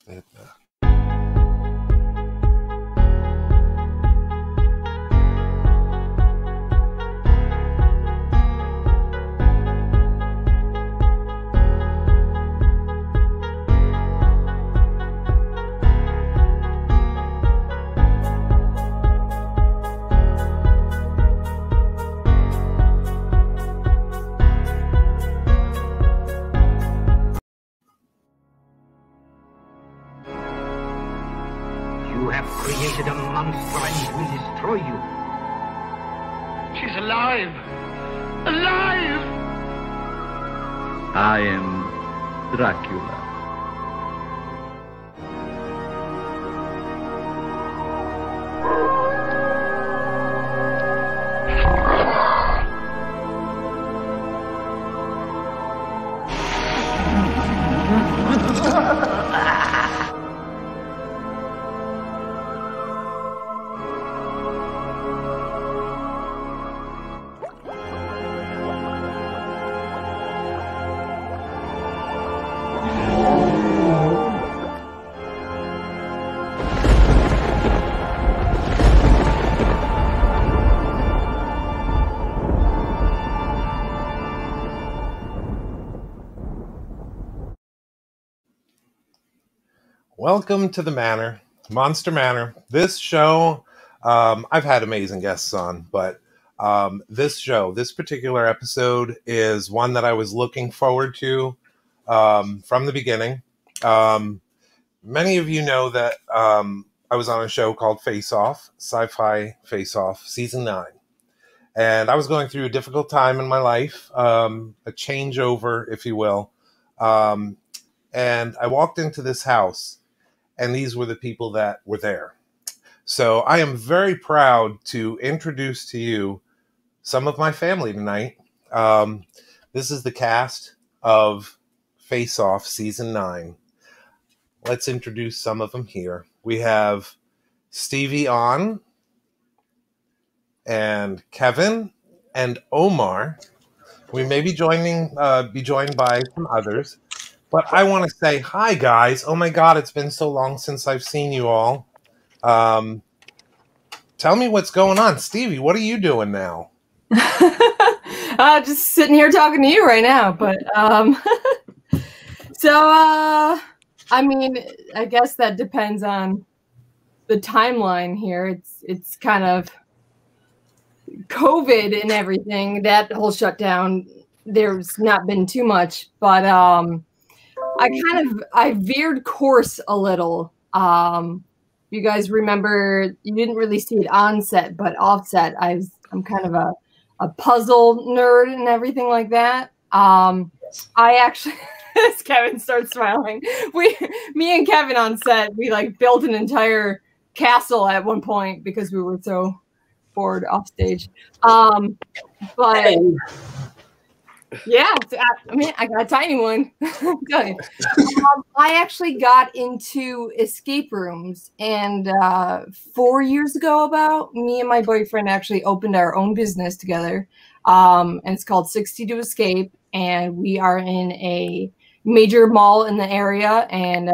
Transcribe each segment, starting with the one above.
You have created a monster and will destroy you. She's alive! Alive! I am Dracula. Welcome to the Manor, Monster Manor. This show, I've had amazing guests on, but this particular episode is one that I was looking forward to from the beginning. Many of you know that I was on a show called Face Off, SyFy Face Off, Season 9. And I was going through a difficult time in my life, a changeover, if you will. And I walked into this house, and these were the people that were there. So I am very proud to introduce to you some of my family tonight. This is the cast of Face Off Season 9. Let's introduce some of them here. We have Stevie on, and Kevin, and Omar. We may be joined by some others. But I want to say hi, guys. Oh, my God, it's been so long since I've seen you all. Tell me what's going on. Stevie, what are you doing now? Just sitting here talking to you right now. But I mean, I guess that depends on the timeline here. It's kind of COVID and everything. That whole shutdown, there's not been too much. But I veered course a little. You guys remember, you didn't really see it on set, but off set, I'm kind of a puzzle nerd and everything like that. I actually, as Kevin starts smiling, me and Kevin on set, we like built an entire castle at one point because we were so bored off stage. But yeah, I mean, I got a tiny one. Good. I actually got into escape rooms, and 4 years ago, about me and my boyfriend actually opened our own business together, and it's called 62 Escape, and we are in a major mall in the area, and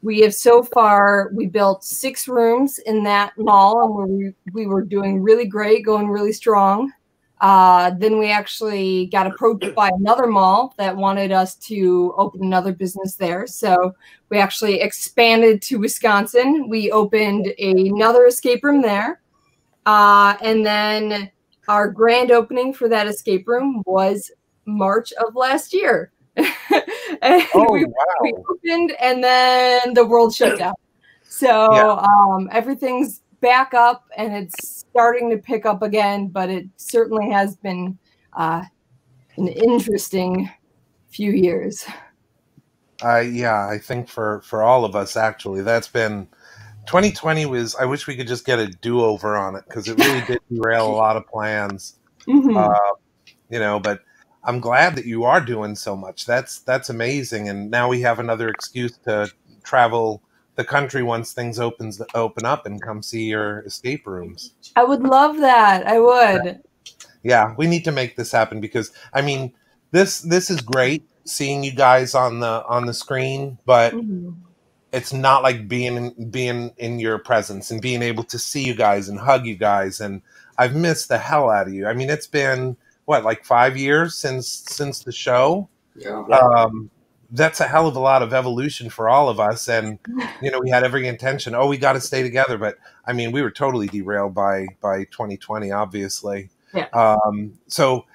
we have so far, we built 6 rooms in that mall, and we were doing really great, going really strong. Then we actually got approached by another mall that wanted us to open another business there. So we actually expanded to Wisconsin. We opened another escape room there. And then our grand opening for that escape room was March of last year. And we opened, and then the world shut down. So everything's back up, and it's starting to pick up again, but it certainly has been an interesting few years. Yeah, I think for all of us, actually, that's been 2020 was, I wish we could just get a do-over on it, because it really did derail a lot of plans. You know, but I'm glad that you are doing so much. That's amazing. And now we have another excuse to travel the country once things open up and come see your escape rooms. I would love that. I would. Yeah, we need to make this happen, because I mean, this is great seeing you guys on the screen, but it's not like being in your presence and being able to see you guys and hug you guys. And I've missed the hell out of you. I mean, it's been what, like 5 years since the show. Yeah. That's a hell of a lot of evolution for all of us. And, you know, we had every intention, we got to stay together. But I mean, we were totally derailed by 2020, obviously. Yeah. So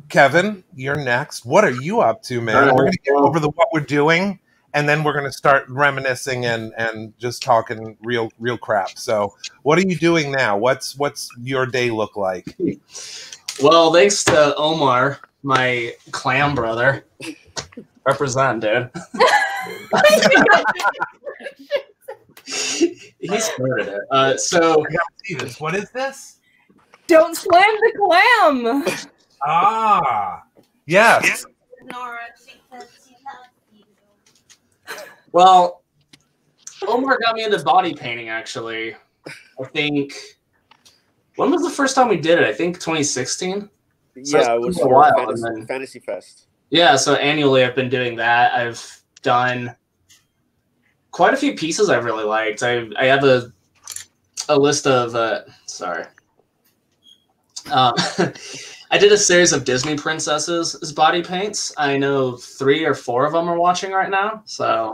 Kevin, you're next. What are you up to, man? We're going to get over what we're doing, and then we're going to start reminiscing and just talking real crap. So what are you doing now? What's your day look like? Well, thanks to Omar, my clam brother. Represent, dude. He started it. So I gotta see this. What is this? Don't slam the clam. Ah, yes. Well, Omar got me into body painting, actually. I think, when was the first time we did it? I think 2016? Yeah, it was a for while. Fantasy Fest. Yeah, so annually I've been doing that. I've done quite a few pieces I've really liked. I have a list of, sorry. I did a series of Disney princesses as body paints. I know 3 or 4 of them are watching right now. So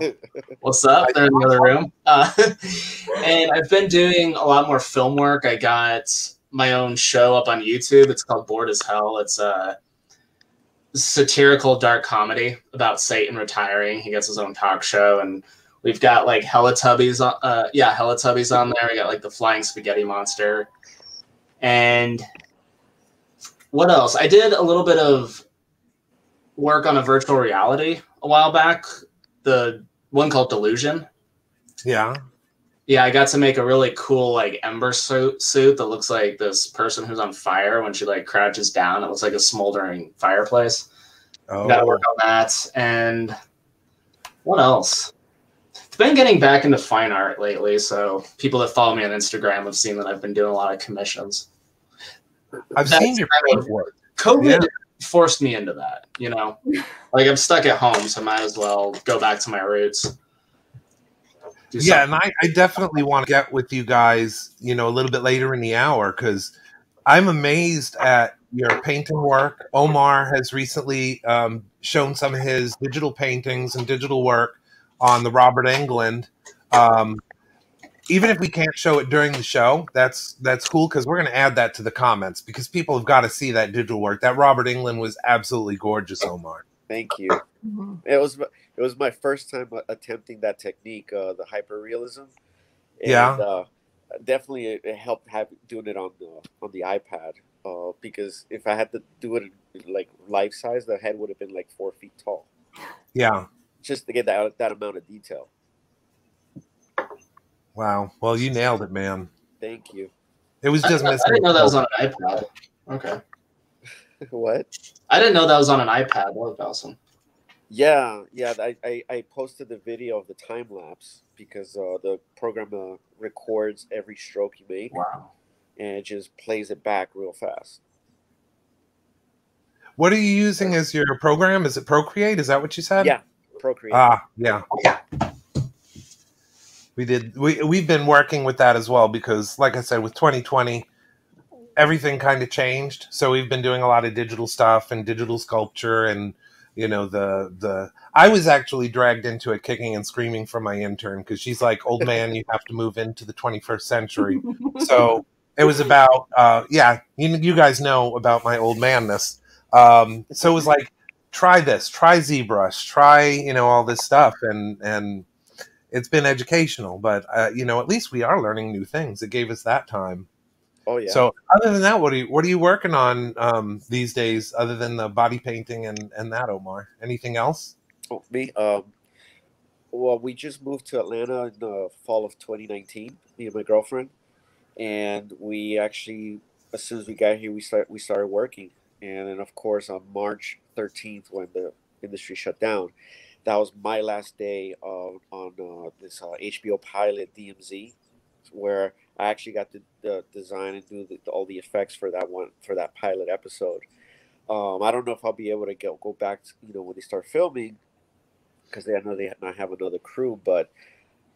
what's up? They're in the other room. And I've been doing a lot more film work. I got my own show up on YouTube. It's called Bored as Hell. It's a satirical dark comedy about Satan retiring. He gets his own talk show, and we've got like Teletubbies on Teletubbies on there. We got like the flying spaghetti monster. And what else? I did a little bit of work on a virtual reality a while back, the one called Delusion. Yeah. Yeah, I got to make a really cool like ember suit that looks like this person who's on fire when she like crouches down. It looks like a smoldering fireplace. Oh. Got to work on that. And what else? I've been getting back into fine art lately, so people that follow me on Instagram have seen that I've been doing a lot of commissions. I've seen your work. COVID forced me into that, you know? Like, I'm stuck at home, so I might as well go back to my roots. Yeah, and I definitely want to get with you guys, you know, a little bit later in the hour, because I'm amazed at your painting work. Omar has recently shown some of his digital paintings and digital work on the Robert Englund. Even if we can't show it during the show, that's cool, because we're going to add that to the comments, because people have got to see that digital work. That Robert Englund was absolutely gorgeous, Omar. Thank you. It was my first time attempting that technique, the hyperrealism. And, definitely it helped doing it on the iPad, because if I had to do it like life size, the head would have been like 4 feet tall. Yeah, just to get that amount of detail. Wow. Well, you nailed it, man. Thank you. It was just missing. I didn't know that was on an iPad. Okay. What? I didn't know that was on an iPad. That was awesome. Yeah. I posted the video of the time lapse because the program records every stroke you make. Wow. And it just plays it back real fast. What are you using as your program? Is it Procreate? Is that what you said? Yeah, Procreate. Yeah. We've been working with that as well, because like I said, with 2020, everything kind of changed. So we've been doing a lot of digital stuff and digital sculpture, and you know, I was actually dragged into it kicking and screaming from my intern, because she's like, old man, you have to move into the 21st century. So it was about you guys know about my old manness. So it was like, try this, try ZBrush, try, you know, all this stuff, and it's been educational, but you know, at least we are learning new things. It gave us that time. Oh yeah. So other than that, what are you working on these days, other than the body painting and that, Omar? Anything else? Oh, me? Well, we just moved to Atlanta in the fall of 2019. Me and my girlfriend, and we actually, as soon as we got here, we started working. And then, of course, on March 13th, when the industry shut down, that was my last day on this HBO pilot, DMZ, where I actually got to design and do all the effects for that pilot episode. I don't know if I'll be able to go back to, you know, when they start filming, because I know they not have another crew. But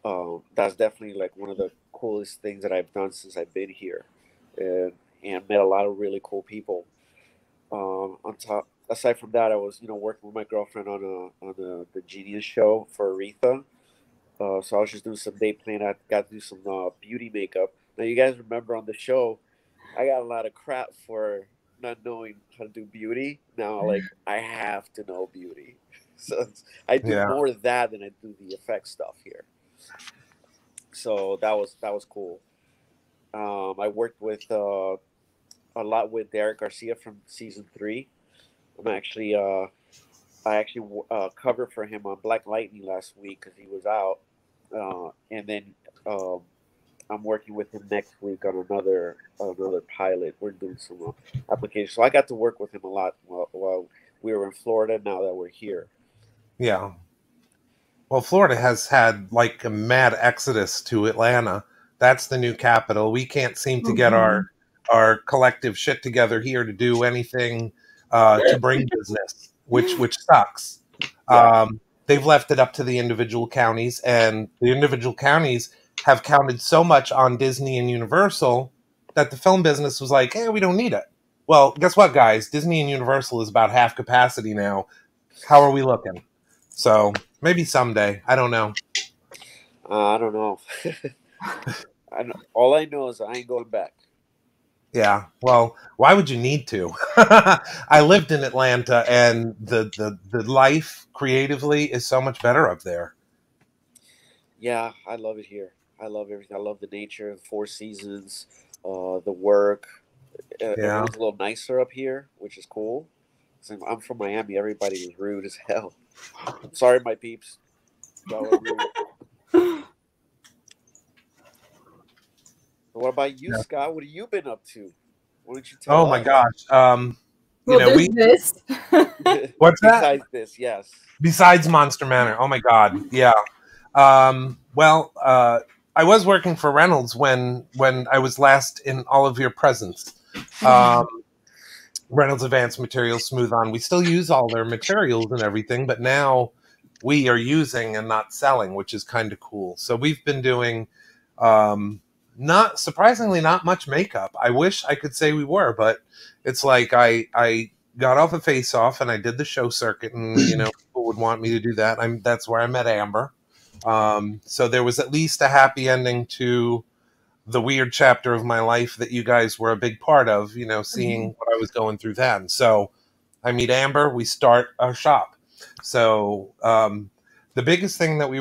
That's definitely like one of the coolest things that I've done since I've been here, and met a lot of really cool people. On top, aside from that, I was working with my girlfriend on the Genius show for Aretha. So I was just doing some day plan. I got to do some beauty makeup. Now you guys remember on the show, I got a lot of crap for not knowing how to do beauty. Now like I have to know beauty, so I do Yeah. more of that than I do the effect stuff here. So that was cool. I worked with a lot with Derek Garcia from season 3. I actually covered for him on Black Lightning last week because he was out, and then um, I'm working with him next week on another pilot. We're doing some applications, so I got to work with him a lot while we were in Florida. Now that we're here, Yeah. Well, Florida has had like a mad exodus to Atlanta. That's the new capital. We can't seem to get our collective shit together here to do anything to bring business, which sucks. They've left it up to the individual counties, and the individual counties have counted so much on Disney and Universal that the film business was like, we don't need it. Well, guess what, guys? Disney and Universal is about half capacity now. How are we looking? So maybe someday. I don't know. I don't know. All I know is I ain't going back. Yeah. Well, why would you need to? I lived in Atlanta, and the life creatively is so much better up there. Yeah, I love it here. I love everything. I love the nature, the Four Seasons, the work. Everyone's a little nicer up here, which is cool. So I'm from Miami. Everybody is rude as hell. I'm sorry, my peeps. Y'all are rude. What about you, Scott? What have you been up to? Why don't you tell us? My gosh. This. What's that? Besides this, yes. Besides Monster Manor. Oh my God. Yeah. I was working for Reynolds when I was last in all of your presence. Reynolds Advanced Materials Smooth On. We still use all their materials and everything, but now we are using and not selling, which is kind of cool. So we've been doing, not surprisingly, not much makeup. I wish I could say we were, but it's like I got off a Face Off and I did the show circuit, and people would want me to do that. That's where I met Amber. So there was at least a happy ending to the weird chapter of my life that you guys were a big part of, seeing what I was going through then. So I meet Amber, we start our shop. So the biggest thing that we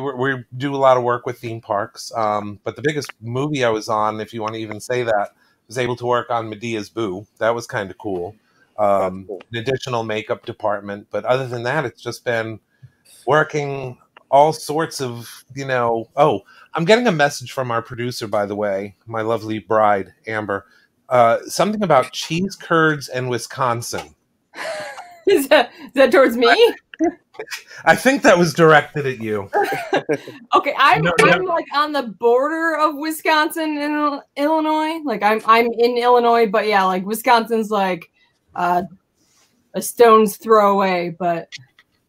do a lot of work with theme parks, but the biggest movie I was on, if you want to even say that, was able to work on Medea's Boo. That was kind of cool. An additional makeup department. But other than that, it's just been working all sorts of, I'm getting a message from our producer, by the way, my lovely bride, Amber. Something about cheese curds and Wisconsin. Is that towards me? I think that was directed at you. Okay, I'm like on the border of Wisconsin and Illinois. Like I'm in Illinois, but yeah, like Wisconsin's like a stone's throw away. But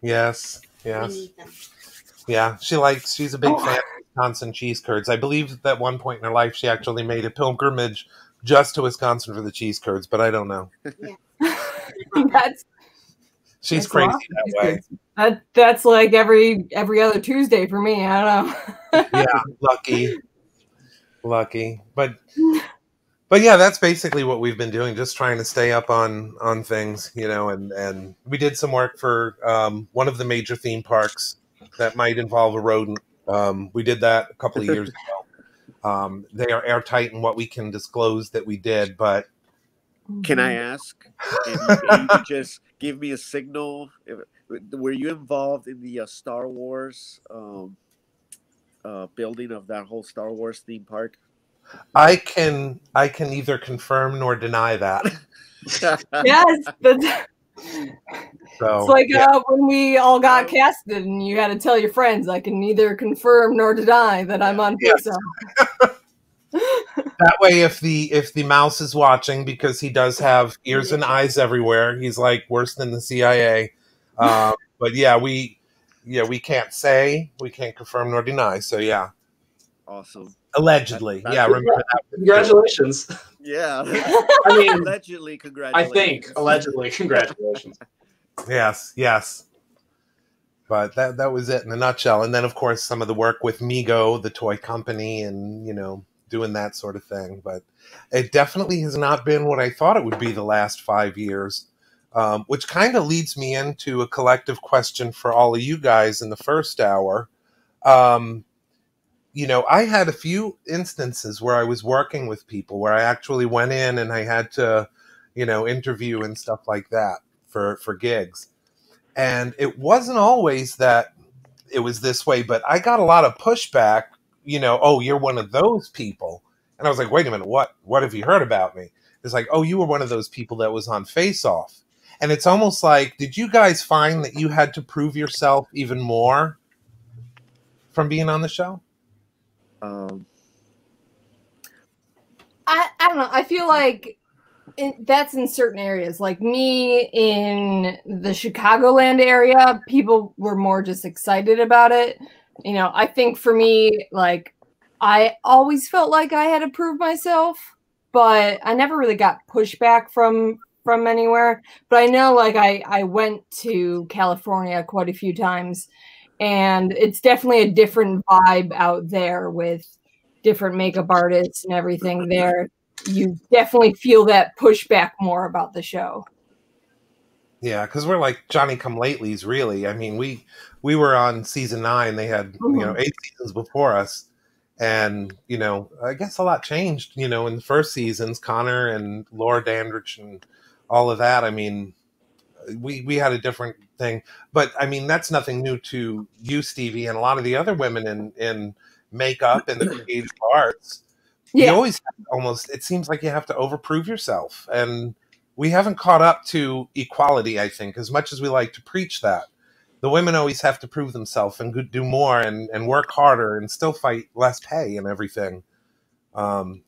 yes. Yeah, she's a big fan of Wisconsin cheese curds. I believe that at one point in her life she actually made a pilgrimage just to Wisconsin for the cheese curds, but I don't know. She's crazy that way. That's like every other Tuesday for me. I don't know. Yeah, lucky. But yeah, that's basically what we've been doing, just trying to stay up on things, and we did some work for one of the major theme parks that might involve a rodent. We did that a couple of years ago. They are airtight in what we can disclose that we did, but can I ask? If you could just give me a signal. Were you involved in the Star Wars building of that whole Star Wars theme park? I can neither confirm nor deny that. Yes, but so, it's like when we all got casted and you had to tell your friends, I can neither confirm nor deny that I'm on Face Off. That way, if the mouse is watching, because he does have ears and eyes everywhere, he's like worse than the CIA. But yeah, we can't say, we can't confirm nor deny. So yeah. awesome. Allegedly. Yeah, remember that. Congratulations. Yeah. I mean, allegedly, congratulations. I think allegedly, congratulations. Yes. But that was it in a nutshell. And then, of course, some of the work with Mego, the toy company, and, doing that sort of thing. But it definitely has not been what I thought it would be the last 5 years, which kind of leads me into a collective question for all of you guys in the first hour. I had a few instances where I was working with people where I actually went in and I had to, interview and stuff like that for gigs. And it wasn't always that it was this way, but I got a lot of pushback, oh, you're one of those people. And I was like, wait a minute, what have you heard about me? It's like, oh, you were one of those people that was on Face Off. And it's almost like, did you guys find that you had to prove yourself even more from being on the show? I don't know. I feel like that's in certain areas. Like me in the Chicagoland area, people were more just excited about it. I think for me, like, I always felt like I had to prove myself, but I never really got pushback from anywhere. But I know, like, I went to California quite a few times, and it's definitely a different vibe out there with different makeup artists and everything there. You definitely feel that pushback more about the show. Yeah, because we're like Johnny-come-latelys, really. I mean, we were on season 9. They had 8 seasons before us, and I guess a lot changed. In the first seasons, Connor and Laura Dandridge and all of that. I mean, we had a different thing, but I mean that's nothing new to you, Stevie, and a lot of the other women in makeup and the creative arts. Yeah. You always it seems like you have to overprove yourself, and we haven't caught up to equality, I think, as much as we like to preach that. The women always have to prove themselves and do more and work harder and still fight less pay and everything.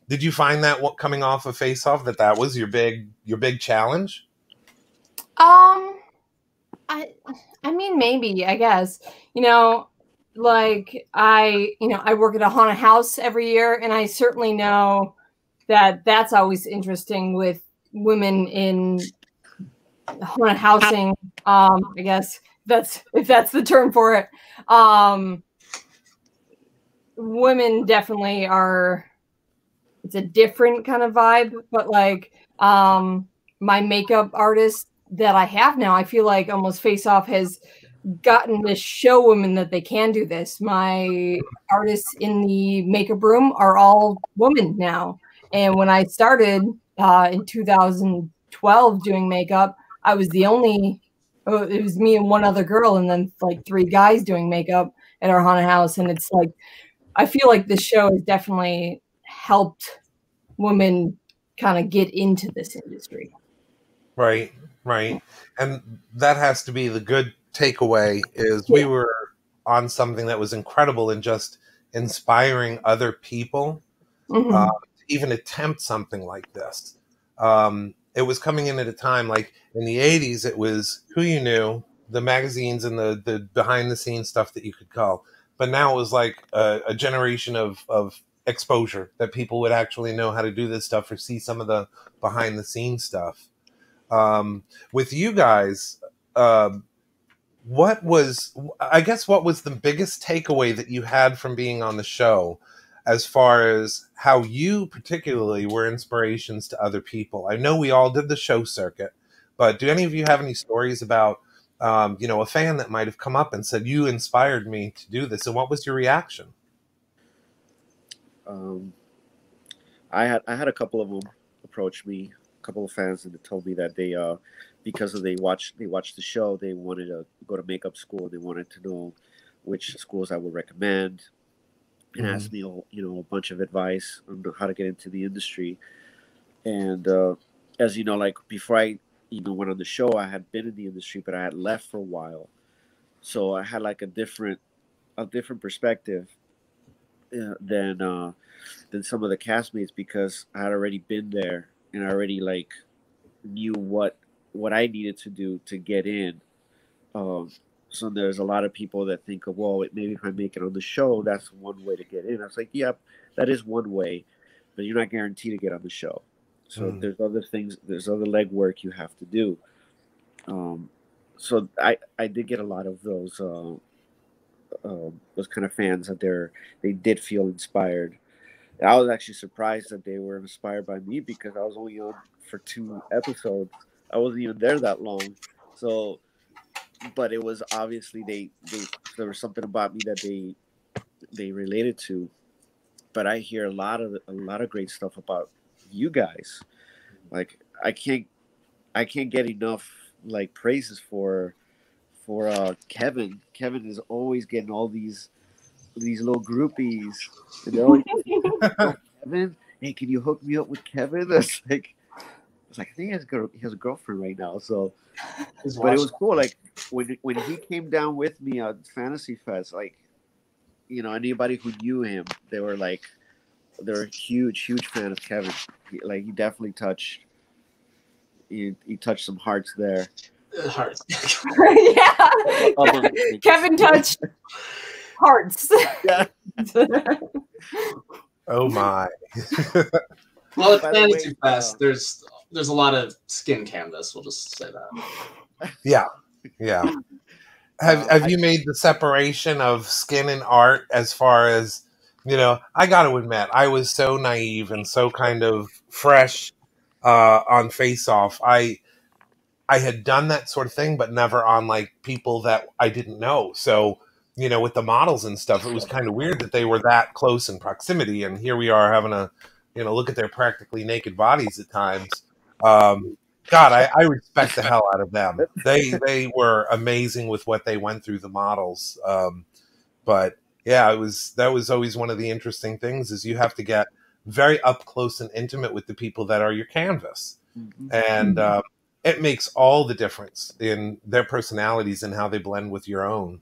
Did you find that coming off of Face Off that was your big challenge? I mean, maybe, I guess, like I work at a haunted house every year, and I certainly know that that's always interesting with women in haunted housing. I guess if that's the term for it. Women definitely are. It's a different kind of vibe, but like my makeup artist that I have now, I feel like almost Face Off has gotten to show women that they can do this. My artists in the makeup room are all women now. And when I started in 2012 doing makeup, I was the only, it was me and one other girl, and then like 3 guys doing makeup at our haunted house. And it's like, I feel like this show has definitely helped women kind of get into this industry. Right. And that has to be the good takeaway is we were on something that was incredible in just inspiring other people to even attempt something like this. It was coming in at a time like in the 80s, it was who you knew, the magazines and the behind the scenes stuff that you could call. But now it was like a generation of exposure that people would actually know how to do this stuff or see some of the behind the scenes stuff. With you guys, what was the biggest takeaway that you had from being on the show as far as how you particularly were inspirations to other people? I know we all did the show circuit, but do any of you have any stories about, a fan that might have come up and said, you inspired me to do this? And what was your reaction? I had a couple of them approach me, a couple of fans, and they told me that they because they watched the show, they wanted to go to makeup school. They wanted to know which schools I would recommend, and asked me a bunch of advice on how to get into the industry. And as you know, like before I went on the show, I had been in the industry, but I had left for a while, so I had like a different perspective than some of the castmates, because I had already been there and I already like knew what I needed to do to get in. So there's a lot of people that think of, well, maybe if I make it on the show, that's one way to get in. I was like, yep, that is one way, but you're not guaranteed to get on the show. So there's other things, there's other legwork you have to do. So I did get a lot of those kind of fans that they did feel inspired. And I was actually surprised that they were inspired by me because I was only on for 2 episodes. I wasn't even there that long. So, but it was obviously there was something about me that they related to. But I hear a lot of great stuff about you guys. Like I can't get enough like praises for Kevin. Kevin is always getting all these little groupies, and they're always oh, Kevin, hey, can you hook me up with Kevin? It's like I think he has a girlfriend right now. So, but it was cool. Like when he came down with me at Fantasy Fest, like anybody who knew him, they're a huge fan of Kevin. He definitely touched. He touched some hearts there. Hearts. Yeah. Kevin touched hearts. Yeah. Oh my. Well, it's Fantasy Fest. There's a lot of skin canvas. We'll just say that. Yeah. Have you made the separation of skin and art as far as I got to admit, I was so naive and so kind of fresh on Face Off. I had done that sort of thing, but never on like people that I didn't know. So, with the models and stuff, it was kind of weird that they were that close in proximity. And here we are having a, look at their practically naked bodies at times. God, I respect the hell out of them. They were amazing with what they went through, the models. But yeah, that was always one of the interesting things is you have to get very up close and intimate with the people that are your canvas. Mm-hmm. And it makes all the difference in their personalities and how they blend with your own.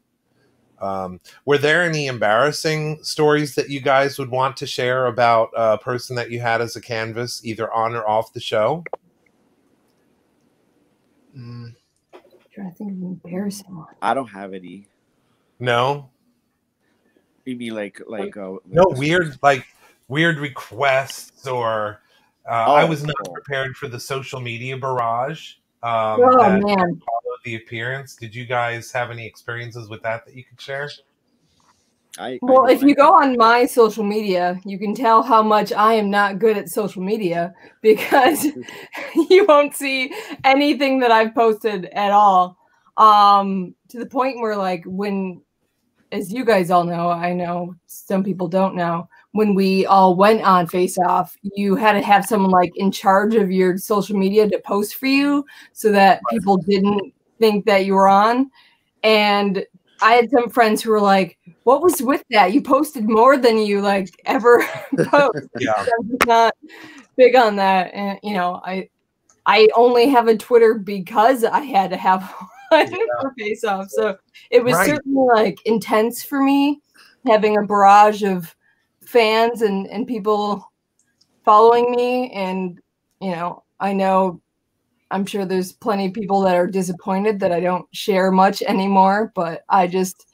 Were there any embarrassing stories that you guys would want to share about a person that you had as a canvas, either on or off the show? I'm trying to think of an embarrassing one. I don't have any. No? You mean like no weird requests or I was not prepared for the social media barrage. Man. Followed the appearance. Did you guys have any experiences with that you could share? If you go on my social media, you can tell how much I am not good at social media because you won't see anything that I've posted at all. To the point where as you guys all know, I know some people don't know, when we all went on Face Off, you had to have someone in charge of your social media to post for you so that people didn't think that you were on. And I had some friends who were like, what was with that? You posted more than you ever post. Yeah. I'm not big on that. And, I only have a Twitter because I had to have one for Face Off. So it was certainly intense for me having a barrage of fans and people following me. And, I'm sure there's plenty of people that are disappointed that I don't share much anymore, but I just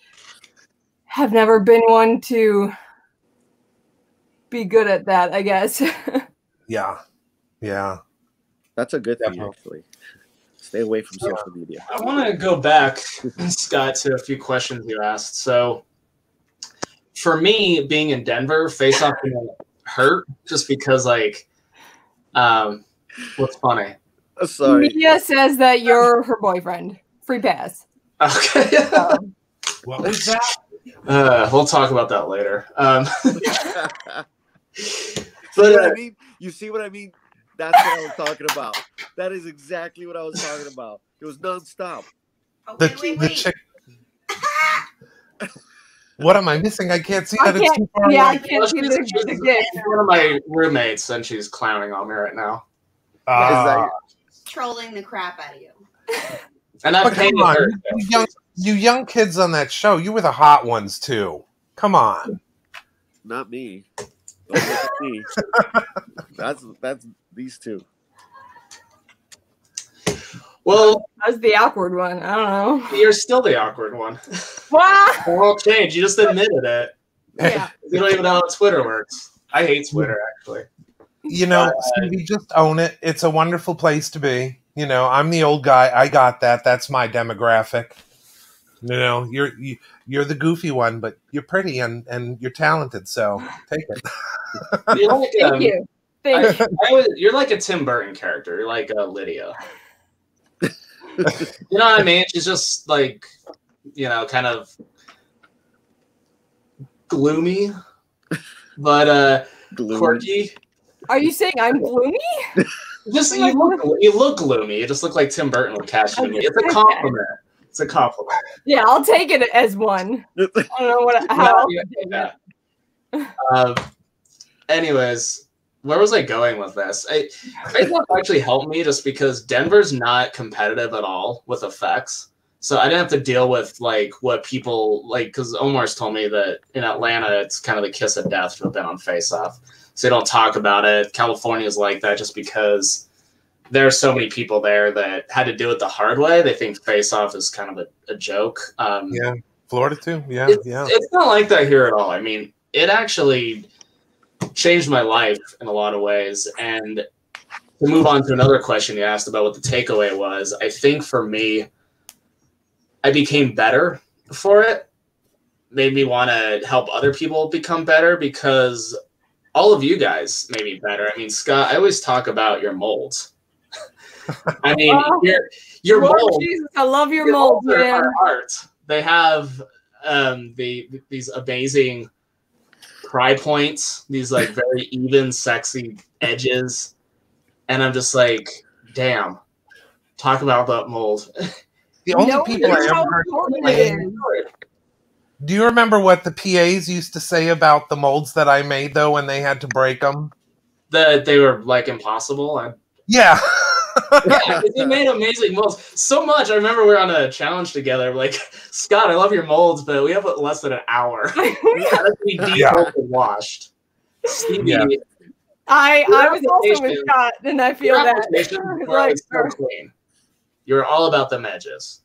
have never been one to be good at that, I guess. Yeah. That's a good thing, actually. Stay away from social media. I want to go back, Scott, to a few questions you asked. So for me, being in Denver, Face Off didn't hurt just because, what's funny? Sorry. Mia says that you're her boyfriend. Free pass. Okay. What was that? We'll talk about that later. You see what I mean? That's what I was talking about. That is exactly what I was talking about. It was nonstop. The chick. What am I missing? I can't see that. It's too far away. I can't see the gift. She's one of my roommates, and she's clowning on me right now. Trolling the crap out of you. And I painted her. You young kids on that show, you were the hot ones too. Come on. Not me. Don't look at me. That's these two. Well, I was the awkward one. I don't know. You're still the awkward one. Wow. It won't change. You just admitted it. Yeah. You don't even know how Twitter works. I hate Twitter, actually. Stevie, just own it. It's a wonderful place to be. I'm the old guy. I got that. That's my demographic. You're the goofy one, but you're pretty and you're talented. So take it. You're like, Thank you. You're like a Tim Burton character. You're like Lydia. You know what I mean? She's just like, kind of gloomy, but quirky. Are you saying I'm gloomy? Just you look gloomy. You just look like Tim Burton would catch you. It's a compliment. It's a compliment. Yeah, I'll take it as one. I don't know how. Anyways, where was I going with this? Facebook actually helped me just because Denver's not competitive at all with effects. So I didn't have to deal with like what people like, because Omar's told me that in Atlanta it's kind of the kiss of death to have been on Face Off. So they don't talk about it. California's like that just because there are so many people there that had to do it the hard way. They think Face Off is kind of a joke. Yeah, Florida too. Yeah, It's not like that here at all. I mean, it actually changed my life in a lot of ways. And to move on to another question you asked about what the takeaway was, I think for me, I became better for it. Made me want to help other people become better because all of you guys made me better. I mean, Scott, I always talk about your molds. I mean, your molds. Jesus, I love your molds, man. Are art. They have these amazing pry points, these like very even, sexy edges, and I'm just like, damn, talk about that mold. The only people I ever heard. Do you remember what the PAs used to say about the molds that I made though when they had to break them? That they were like impossible. Yeah. Yeah, they made amazing molds. So much. I remember we were on a challenge together. Like, Scott, I love your molds, but we have less than an hour. Washed. Stevie, I was also with Scott, and I feel that. Like, so clean. You're all about the edges.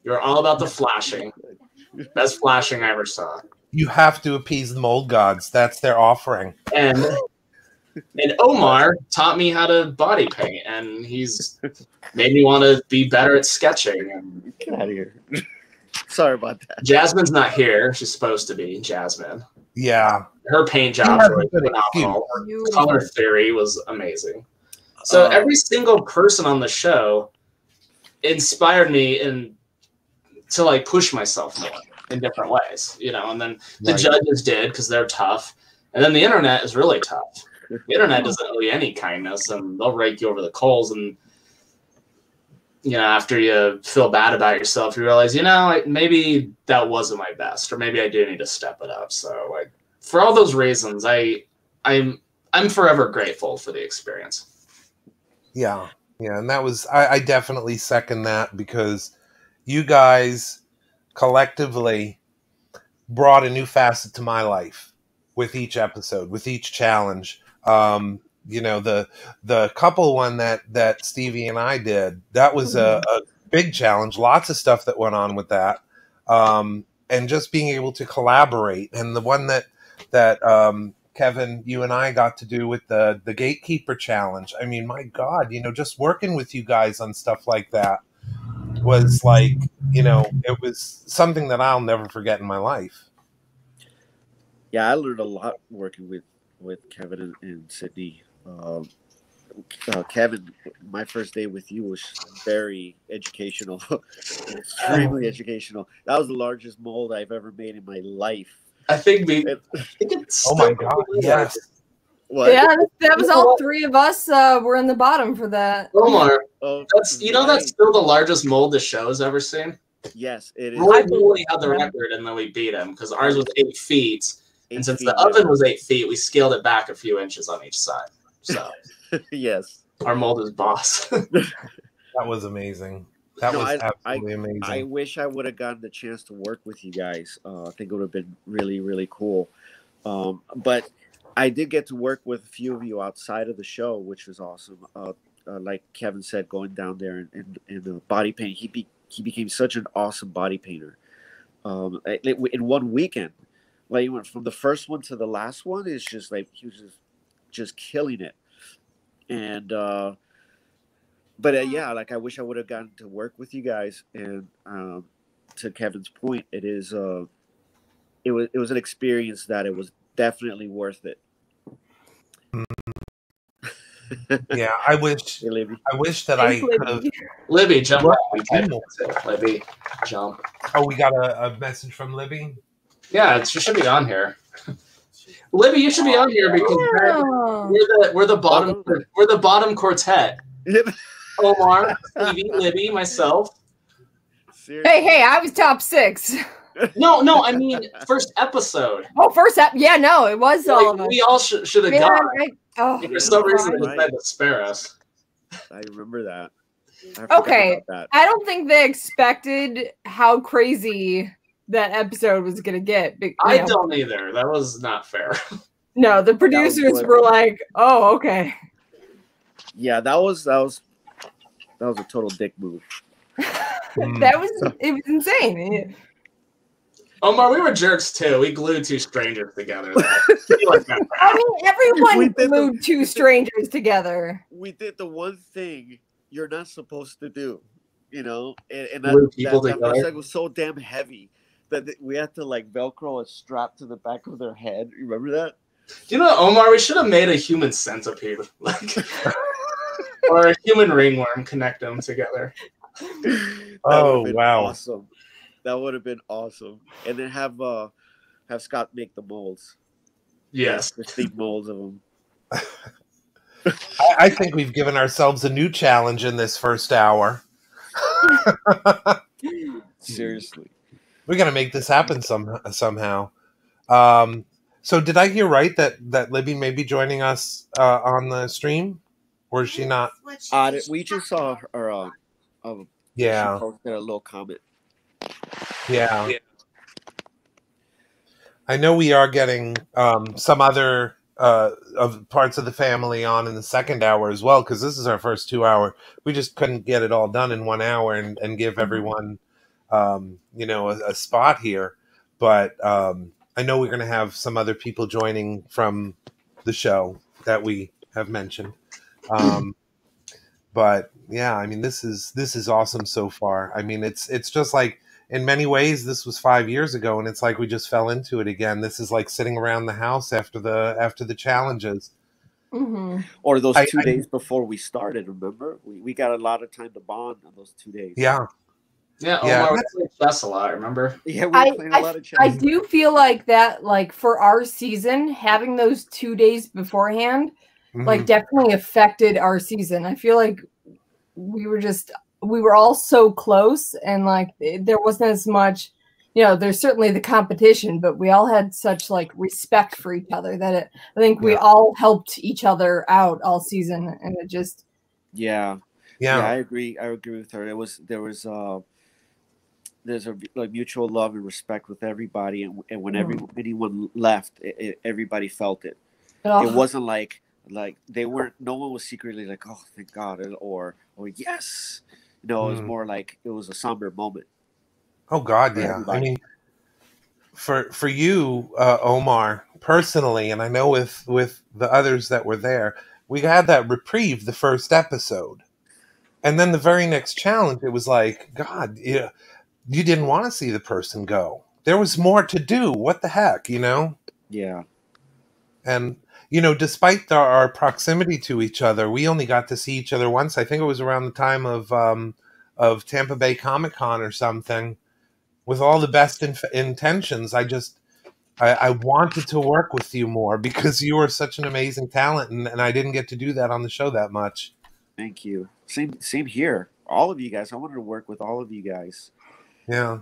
You're all about the flashing. Best flashing I ever saw. You have to appease the mold gods. That's their offering. And Omar taught me how to body paint, and he's made me want to be better at sketching. Get out of here. Sorry about that. Jasmine's not here. She's supposed to be Jasmine. Yeah. Her paint jobs were phenomenal. Her color theory was amazing. So every single person on the show inspired me to like push myself more in different ways, and then the judges did because they're tough. And then the internet is really tough. The internet doesn't owe you any kindness, and they'll rake you over the coals. And after you feel bad about yourself, you realize, maybe that wasn't my best, or maybe I do need to step it up. So, like, for all those reasons, I'm forever grateful for the experience. Yeah, and that was I definitely second that because you guys collectively brought a new facet to my life with each episode, with each challenge. The couple one that Stevie and I did, that was a big challenge. Lots of stuff that went on with that. And just being able to collaborate. And the one that Kevin, you and I got to do with the Gatekeeper challenge. I mean, my God, just working with you guys on stuff like that was like, it was something that I'll never forget in my life. Yeah, I learned a lot working with Kevin and Sydney. Kevin, my first day with you was very educational, extremely educational. That was the largest mold I've ever made in my life. I think it's oh my God, yes. What? Yeah, that was all three of us were in the bottom for that. Omar, that's still the largest mold the show's ever seen. Yes, it is. Roy Booley had the record, and then we beat him because ours was 8 feet. And since the oven was 8 feet, we scaled it back a few inches on each side. So, yes, our mold is boss. That was amazing. That was absolutely amazing. I wish I would have gotten the chance to work with you guys. I think it would have been really, really cool. But I did get to work with a few of you outside of the show, which was awesome. like Kevin said, going down there and body paint. He became such an awesome body painter. In one weekend, like he went from the first one to the last one. It's just like he was just killing it. And but yeah, like I wish I would have gotten to work with you guys. And to Kevin's point, it was an experience that it was definitely worth it. Yeah, I wish that I could have. Libby, jump up. Libby, jump. Oh, we got a message from Libby? Yeah, she should be on here. Libby, you should be on here because we're the bottom quartet. Omar, Stevie, Libby, myself. Seriously? Hey, I was top 6. No, I mean first episode. Oh, yeah, no, it was all of us. We all should have gone. For some reason, they decided to spare us. I remember that. Okay, I don't think they expected how crazy that episode was going to get. I don't either. That was not fair. No, the producers were like, "Oh, okay." Yeah, that was a total dick move. It was insane. Omar, we were jerks too. We glued 2 strangers together. I mean, everyone glued 2 strangers together. We did the one thing you're not supposed to do, and that motorcycle was so damn heavy that we had to like Velcro a strap to the back of their head. You remember that? You know, Omar, we should have made a human centipede, or a human ringworm, connect them together. Oh wow! Awesome. That would have been awesome. And then have Scott make the molds. Yes. The steam molds of them. I think we've given ourselves a new challenge in this first hour. Seriously. We're going to make this happen somehow. So did I hear right that Libby may be joining us on the stream? Or is she not? We just saw her. Yeah. She posted a little comment. Yeah. I know we are getting some other of parts of the family on in the second hour as well, because this is our first 2 hour. We just couldn't get it all done in 1 hour and give everyone a spot here. But I know we're going to have some other people joining from the show that we have mentioned. But yeah, I mean, this is awesome so far. I mean, it's just like, in many ways, this was 5 years ago, and it's like we just fell into it again. This is like sitting around the house after the challenges, or those 2 days before we started. Remember, we got a lot of time to bond on those 2 days. Yeah, Omar, we played chess a lot. Remember? Yeah, we were playing a lot of chess. I do feel like that, like for our season, having those 2 days beforehand, like definitely affected our season. I feel like we were all so close, and like there wasn't as much, there's certainly the competition, but we all had such like respect for each other that I think we all helped each other out all season, and it just yeah, I agree with her. There's a like mutual love and respect with everybody, and when anyone left, everybody felt it. It wasn't like no one was secretly like, oh, thank God, or yes. No, it was more like it was a somber moment. Oh God, yeah. Everybody. I mean, for you, Omar, personally, and I know with the others that were there, we had that reprieve the first episode, and then the very next challenge, it was like, God, you didn't want to see the person go. There was more to do. What the heck, Yeah. And despite our proximity to each other, we only got to see each other once. I think it was around the time of Tampa Bay Comic-Con or something. With all the best intentions, I wanted to work with you more because you were such an amazing talent, and I didn't get to do that on the show that much. Thank you. Same here. All of you guys. I wanted to work with all of you guys. Yeah.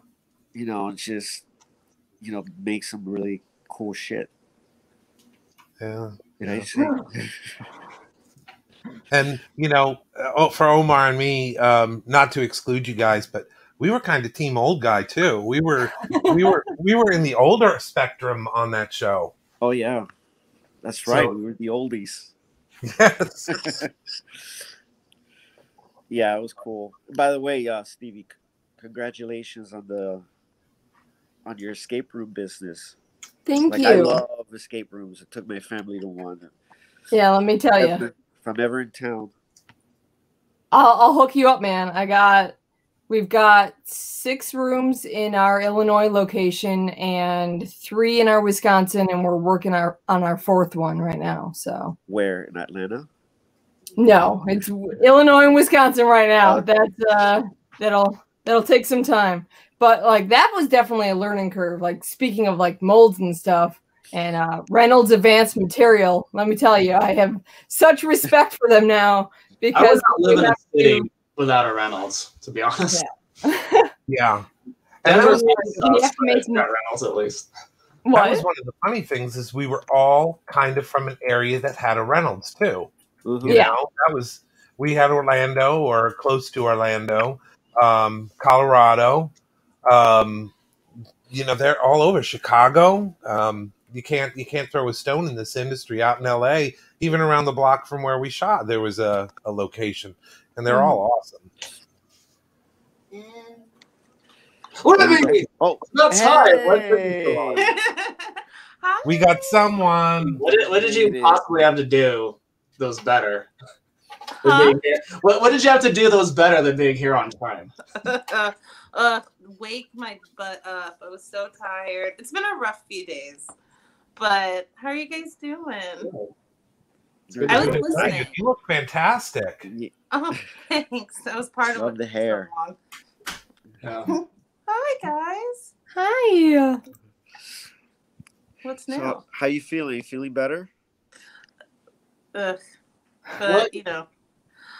And just make some really cool shit. Yeah. Did I say? And for Omar and me, not to exclude you guys, but we were kind of team old guy too. We were in the older spectrum on that show. Oh yeah, that's right. We were the oldies. Yes. Yeah, it was cool. By the way, Stevie, congratulations on your escape room business. Thank I you. love escape rooms. It took my family to one. Yeah, let me tell you. If I'm ever in town, I'll hook you up, man. We've got 6 rooms in our Illinois location and 3 in our Wisconsin, and we're working on our 4th one right now. So where in Atlanta? No, it's Illinois and Wisconsin right now. That'll take some time, but like that was definitely a learning curve. Like speaking of like molds and stuff, and Reynolds Advanced Material. Let me tell you, I have such respect for them now because I would not live in a city without a Reynolds, to be honest. Yeah. And that was Reynolds at least. That was one of the funny things is we were all kind of from an area that had a Reynolds too. Mm-hmm. You know, we had Orlando or close to Orlando, Colorado. You know, they're all over Chicago. You can't throw a stone in this industry out in LA. Even around the block from where we shot, there was a location, and they're all awesome. What did we? Oh, that's hey. We got someone. What did you possibly have to do that was better? What did you have to do that was better than being here on time? Wake my butt up. I was so tired. It's been a rough few days. But how are you guys doing? I was listening. You look fantastic. Oh, thanks. That was part of the hair. So hi guys. Hi. What's new? So, how you feeling? You feeling better? Ugh. But you know.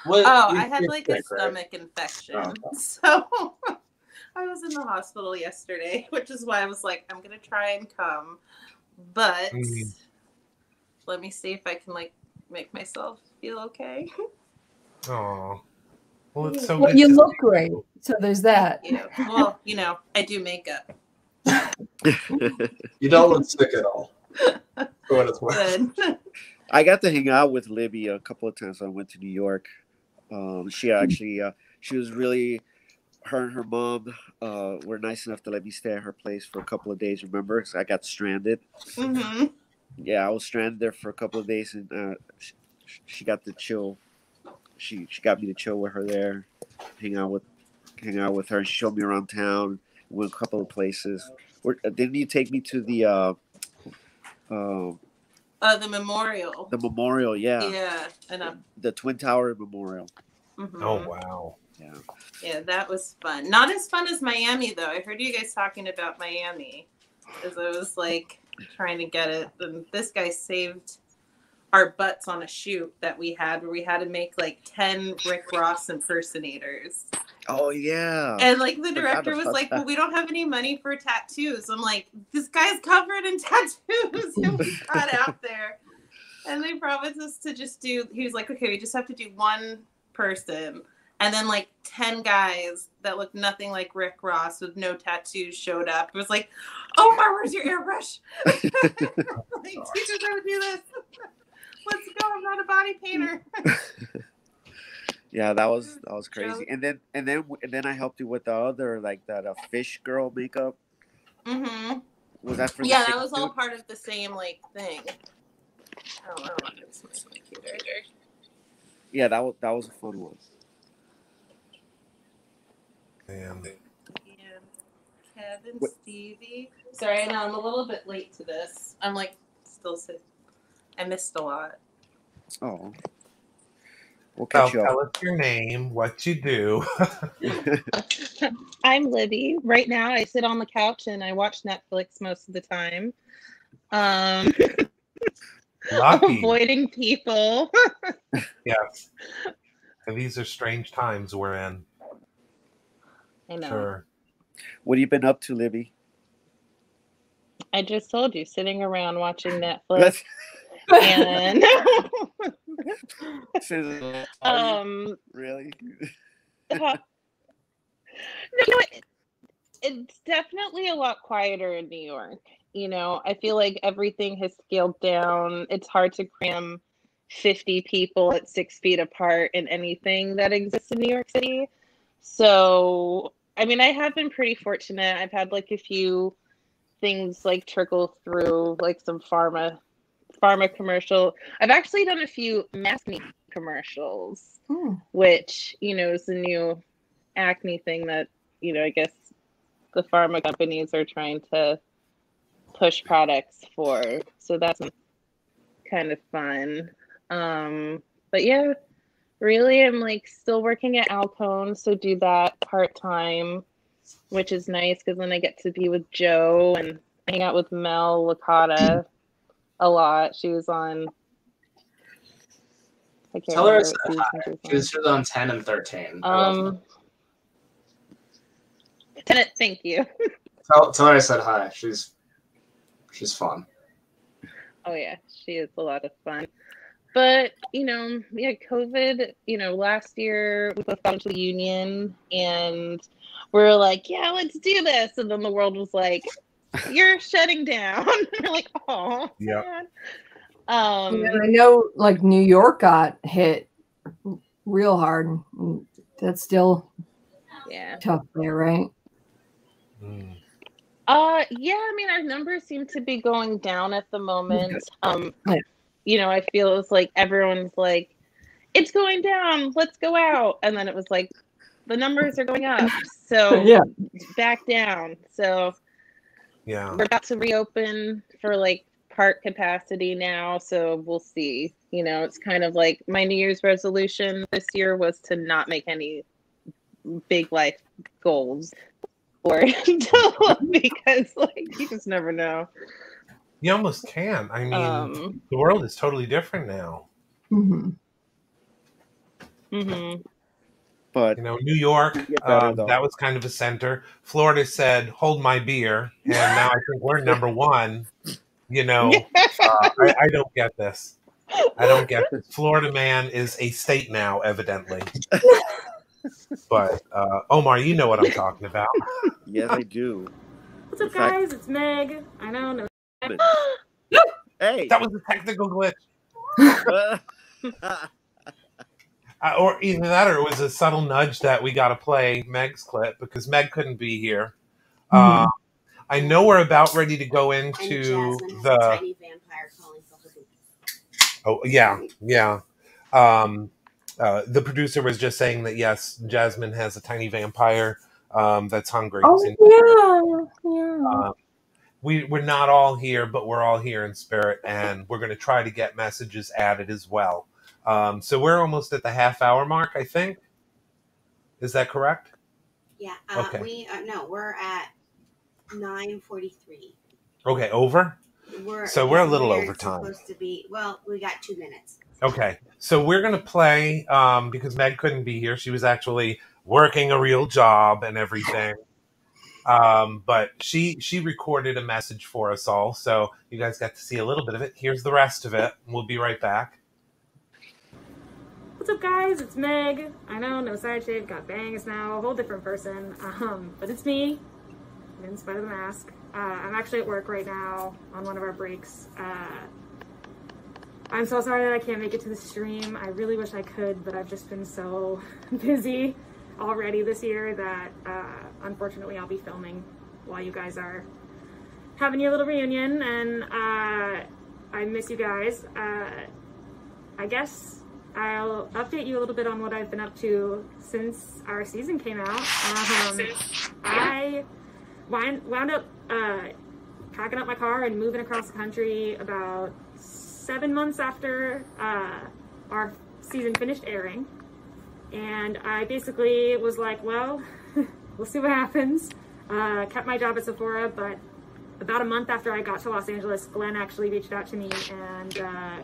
I had like a stomach infection. So I was in the hospital yesterday, which is why I was like, I'm gonna try and come. But let me see if I can like make myself feel okay. Oh. Well, it's so good. You look great. So there's that. Yeah. Well, you know, I do makeup. You don't look sick at all. For what it's worth. I got to hang out with Libby a couple of times when I went to New York. She actually, she was really, her and her mom were nice enough to let me stay at her place for a couple of days. Remember? So I got stranded. Mm-hmm. Yeah, I was stranded there for a couple of days, and she got to chill. She got me to chill with her there, hang out with her. And she showed me around town. Went a couple of places. Didn't you take me to the memorial? The memorial, yeah. Yeah, and the Twin Tower Memorial. Mm-hmm. Oh wow. Yeah. Yeah, that was fun. Not as fun as Miami though. I heard you guys talking about Miami, as I was like trying to get it, and this guy saved our butts on a shoot that we had where we had to make like 10 Rick Ross impersonators. Oh yeah. And like the director was like, well, we don't have any money for tattoos. I'm like, this guy's covered in tattoos. And we got out there. And they promised us to just do, he was like, okay, we just have to do one person. And then like 10 guys that looked nothing like Rick Ross with no tattoos showed up. It was like, Omar, where's your airbrush? Like, teach us how to do this. Let's go. I'm not a body painter. Yeah, that was crazy. And then I helped you with the other like that fish girl makeup. Mm-hmm. Was that for? Yeah, that was all part of the same like thing. Oh, I don't know. It's my computer. Yeah, that was a fun one. And Kevin, Stevie. Sorry, I know I'm a little bit late to this. I'm like still sick. I missed a lot. Oh. We'll catch you up. Tell us your name, what you do. I'm Libby. Right now, I sit on the couch and I watch Netflix most of the time. Avoiding people. Yes. And these are strange times we're in. I know. Sure. What have you been up to, Libby? I just told you, sitting around watching Netflix. And really? No, it's definitely a lot quieter in New York. You know, I feel like everything has scaled down. It's hard to cram 50 people at 6 feet apart in anything that exists in New York City. So, I mean, I have been pretty fortunate. I've had like a few things like trickle through, like some pharma commercial. I've actually done a few acne commercials, which, you know, is the new acne thing that, you know, I guess the pharma companies are trying to push products for. So that's kind of fun. But yeah, really, I'm like still working at Alcone, so do that part-time, which is nice because then I get to be with Joe and hang out with Mel Licata a lot. She was on. I can't Tell her remember. she was on 10 and 13. 10, thank you. Tell her I said hi. She's fun. Oh yeah, she is a lot of fun. But, you know, yeah, COVID, you know, last year we both got into the union and we were like, yeah, let's do this. And then the world was like, you're shutting down. We're like, oh, yeah. man. I know, like, New York got hit real hard. That's still tough there, right? Yeah, I mean, our numbers seem to be going down at the moment. You know, I feel it's like everyone's like, it's going down, let's go out. And then it was like, the numbers are going up. So back down. So we're about to reopen for like part capacity now. So we'll see. You know, it's kind of like my New Year's resolution this year was to not make any big life goals. Or because like you just never know. You almost can't. I mean, the world is totally different now. But you know, New York, that was kind of a center. Florida said, "Hold my beer," and now I think we're number one. You know, I don't get this. I don't get this. Florida man is a state now, evidently. But Omar, you know what I'm talking about. Yes, I do. What's up, guys? It's Meg. I know. No. Hey, that was a technical glitch. Or either that, or it was a subtle nudge that we got to play Meg's clip because Meg couldn't be here. I know we're about ready to go into the. Tiny vampire calling oh yeah. The producer was just saying that yes, Jasmine has a tiny vampire that's hungry. Oh yeah. We're not all here, but we're all here in spirit, and we're going to try to get messages added as well. So we're almost at the half-hour mark, I think. Is that correct? Yeah. Okay. We're at 9:43. Okay, over. We're a little over time. Supposed to be. Well, we got 2 minutes. Okay, so we're going to play, because Meg couldn't be here. She was actually working a real job and everything. But she recorded a message for us all, so you guys got to see a little bit of it. Here's the rest of it. We'll be right back. What's up, guys? It's Meg. I know, no side shave, got bangs now, a whole different person. But it's me, in spite of the mask. I'm actually at work right now on one of our breaks. I'm so sorry that I can't make it to the stream. I really wish I could, but I've just been so busy already this year that unfortunately I'll be filming while you guys are having your little reunion, and I miss you guys. I guess I'll update you a little bit on what I've been up to since our season came out. I wound up packing up my car and moving across the country about 7 months after our season finished airing. And I basically was like, well, we'll see what happens. Kept my job at Sephora, but about a month after I got to Los Angeles, Glenn actually reached out to me, and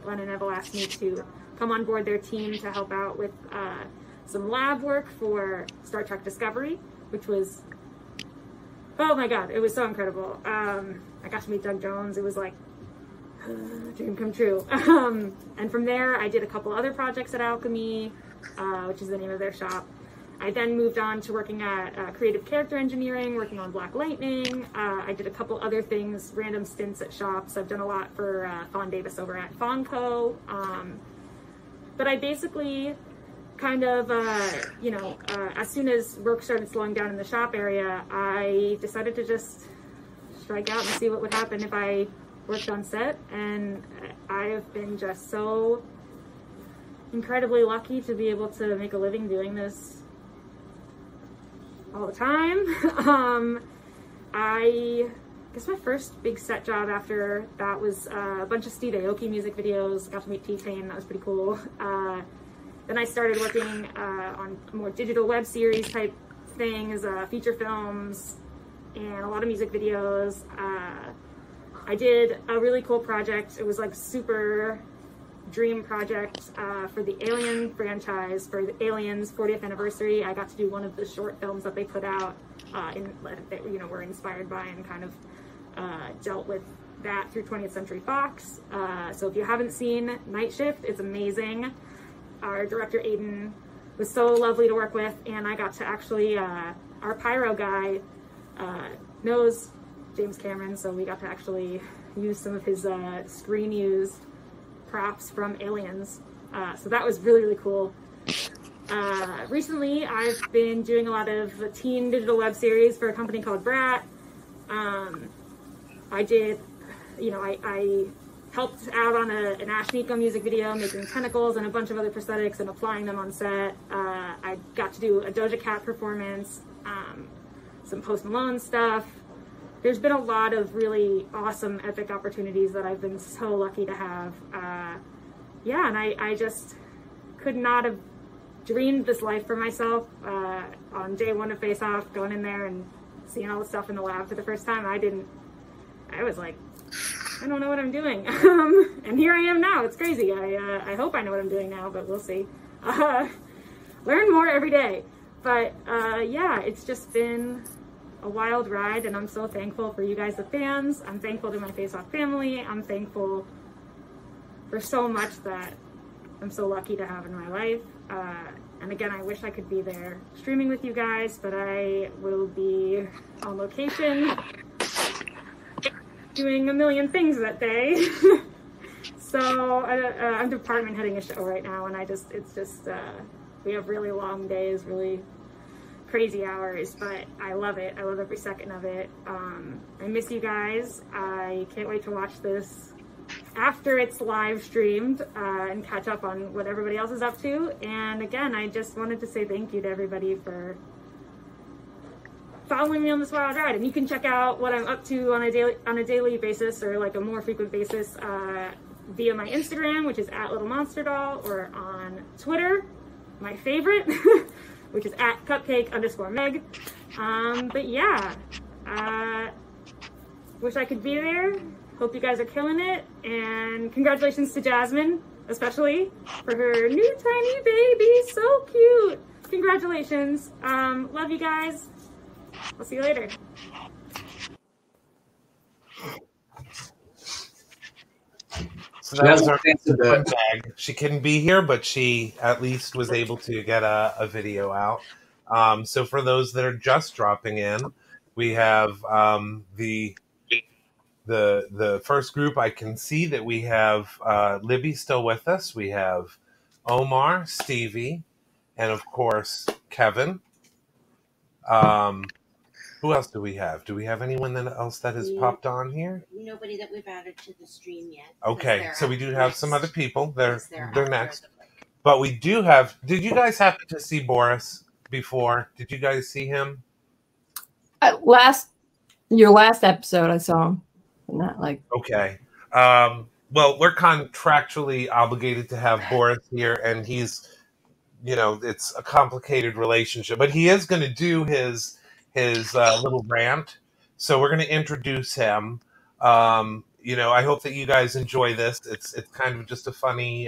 Glenn and Neville asked me to come on board their team to help out with some lab work for Star Trek Discovery, which was, oh my God, it was so incredible. I got to meet Doug Jones. It was like, dream come true. And from there, I did a couple other projects at Alchemy, which is the name of their shop. I then moved on to working at creative character engineering, working on Black Lightning. I did a couple other things, random stints at shops. I've done a lot for Fawn Davis over at Fawn Co. but I basically kind of, as soon as work started slowing down in the shop area, I decided to just strike out and see what would happen if I worked on set. And I've been just so incredibly lucky to be able to make a living doing this all the time. I guess my first big set job after that was a bunch of Steve Aoki music videos. Got to meet T-Pain, that was pretty cool. Then I started working on more digital web series type things, feature films, and a lot of music videos. I did a really cool project. It was like super dream project for the Alien franchise, for the Aliens 40th anniversary. I got to do one of the short films that they put out that were inspired by and kind of dealt with that through 20th Century Fox. So if you haven't seen Night Shift, it's amazing. Our director Aiden was so lovely to work with, and I got to actually, our pyro guy knows James Cameron, so we got to actually use some of his screen used props from Aliens. So that was really, really cool. Recently, I've been doing a lot of teen digital web series for a company called Brat. I did, I helped out on an Ash Nico music video, making tentacles and a bunch of other prosthetics and applying them on set. I got to do a Doja Cat performance, some Post Malone stuff. There's been a lot of really awesome, epic opportunities that I've been so lucky to have. And I just could not have dreamed this life for myself. On day one of Face Off, going in there and seeing all the stuff in the lab for the first time, I was like, I don't know what I'm doing. And here I am now. It's crazy. I hope I know what I'm doing now, but we'll see. Learn more every day. But it's just been a wild ride, and I'm so thankful for you guys, the fans. I'm thankful to my Face Off family. I'm thankful for so much that I'm so lucky to have in my life. And again, I wish I could be there streaming with you guys, but I will be on location doing a million things that day. So I'm department heading a show right now, and we have really long days, really crazy hours, but I love it. I love every second of it. I miss you guys. I can't wait to watch this after it's live streamed and catch up on what everybody else is up to. And again, I just wanted to say thank you to everybody for following me on this wild ride. And you can check out what I'm up to on a daily basis, or like a more frequent basis, via my Instagram, which is @LittleMonsterDoll, or on Twitter, my favorite, which is @cupcake_Meg. But yeah, wish I could be there. Hope you guys are killing it, and congratulations to Jasmine, especially for her new tiny baby. So cute. Congratulations. Love you guys. I'll see you later. So that was our fun bag. She couldn't be here, but she at least was able to get a video out. So for those that are just dropping in, we have the first group. I can see that we have Libby still with us. We have Omar, Stevie, and of course Kevin. Who else do we have? Do we have anyone else that has popped on here? Nobody that we've added to the stream yet. Okay, so we do have some other people. They're next. But we do have... Did you guys happen to see Boris before? Did you guys see him? Your last episode, I saw him. Not like... Okay. Well, we're contractually obligated to have Boris here, and he's... it's a complicated relationship. But he is going to do his little rant, so we're going to introduce him. I hope that you guys enjoy this. It's kind of just a funny,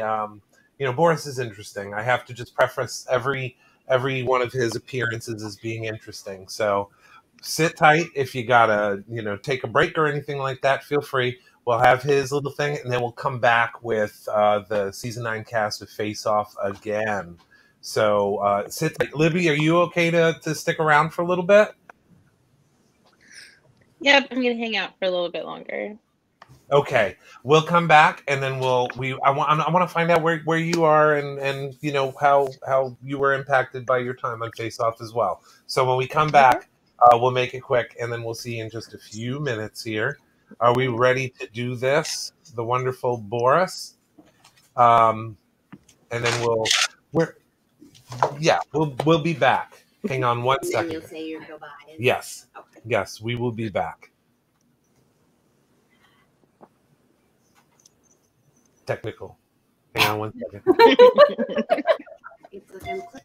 Boris is interesting. I have to just preface every one of his appearances as being interesting. So sit tight. If you gotta, take a break or anything like that, feel free. We'll have his little thing, and then we'll come back with the season 9 cast of Face Off again. So sit tight. Libby, are you okay to stick around for a little bit? Yep, I'm going to hang out for a little bit longer. Okay, we'll come back and then I want to find out where you are and you know how you were impacted by your time on Face Off as well. So when we come back, we'll make it quick and then we'll see you in just a few minutes here. Are we ready to do this? The wonderful Boris, and then we'll be back. Hang on one second. You'll say your goodbyes. Yes, okay. Yes, we will be back. Technical. Hang on one second. It's looking clear.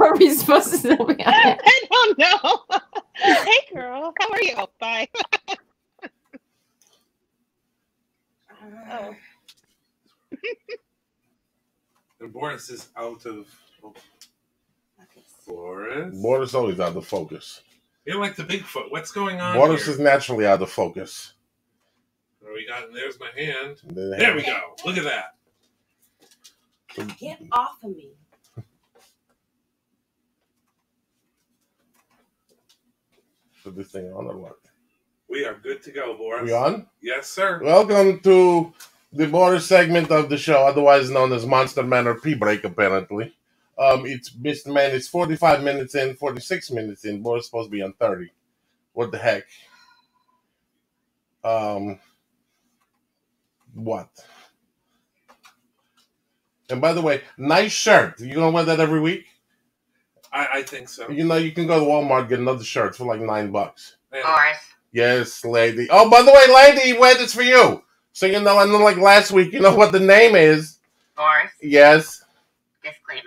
Are we supposed to still be on it? I don't know. Hey, girl. How are you? Bye. Oh. And Boris is out of Boris. Boris always out of focus. You're like the Bigfoot. What's going on? Boris here? is naturally out of focus. What we got? There's my hand. There we go. Look at that. Get off of me. Is this thing on or what? We are good to go, Boris. We on? Yes, sir. Welcome to the Boris segment of the show, otherwise known as Monster Manor P-Break, apparently. It's Mr. Man, it's 45 minutes in, 46 minutes in. Boris is supposed to be on 30. What the heck? What? And by the way, nice shirt. You gonna wear that every week? I think so. You know, you can go to Walmart and get another shirt for like $9. Boris. Yes, lady. Oh, by the way, lady, wear this for you. So you know, I know like last week, you know what the name is. Boris. Yes. Disclaimer.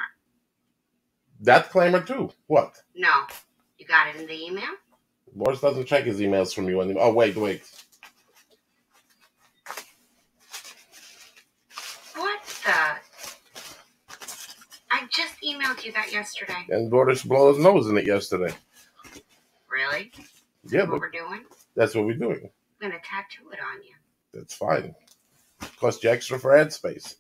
That claimer too. What? No. You got it in the email? Boris doesn't check his emails from you anymore. Oh, wait. What the? I just emailed you that yesterday. And Boris blew his nose in it yesterday. Really? Yeah, What we're doing? That's what we're doing. I'm gonna tattoo it on you. That's fine. Cost you extra for ad space.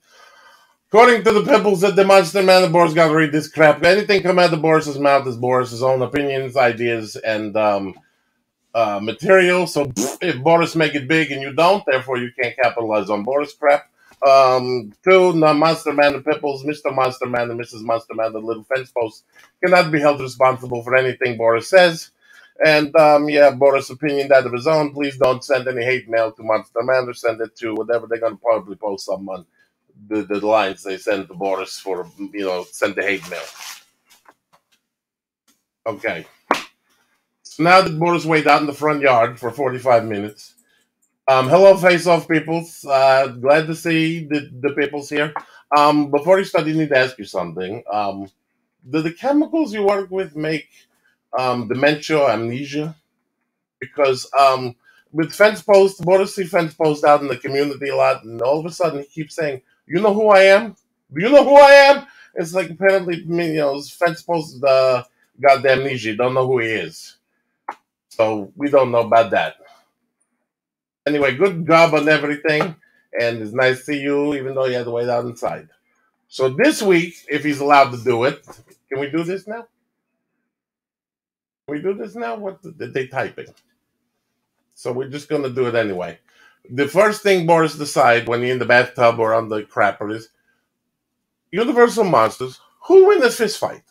According to the pimples at the Monster Man, Boris got to read this crap. Anything come out of Boris's mouth is Boris's own opinions, ideas, and material. So if Boris make it big and you don't, therefore you can't capitalize on Boris crap. Two, Monster Man and Pimples, Mr. Monster Man and Mrs. Monster Man, the little fence post, cannot be held responsible for anything Boris says. And, Boris' opinion, that of his own. Please don't send any hate mail to Monster Man or send it to whatever they're going to probably post some on the lines they send to Boris for, send the hate mail. Okay. So now that Boris waited out in the front yard for 45 minutes. Hello, face-off peoples. Glad to see the peoples here. Before you start, you need to ask you something. Do the chemicals you work with make dementia or amnesia? Because with fence posts, Boris see fence posts out in the community a lot, and all of a sudden he keeps saying, "You know who I am? Do you know who I am?" It's like apparently, fence posts got the amnesia. Don't know who he is, so we don't know about that. Anyway, good job on everything, and it's nice to see you, even though you had to wait out inside. So this week, if he's allowed to do it, can we do this now? Can we do this now? What did they typing? So we're just going to do it anyway. The first thing Boris decide when you're in the bathtub or on the crapper is, Universal Monsters, who win this fist fight?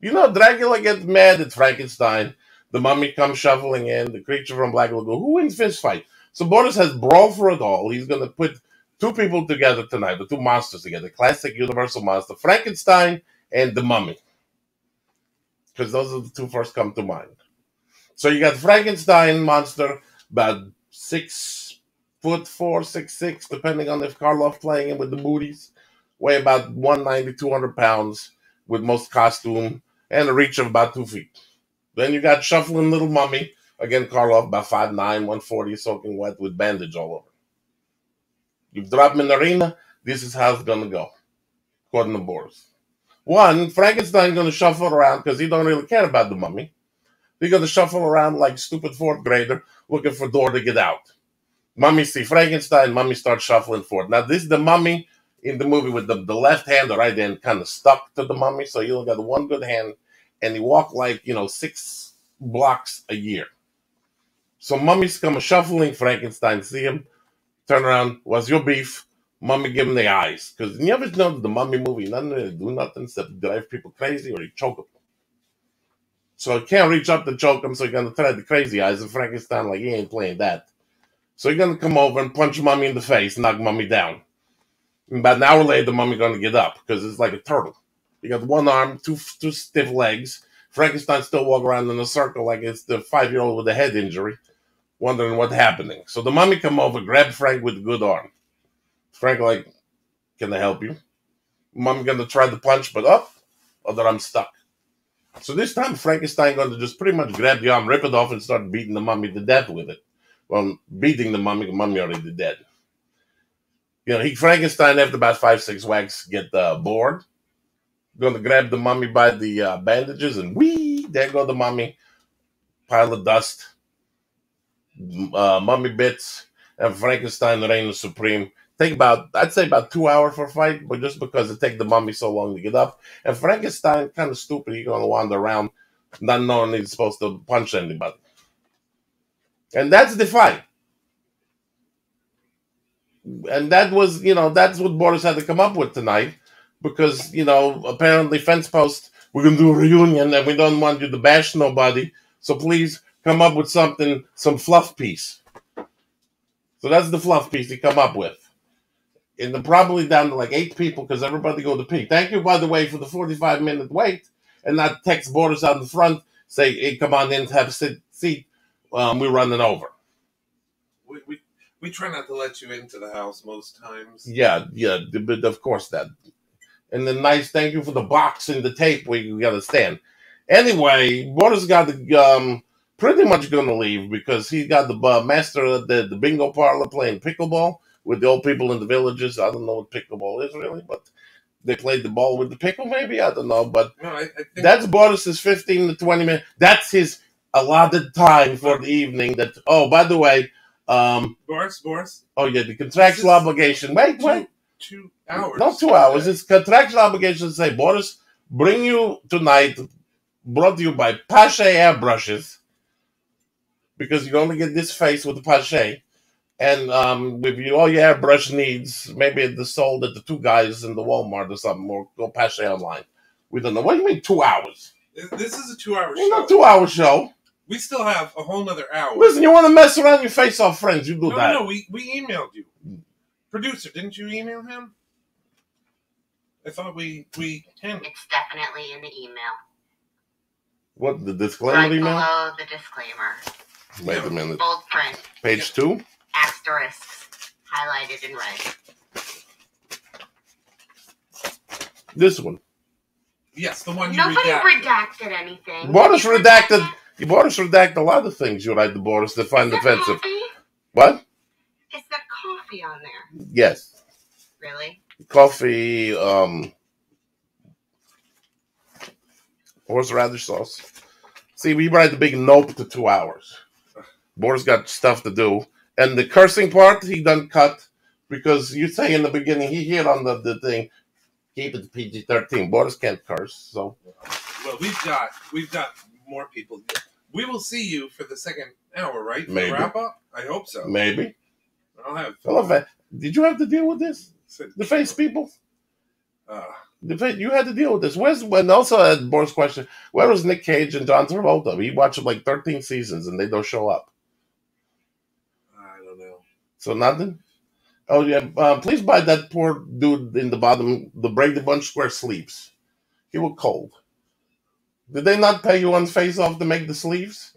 Dracula gets mad at Frankenstein. The mummy comes shuffling in. The creature from Black Lagoon. Who wins fist fight? So Boris has brawl for it all. He's going to put two people together tonight, the two monsters together. Classic Universal monster, Frankenstein and the mummy. Because those are the two first come to mind. So you got Frankenstein monster, about 6'4", 6'6", depending on if Karloff playing him with the booties. Weigh about 190, 200 pounds with most costume and a reach of about 2 feet. Then you got shuffling little mummy Again, Karloff, about 5'9", 140, soaking wet with bandage all over. You drop him in the arena, this is how it's going to go, according to Boris. One, Frankenstein's going to shuffle around because he don't really care about the mummy. He's going to shuffle around like stupid fourth grader looking for door to get out. Mummy see Frankenstein, mummy starts shuffling forward. Now, this is the mummy in the movie with the left hand, the right hand kind of stuck to the mummy, so you only got one good hand, and he walked like, 6 blocks a year. So mummies come shuffling, Frankenstein see him, turn around, what's your beef? Mummy give him the eyes. Because you ever know the mummy movie, nothing really do nothing except drive people crazy or you choke them. So he can't reach up to choke him, so he's going to try the crazy eyes, and Frankenstein like, he ain't playing that. So he's going to come over and punch mummy in the face, knock mummy down. And about an hour later, the mummy going to get up, because it's like a turtle. You got one arm, two stiff legs. Frankenstein still walk around in a circle like it's the 5-year-old with a head injury, wondering what's happening. So the mummy come over, grab Frank with a good arm. Frank like, can I help you? Mummy gonna try to punch, but other arm stuck. So this time Frankenstein gonna just pretty much grab the arm, rip it off, and start beating the mummy to death with it. Well, beating the mummy already dead. Frankenstein after about 5-6 whacks get bored. Gonna grab the mummy by the bandages, and whee, there go the mummy. Pile of dust. Mummy bits, and Frankenstein reigns supreme. I'd say about 2 hours for a fight, but just because it take the mummy so long to get up. And Frankenstein, kind of stupid, he's going to wander around not knowing he's supposed to punch anybody. And that's the fight. And that was, that's what Boris had to come up with tonight. Because, apparently fence post, we're going to do a reunion and we don't want you to bash nobody. So please come up with something, some fluff piece. So that's the fluff piece he come up with. And they're probably down to like 8 people because everybody go to pee. Thank you, by the way, for the 45-minute wait. And not text Boris out in the front, say, hey, come on in, have a seat. We're running over. We try not to let you into the house most times. Yeah, but of course that. And then nice thank you for the box and the tape where you got to stand. Anyway, Boris got the pretty much going to leave because he got the master of the bingo parlor playing pickleball with the old people in the villages. I don't know what pickleball is really, but they played the ball with the pickle maybe. I don't know, but no, I think that's Boris's 15 to 20 minutes. That's his allotted time for the evening. That by the way, Boris. Oh yeah, the contractual obligation. Wait. 2 hours. Not 2 hours. It's contractual obligation to say, Boris, bring you tonight, brought to you by Pache Airbrushes, because you only get this face with the Pache. And with all your airbrush needs, maybe it's sold at the 2 guys in the Walmart or something, or go Pache online. We don't know. What do you mean 2 hours? This is a 2-hour show. It's not a 2-hour show. We still have a whole nother hour. Listen, you want to mess around your face off friends, you do that. No, we emailed you. Producer, didn't you email him? I thought we can. It's definitely in the email. What, the disclaimer right email? Below the disclaimer. Wait a minute. Bold print. Page 2? Asterisks. Highlighted in red. This one. Yes, the one you Nobody redacted. redacted anything. Boris redacted a lot of things you write to Boris that find offensive. Coffee? What? Is there coffee on there? Yes. Really? Coffee, horseradish sauce. See, we write the big nope to 2 hours. Boris got stuff to do. And the cursing part, he done cut. Because you say in the beginning, he hit on the thing, keep it PG-13. Boris can't curse, so. Well, we've got more people. We will see you for the second hour, right? For Maybe. the wrap up? I hope so. Maybe. I'll have. Did you have to deal with this? The face people? You had to deal with this. And also, Boris' question, where was Nick Cage and John Travolta? He watched like 13 seasons and they don't show up. I don't know. So nothing? Oh, yeah. Please buy that poor dude in the bottom, the Brady Bunch square sleeves. He was cold. Did they not pay you on Face Off to make the sleeves?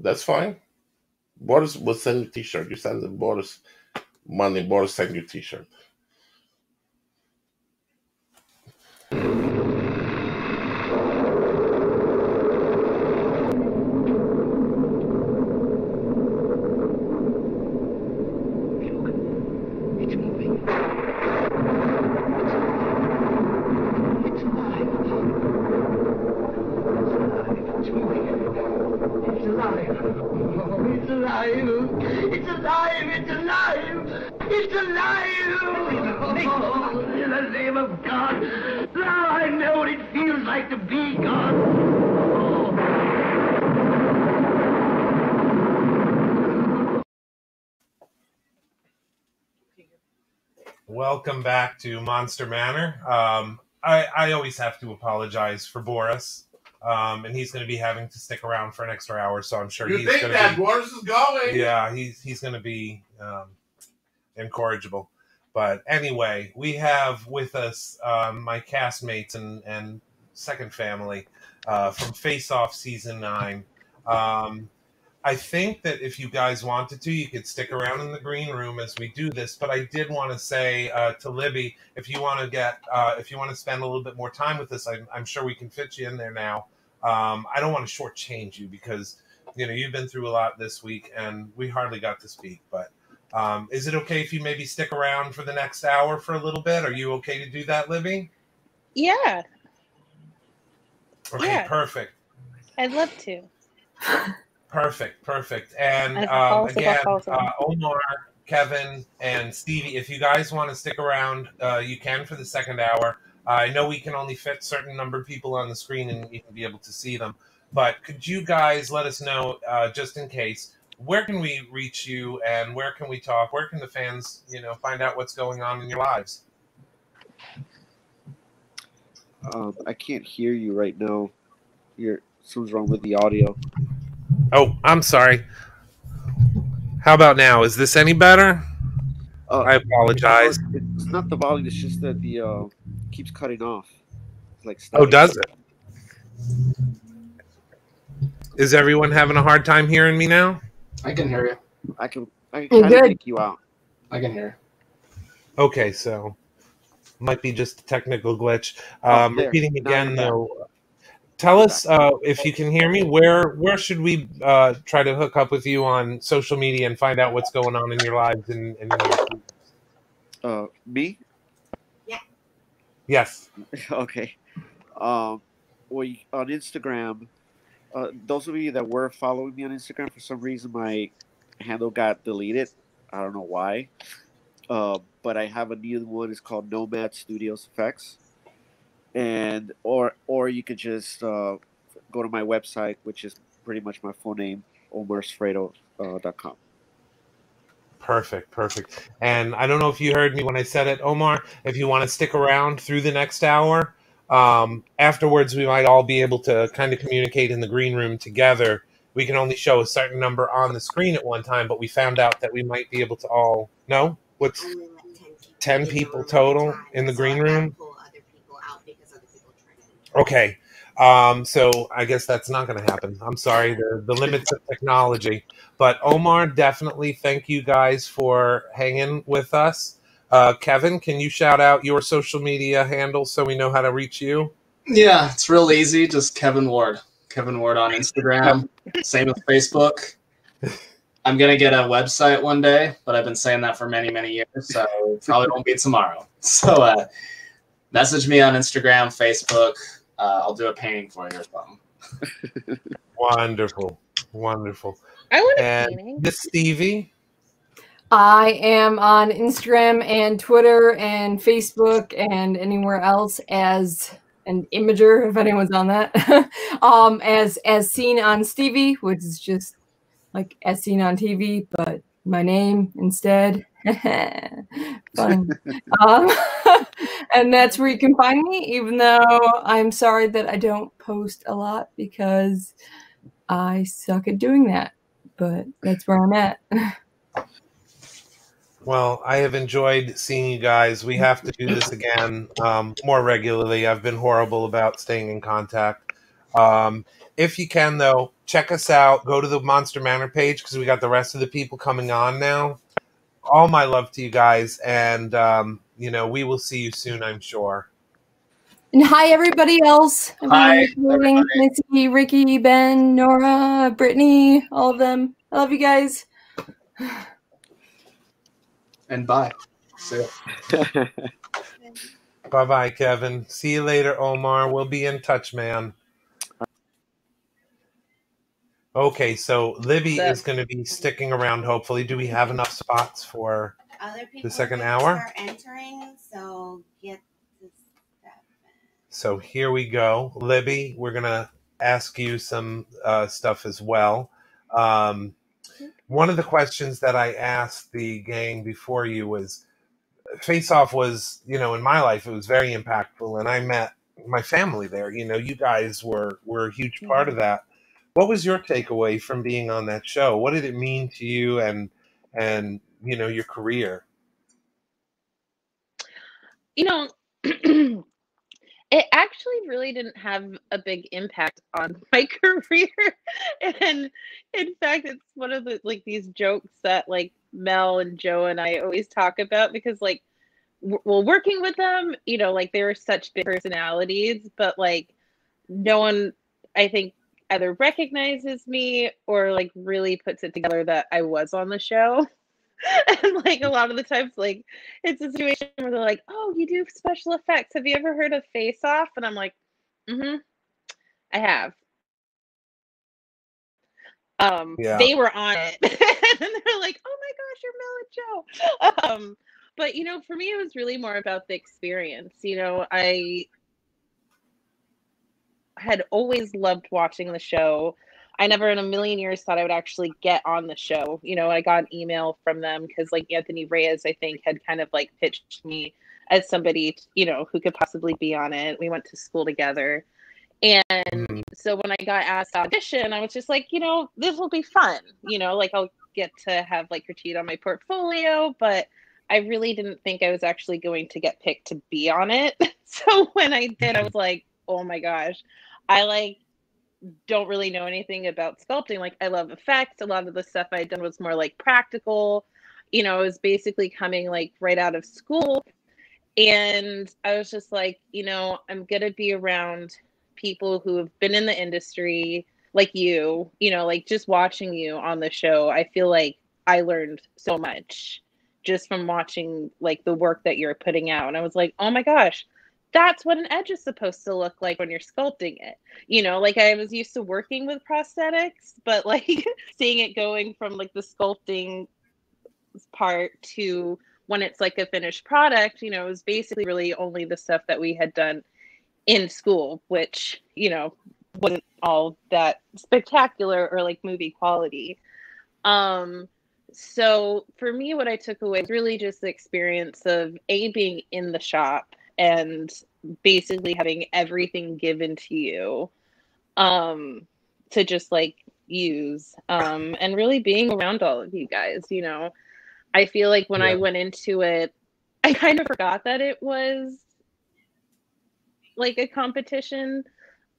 That's fine. Boris will send you a t-shirt. You send them Boris money, Boris send you a t-shirt. It's alive! It's alive! Oh, in the name of God! Now I know what it feels like to be God! Welcome back to Monster Manor. I always have to apologize for Boris, and he's going to be having to stick around for an extra hour, so I'm sure he's going to be... Boris is going? Yeah, he's going to be incorrigible. But anyway, we have with us my castmates and second family from Face Off Season 9. I think that if you guys wanted to, you could stick around in the green room as we do this. But I did want to say to Libby, if you want to spend a little bit more time with us, I'm sure we can fit you in there now. I don't want to shortchange you because you've been through a lot this week, and we hardly got to speak. But is it okay if you maybe stick around for the next hour for a little bit? Are you okay to do that, Libby? Yeah. Okay, yeah. Perfect. I'd love to. Perfect. And again, Omar, Kevin, and Stevie, if you guys want to stick around, you can for the second hour. I know we can only fit a certain number of people on the screen and you can be able to see them. But could you guys let us know, just in case, where can we reach you and where can we talk? Where can the fans, find out what's going on in your lives? I can't hear you right now. Something's wrong with the audio. Oh, I'm sorry. How about now? Is this any better? I apologize. It's not the volume. It's just that the keeps cutting off. It's like oh, does it? Is everyone having a hard time hearing me now? I can hear you. I can kind of make you out. I can hear. Okay, so might be just a technical glitch. Repeating again, though. Tell us if you can hear me. Where should we try to hook up with you on social media and find out what's going on in your lives and me? Yeah. Yes. Okay. On Instagram, those of you that were following me on Instagram, for some reason my handle got deleted. I don't know why. But I have a new one. It's called Nomad Studios Effects. And or you could just go to my website, which is pretty much my full name, omarsfredo.com. Perfect. And I don't know if you heard me when I said it, Omar. If you want to stick around through the next hour, afterwards we might all be able to kind of communicate in the green room together. We can only show a certain number on the screen at one time, but we found out that we might be able to all... No? What's 10 people total in the green room? Okay, so I guess that's not going to happen. I'm sorry, the limits of technology. But Omar, definitely thank you guys for hanging with us. Kevin, can you shout out your social media handle so we know how to reach you? Yeah, it's real easy. Just Kevin Ward. Kevin Ward on Instagram. Same with Facebook. I'm going to get a website one day, but I've been saying that for many, many years, so it probably won't be tomorrow. So message me on Instagram, Facebook. I'll do a painting for you or something. Wonderful. I want a painting. Miss Stevie? I am on Instagram and Twitter and Facebook and anywhere else as an imager, if anyone's on that. As seen on Stevie, which is just like as seen on TV, but my name instead. Fun. And that's where you can find me, even though I'm sorry that I don't post a lot because I suck at doing that. But that's where I'm at. Well, I have enjoyed seeing you guys. We have to do this again more regularly. I've been horrible about staying in contact. If you can, though, check us out. Go to the Monster Manor page because we got the rest of the people coming on now. All my love to you guys, and we will see you soon, I'm sure. And hi, everybody else. Hi, Missy, Ricky, Ben, Nora, Brittany, all of them. I love you guys. And bye. See ya. Bye-bye, Kevin. See you later, Omar. We'll be in touch, man. Okay, so Libby So is going to be sticking around, hopefully. Do we have enough spots for Other people the second are hour? entering, so get the stuff. So here we go. Libby, we're going to ask you some stuff as well. One of the questions that I asked the gang before you was, Face Off was, you know, in my life, it was very impactful, and I met my family there. You know, you guys were a huge part of that. What was your takeaway from being on that show? What did it mean to you and you know, your career? you know, it actually really didn't have a big impact on my career. And in fact, it's one of the like these jokes that like Mel and Joe and I always talk about because like well, working with them, you know, like they were such big personalities, but like no one, I think, either recognizes me or like really puts it together that I was on the show. And like a lot of the times, like it's a situation where they're like, "Oh, you do special effects. Have you ever heard of Face Off?" And I'm like, "Mm-hmm, I have." Yeah. They were on it, and they're like, "Oh my gosh, you're Mel and Joe." But you know, for me, it was really more about the experience. You know, I had always loved watching the show. I never in a million years thought I would actually get on the show. You know, I got an email from them because like Anthony Reyes, I think, had kind of like pitched me as somebody, you know, who could possibly be on it. We went to school together. And so when I got asked to audition, I was just like, you know, this will be fun. You know, like I'll get to have like critique on my portfolio, but I really didn't think I was actually going to get picked to be on it. So when I did, I was like, oh my gosh, I like don't really know anything about sculpting. Like I love effects. A lot of the stuff I'd done was more like practical. You know, it was basically coming like right out of school. And I was just like, you know, I'm gonna be around people who have been in the industry like you know, like just watching you on the show, I feel like I learned so much just from watching like the work that you're putting out. And I was like, oh my gosh, that's what an edge is supposed to look like when you're sculpting it. You know, like I was used to working with prosthetics, but like seeing it going from like the sculpting part to when it's like a finished product, you know, it was basically really only the stuff that we had done in school, which, you know, wasn't all that spectacular or like movie quality. So for me, what I took away was really just the experience of being in the shop and basically having everything given to you to just like use and really being around all of you guys. You know, I feel like when I went into it, I kind of forgot that it was like a competition.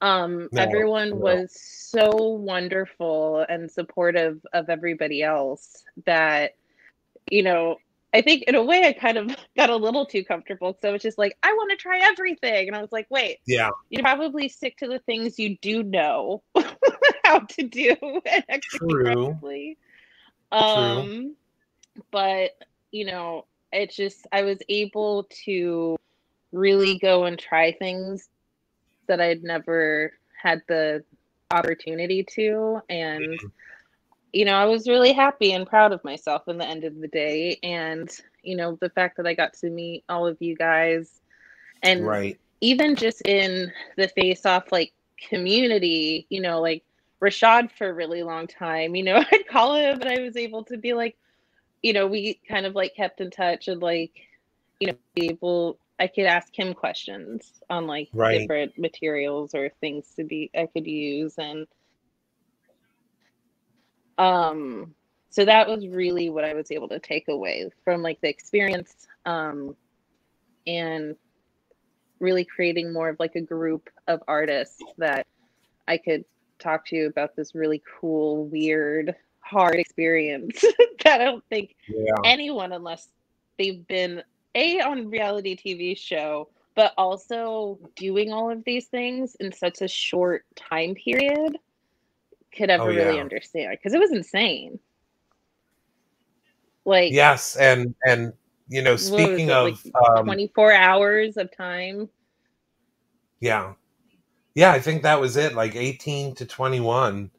Everyone was so wonderful and supportive of everybody else that, you know, I think in a way I kind of got a little too comfortable. So I was just like, I want to try everything. And I was like, wait, you probably stick to the things you do know how to do and execute correctly. But, you know, it's just, I was able to really go and try things that I'd never had the opportunity to. And, you know, I was really happy and proud of myself in the end of the day. And, you know, the fact that I got to meet all of you guys and even just in the Face Off like community, you know, like Rashad for a really long time, you know, I'd call him and I was able to be like, you know, we kind of like kept in touch and like, you know, be able, I could ask him questions on like different materials or things I could use. And so that was really what I was able to take away from like the experience and really creating more of like a group of artists that I could talk to you about this really cool, weird, hard experience that I don't think anyone, unless they've been on reality TV show, but also doing all of these things in such a short time period could ever really understand, because it was insane. Like and you know, speaking of like 24 hours of time. Yeah, I think that was it, like 18 to 21.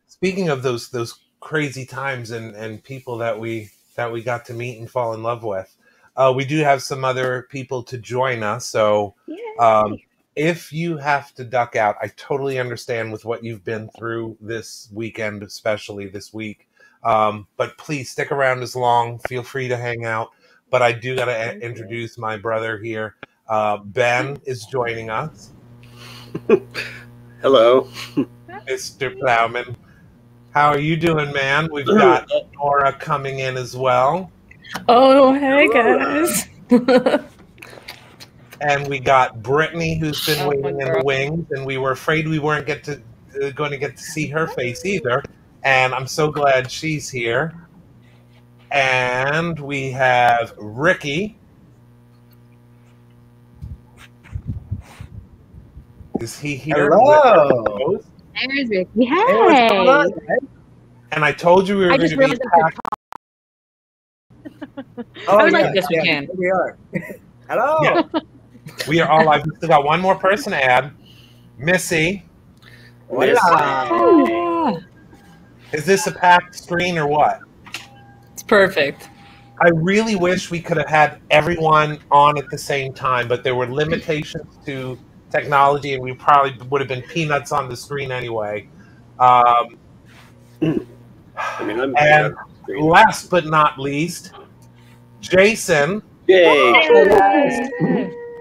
Speaking of those crazy times and people that we got to meet and fall in love with, we do have some other people to join us. So if you have to duck out, I totally understand with what you've been through this weekend, especially this week. But please stick around as long. Feel free to hang out. But I do got to introduce my brother here. Ben is joining us. Hello. Mr. Plowman. How are you doing, man? We've got Nora coming in as well. Oh, hey, guys. And we got Brittany, who's been waiting in the wings, and we were afraid we weren't going to get to see her face either. And I'm so glad she's here. And we have Ricky. Is he here? Hello. There's Ricky. Hey. And I told you we were going to be packed. I was like, yes, we can. Here we are. Hello. Yeah. We are all live. We still got one more person to add. Missy. Oh. Is this a packed screen or what? It's perfect. I really wish we could have had everyone on at the same time, but there were limitations to technology, and we probably would have been peanuts on the screen anyway. I mean, and last but not least, Jason. Yay!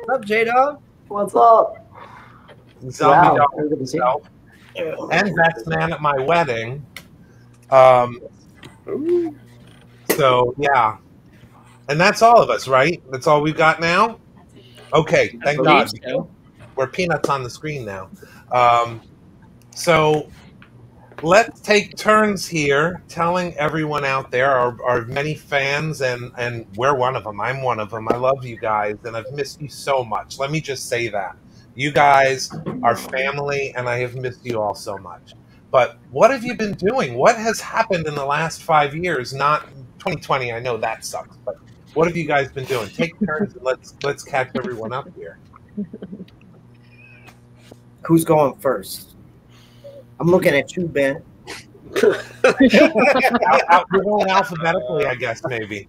What's up, J-Dog? What's up? Zombie Dog himself. And best man at my wedding. So, yeah. And that's all of us, right? That's all we've got now? Okay, thank God. So. We're peanuts on the screen now. So let's take turns here telling everyone out there, our many fans, and we're one of them. I'm one of them. I love you guys, and I've missed you so much. Let me just say that. You guys are family, and I have missed you all so much. But what have you been doing? What has happened in the last 5 years? Not 2020, I know that sucks, but what have you guys been doing? Take turns, and let's catch everyone up here. Who's going first? I'm looking at you, Ben. We're going alphabetically, I guess, maybe.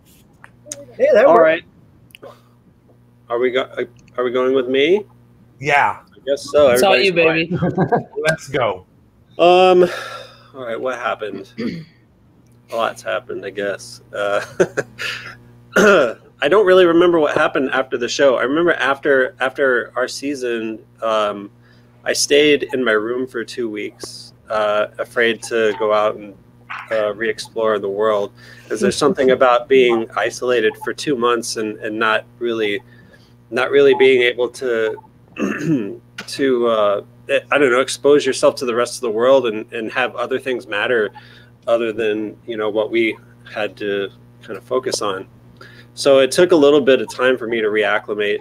Yeah, that all works. right. Are we going with me? Yeah. I guess so. It's all you, baby. Let's go. All right. What happened? A lot's happened, I guess. I don't really remember what happened after the show. I remember after our season, I stayed in my room for 2 weeks, afraid to go out and re-explore the world, because there's something about being isolated for 2 months and not really being able to I don't know, expose yourself to the rest of the world and have other things matter other than, what we had to kind of focus on. So it took a little bit of time for me to reacclimate,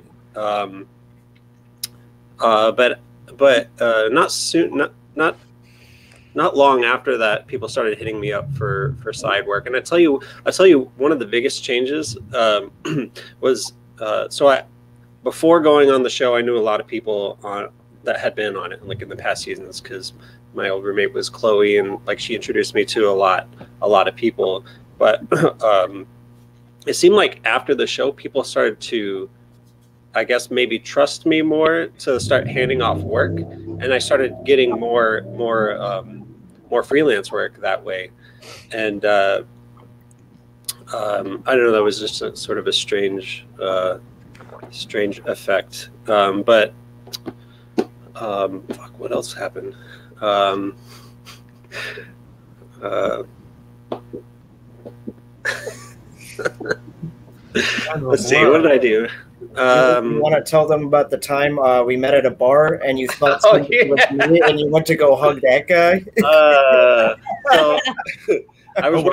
but not soon, not long after that, people started hitting me up for side work. And I tell you, one of the biggest changes was before going on the show, I knew a lot of people that had been on it, like in the past seasons, because my old roommate was Chloe, and like she introduced me to a lot of people. But it seemed like after the show, people started to, I guess, maybe trust me more to start handing off work, and I started getting more freelance work that way. And I don't know, that was just a sort of a strange effect. But what else happened? Let's see, what did I do? You want to tell them about the time we met at a bar and you thought something was me and you went to go hug that guy? So I was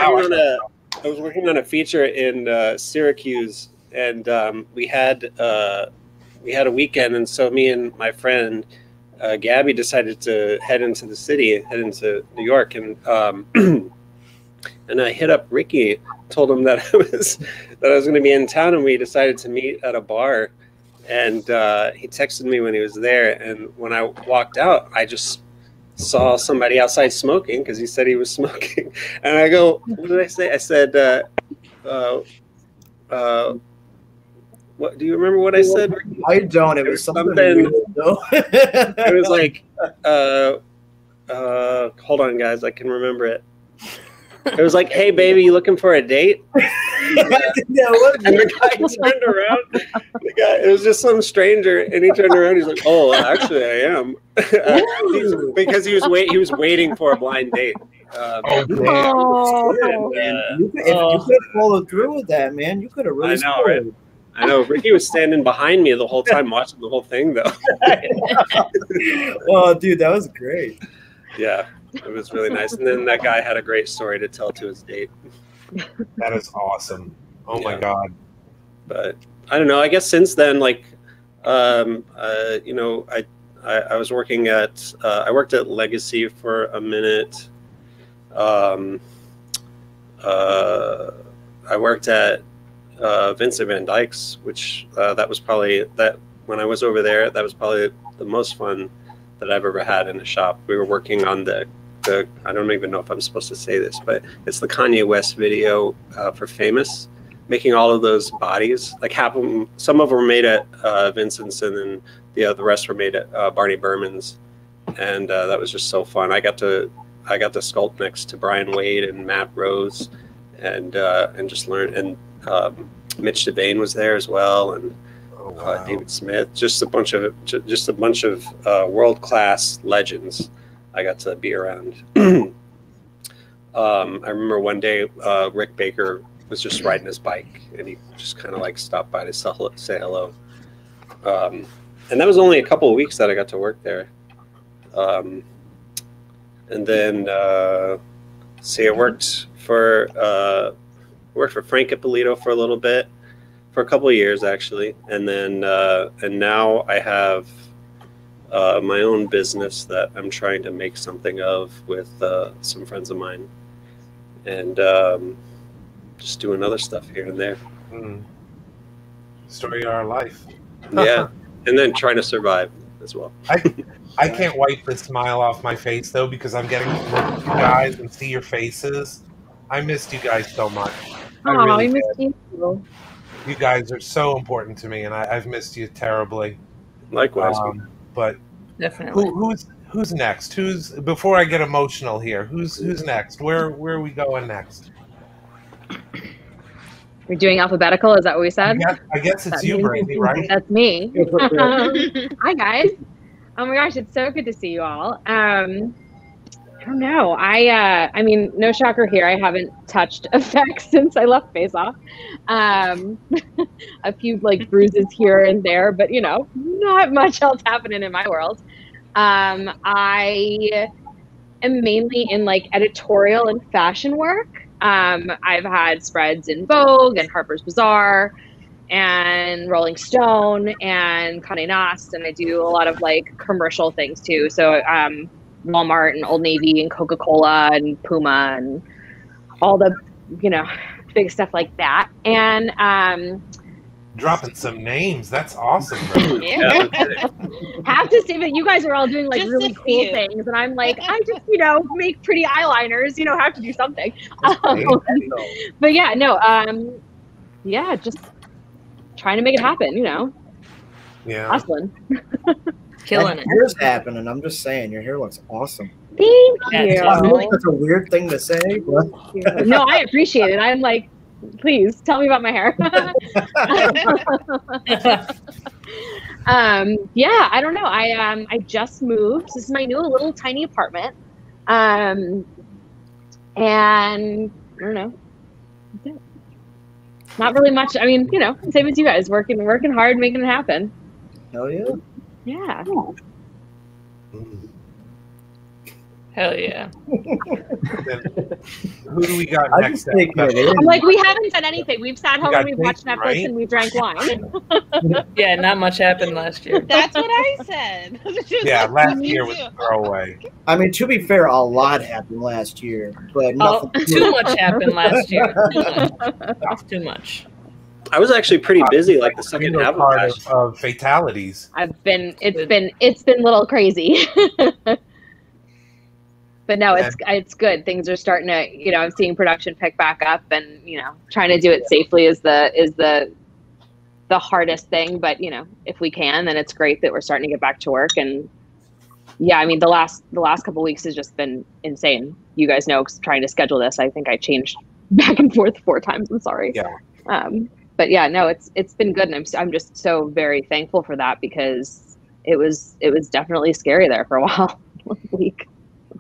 working on a feature in Syracuse, and we had a weekend, and so me and my friend Gabby decided to head into New York, and and I hit up Ricky, told him that I was going to be in town, and we decided to meet at a bar. And he texted me when he was there, and when I walked out, I just saw somebody outside smoking because he said he was smoking, and I go, "What did I say?" I said, "What do you remember what I said?" I don't. It was something. It was like, hold on, guys, I can remember it. It was like, "Hey, baby, you looking for a date?" And the guy turned around. It was just some stranger, and he turned around. He's like, "Oh, actually, I am," because he was waiting for a blind date. If you could have followed through with that, man, you could have really. I know, right? I know. Ricky was standing behind me the whole time, watching the whole thing, though. Oh, dude, that was great. Yeah, it was really nice. And then that guy had a great story to tell to his date. That is awesome. Oh my God. But I don't know. I guess since then, like, you know, I was working at I worked at Legacy for a minute. I worked at Vincent Van Dyke's, which that was probably when I was over there, that was probably the most fun that I've ever had in a shop. We were working on the I don't even know if I'm supposed to say this, but it's the Kanye West video for Famous, making all of those bodies. Like some of them were made at Vincent's, and then the rest were made at Barney Berman's, and that was just so fun. I got to sculpt next to Brian Wade and Matt Rose, and just learn. And Mitch Devane was there as well, and David Smith. Just a bunch of world-class legends I got to be around. I remember one day Rick Baker was just riding his bike, and he just kind of like stopped by to say hello. And that was only a couple of weeks that I got to work there. And then I worked for Frank Ippolito for a little bit, for a couple of years actually, and then and now I have my own business that I'm trying to make something of with some friends of mine, and just doing other stuff here and there. Story of our life. Yeah, and then trying to survive as well. I can't wipe the smile off my face though, because I'm getting to look at you guys and see your faces. I missed you guys so much. I really missed did. you. You guys are so important to me, and I've missed you terribly. Likewise. But definitely. Who's next? Before I get emotional here? Who's next? Where are we going next? We're doing alphabetical. Is that what we said? I guess it's you, Brandy, right? That's me. Hi guys. Oh my gosh, it's so good to see you all. I don't know. I mean, no shocker here. I haven't touched effects since I left Face Off. A few like bruises here and there, but you know, not much else happening in my world. I am mainly in like editorial and fashion work. I've had spreads in Vogue and Harper's Bazaar and Rolling Stone and Condé Nast, and I do a lot of like commercial things too. So Walmart and Old Navy and Coca-Cola and Puma and all the, you know, big stuff like that. And dropping some names. That's awesome, bro. Yeah. Have to say that you guys are all doing like just really cool things, and I'm like, I just, you know, make pretty eyeliners, you know, have to do something. But yeah, no, yeah, just trying to make it happen, you know. Yeah. Hustling. Killing it. Your hair's happening. I'm just saying, your hair looks awesome. Thank you. I know that's a weird thing to say, but no, I appreciate it. I'm like, please tell me about my hair. Yeah, I don't know. I just moved. This is my new little tiny apartment. And I don't know. That's it. Not really much. I mean, you know, same as you guys, working hard, making it happen. Hell yeah. Yeah. Hell yeah. Who do we got next? I'm like, we haven't done anything. We've sat home and we've watched Netflix, right? And we drank wine. Yeah, not much happened last year. That's what I said. Yeah, last year was a throwaway. I mean, to be fair, a lot happened last year, but nothing. Too much happened last year. Too much. I was actually pretty busy, like the second half of fatalities. It's been a little crazy. but no, it's good. Things are starting to, you know, I'm seeing production pick back up, and you know, trying to do it safely is the hardest thing. But you know, if we can, then it's great that we're starting to get back to work. And yeah, I mean, the last couple of weeks has just been insane. You guys know, trying to schedule this, I think I changed back and forth 4 times. I'm sorry. Yeah. But yeah, no, it's been good, and I'm just so very thankful for that, because it was definitely scary there for a while. Week.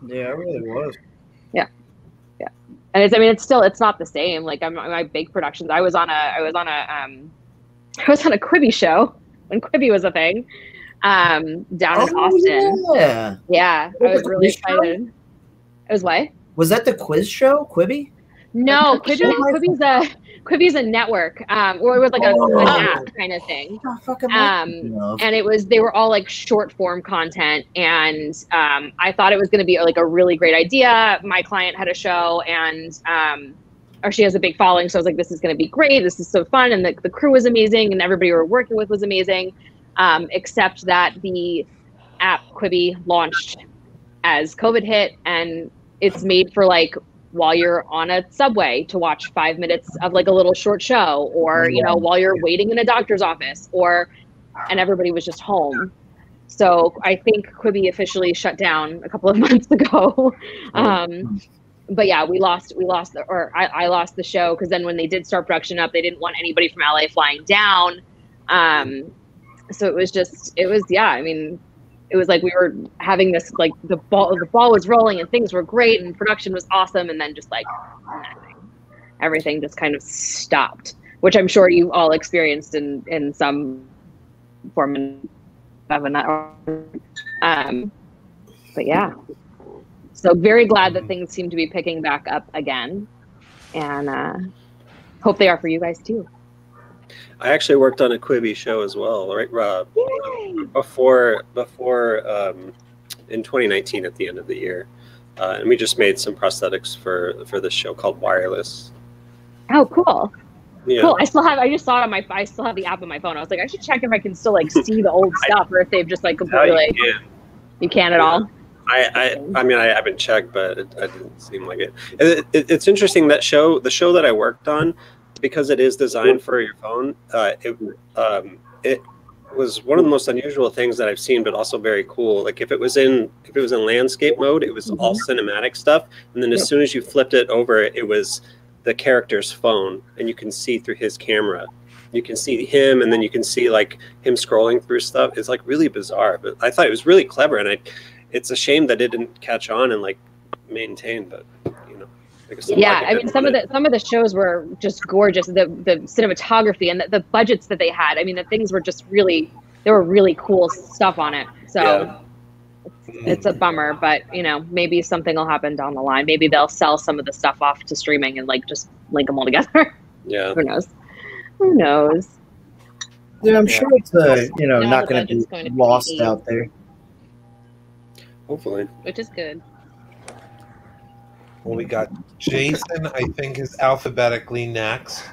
Yeah, it really was. Yeah. And it's not the same. Like my big productions. I was on a Quibi show when Quibi was a thing. Down in Austin. Yeah. I was really excited. It was what? Was that the quiz show, Quibi? No, Quibi's a network, or it was like an app kind of thing. And they were all like short form content, and I thought it was going to be like a really great idea. My client had a show, and or she has a big following, so I was like, this is going to be great. This is so fun, and the crew was amazing, and everybody we were working with was amazing, except that the app Quibi launched as COVID hit, and it's made for like while you're on a subway to watch 5 minutes of like a little short show, or you know, while you're waiting in a doctor's office, and everybody was just home. So I think Quibi officially shut down a couple of months ago. But yeah, I lost the show, because then when they did start production up, they didn't want anybody from LA flying down. So it was like we were having this, like the ball was rolling and things were great and production was awesome, and then just like nothing. Everything just kind of stopped, which I'm sure you all experienced in some form of a network. But yeah, so very glad that things seem to be picking back up again, and hope they are for you guys too. I actually worked on a Quibi show as well, right? Before in 2019 at the end of the year, and we just made some prosthetics for this show called Wireless. Oh, cool! Yeah. Cool. I still have the app on my phone. I was like, I should check if I can still like see the old stuff, or if they've just like completely you can at all. I mean, I haven't checked, but it didn't seem like it. It's interesting, that the show that I worked on, because it is designed for your phone, it was one of the most unusual things that I've seen, but also very cool. Like if it was in landscape mode, it was all cinematic stuff, and then as soon as you flipped it over, it was the character's phone, and you can see through his camera. You can see him, and then you can see like him scrolling through stuff. It's like really bizarre, but I thought it was really clever, and it's a shame that it didn't catch on and like maintain, but you know. Yeah, I mean, some of the shows were just gorgeous. The cinematography and the budgets that they had. I mean, the things were just there were really cool stuff on it. So it's a bummer, but you know, maybe something will happen down the line. Maybe they'll sell some of the stuff off to streaming and like just link them all together. Yeah. Who knows? Who knows? Yeah, I'm sure it's not going to be lost out there. Hopefully. Which is good. Well, we got Jason, I think, is alphabetically next.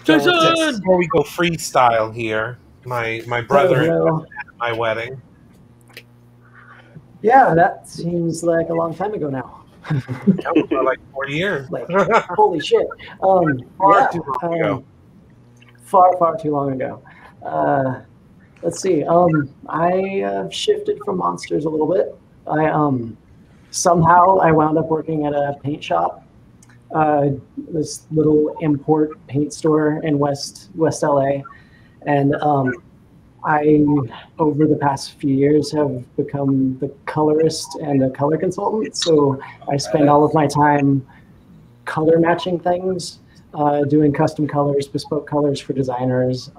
Jason! Before we go freestyle here, my brother at my wedding. Yeah, that seems like a long time ago now. For like 4 years. Like, holy shit. Far too long ago. Far too long ago. Let's see. I shifted from monsters a little bit. Somehow I wound up working at a paint shop, this little import paint store in West LA, and I, over the past few years, have become the colorist and a color consultant. So I spend all of my time color matching things, doing custom colors, bespoke colors for designers.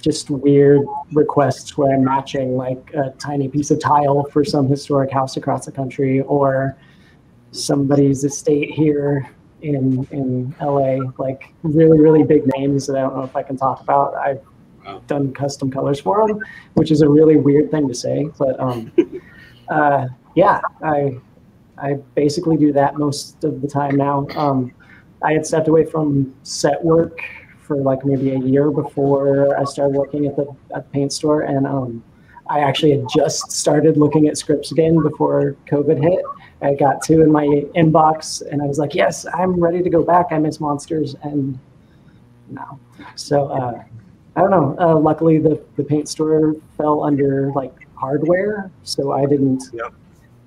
Just weird requests where I'm matching like a tiny piece of tile for some historic house across the country, or somebody's estate here in LA, like really, really big names that I don't know if I can talk about. I've done custom colors for them, which is a really weird thing to say, but yeah, I basically do that most of the time now. I had stepped away from set work for like maybe a year before I started working at the paint store, and I actually had just started looking at scripts again before COVID hit. I got 2 in my inbox, and I was like, yes, I'm ready to go back. I miss monsters, and no. So I don't know. Luckily, the paint store fell under like hardware, so I didn't. Yep.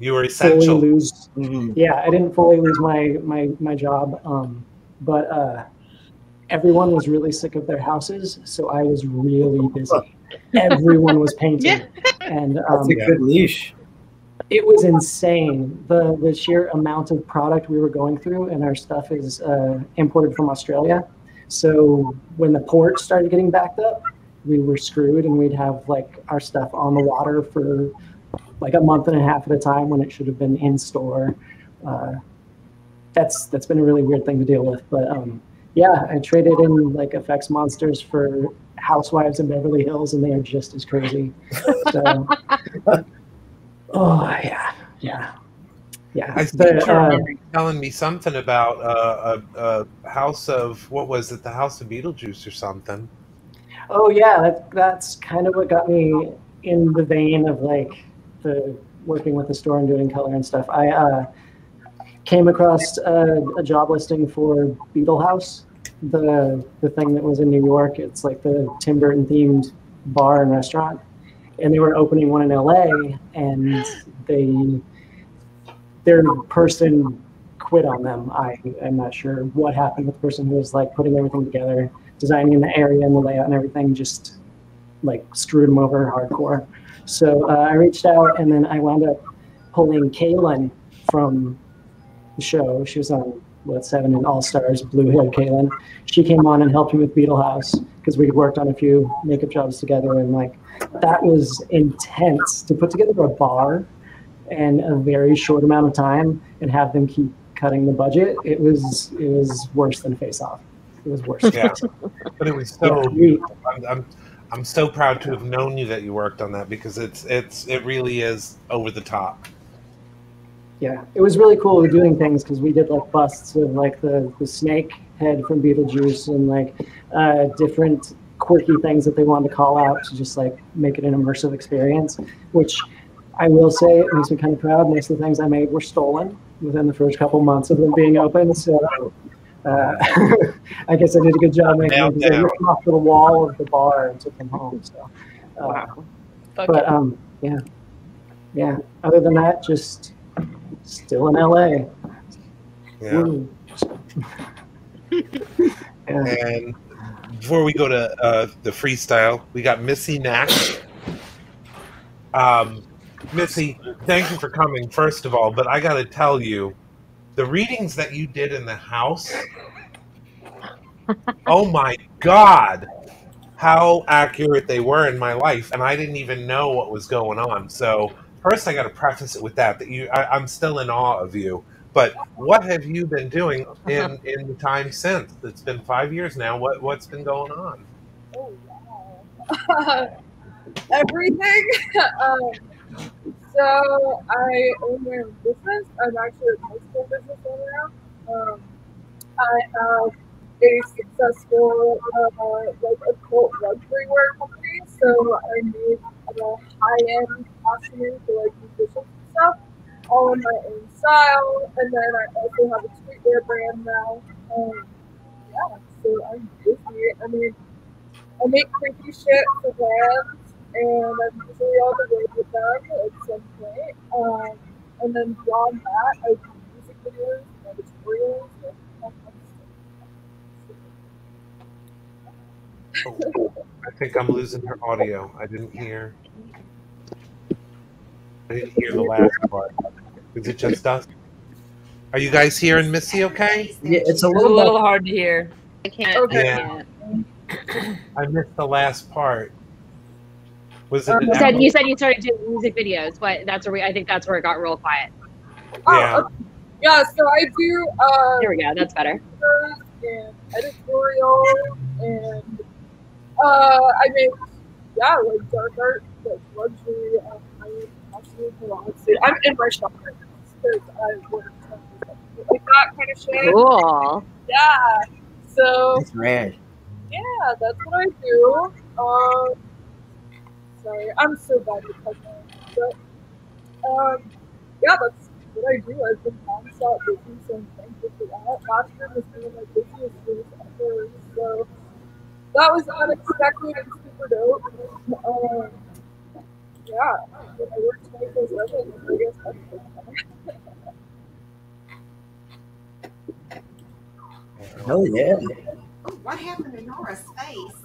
You were essential. Fully lose. Yeah, I didn't fully lose my job, but everyone was really sick of their houses, so I was really busy. Everyone was painting, and that's a good niche. It was insane, the sheer amount of product we were going through, and our stuff is imported from Australia. So when the port started getting backed up, we were screwed, and we'd have like our stuff on the water for like a month and a half at a time when it should have been in store. That's been a really weird thing to deal with, but yeah, I traded in like effects monsters for Housewives in Beverly Hills, and they are just as crazy. So, oh yeah. I seem to remember you telling me something about a house of, what was it, the House of Beetlejuice or something. Oh yeah, that's kind of what got me in the vein of like the working with the store and doing color and stuff. I came across a job listing for Beetle House, the thing that was in New York. It's like the Tim Burton themed bar and restaurant, and they were opening one in LA, and their person quit on them. I'm not sure what happened with the person who was like putting everything together, designing the area and the layout and everything, just like screwed them over hardcore. So I reached out, and then I wound up pulling Kaylin from the show. She was on 7 in All Stars, blue-haired Kaylin. She came on and helped me with Beetle House because we had worked on a few makeup jobs together, and like that was intense to put together a bar in a very short amount of time and have them keep cutting the budget. It was worse than Face Off. It was worse. Yeah, but it was so. Yeah. I'm so proud to have known you that you worked on that, because it really is over the top. Yeah, it was really cool doing things because we did like busts of like the snake head from Beetlejuice and like different quirky things that they wanted to call out to just like make it an immersive experience, which I will say it makes me kind of proud. Most of the things I made were stolen within the first couple months of them being open. So I guess I did a good job making them, because they ripped them off to the wall of the bar and took them home. So, wow. But yeah. Other than that, just still in LA. Yeah. And before we go to the freestyle, we got Missy Nash. Missy, thank you for coming, first of all, but I got to tell you, the readings that you did in the house, oh my God, how accurate they were in my life, and I didn't even know what was going on. So first I got to preface it with that I'm still in awe of you. But what have you been doing in the time since? It's been 5 years now. What's been going on? Oh, wow. Everything. So I own my own business. I'm actually a multiple business owner now. I have a successful like adult luxury wear company. So I make high-end costuming for like musicians and stuff, all in my own style. And then I also have a streetwear brand now. Yeah, so I'm busy. I mean, I make creepy shit for brands, and I'm usually on the road with them at some point. And then beyond that, I do music videos and editorials and all kinds of stuff. Oh, I think I'm losing her audio. I didn't hear the last part. Is it just us? Are you guys hearing Missy okay? Yeah, it's a little hard to hear. I can't. Okay. Yeah. I missed the last part. Was it? You said you started doing music videos, but I think that's where it got real quiet. Yeah. Okay. Yeah, so I do. There we go. That's better. And editorial, and I make like dark art, like luxury, high-end costumes, and all that. I'm in my shop right now because I work like that kind of shit. Cool. Yeah. So. That's rad. Yeah, that's what I do. Sorry, I'm so bad with technology. But yeah, that's what I do. I've been nonstop busy, so I'm thankful for that. Last year was one of my busiest years ever, so that was unexpected and super dope. Yeah, when I work 24/7, I guess that's Oh yeah. Oh, what happened to Nora's face?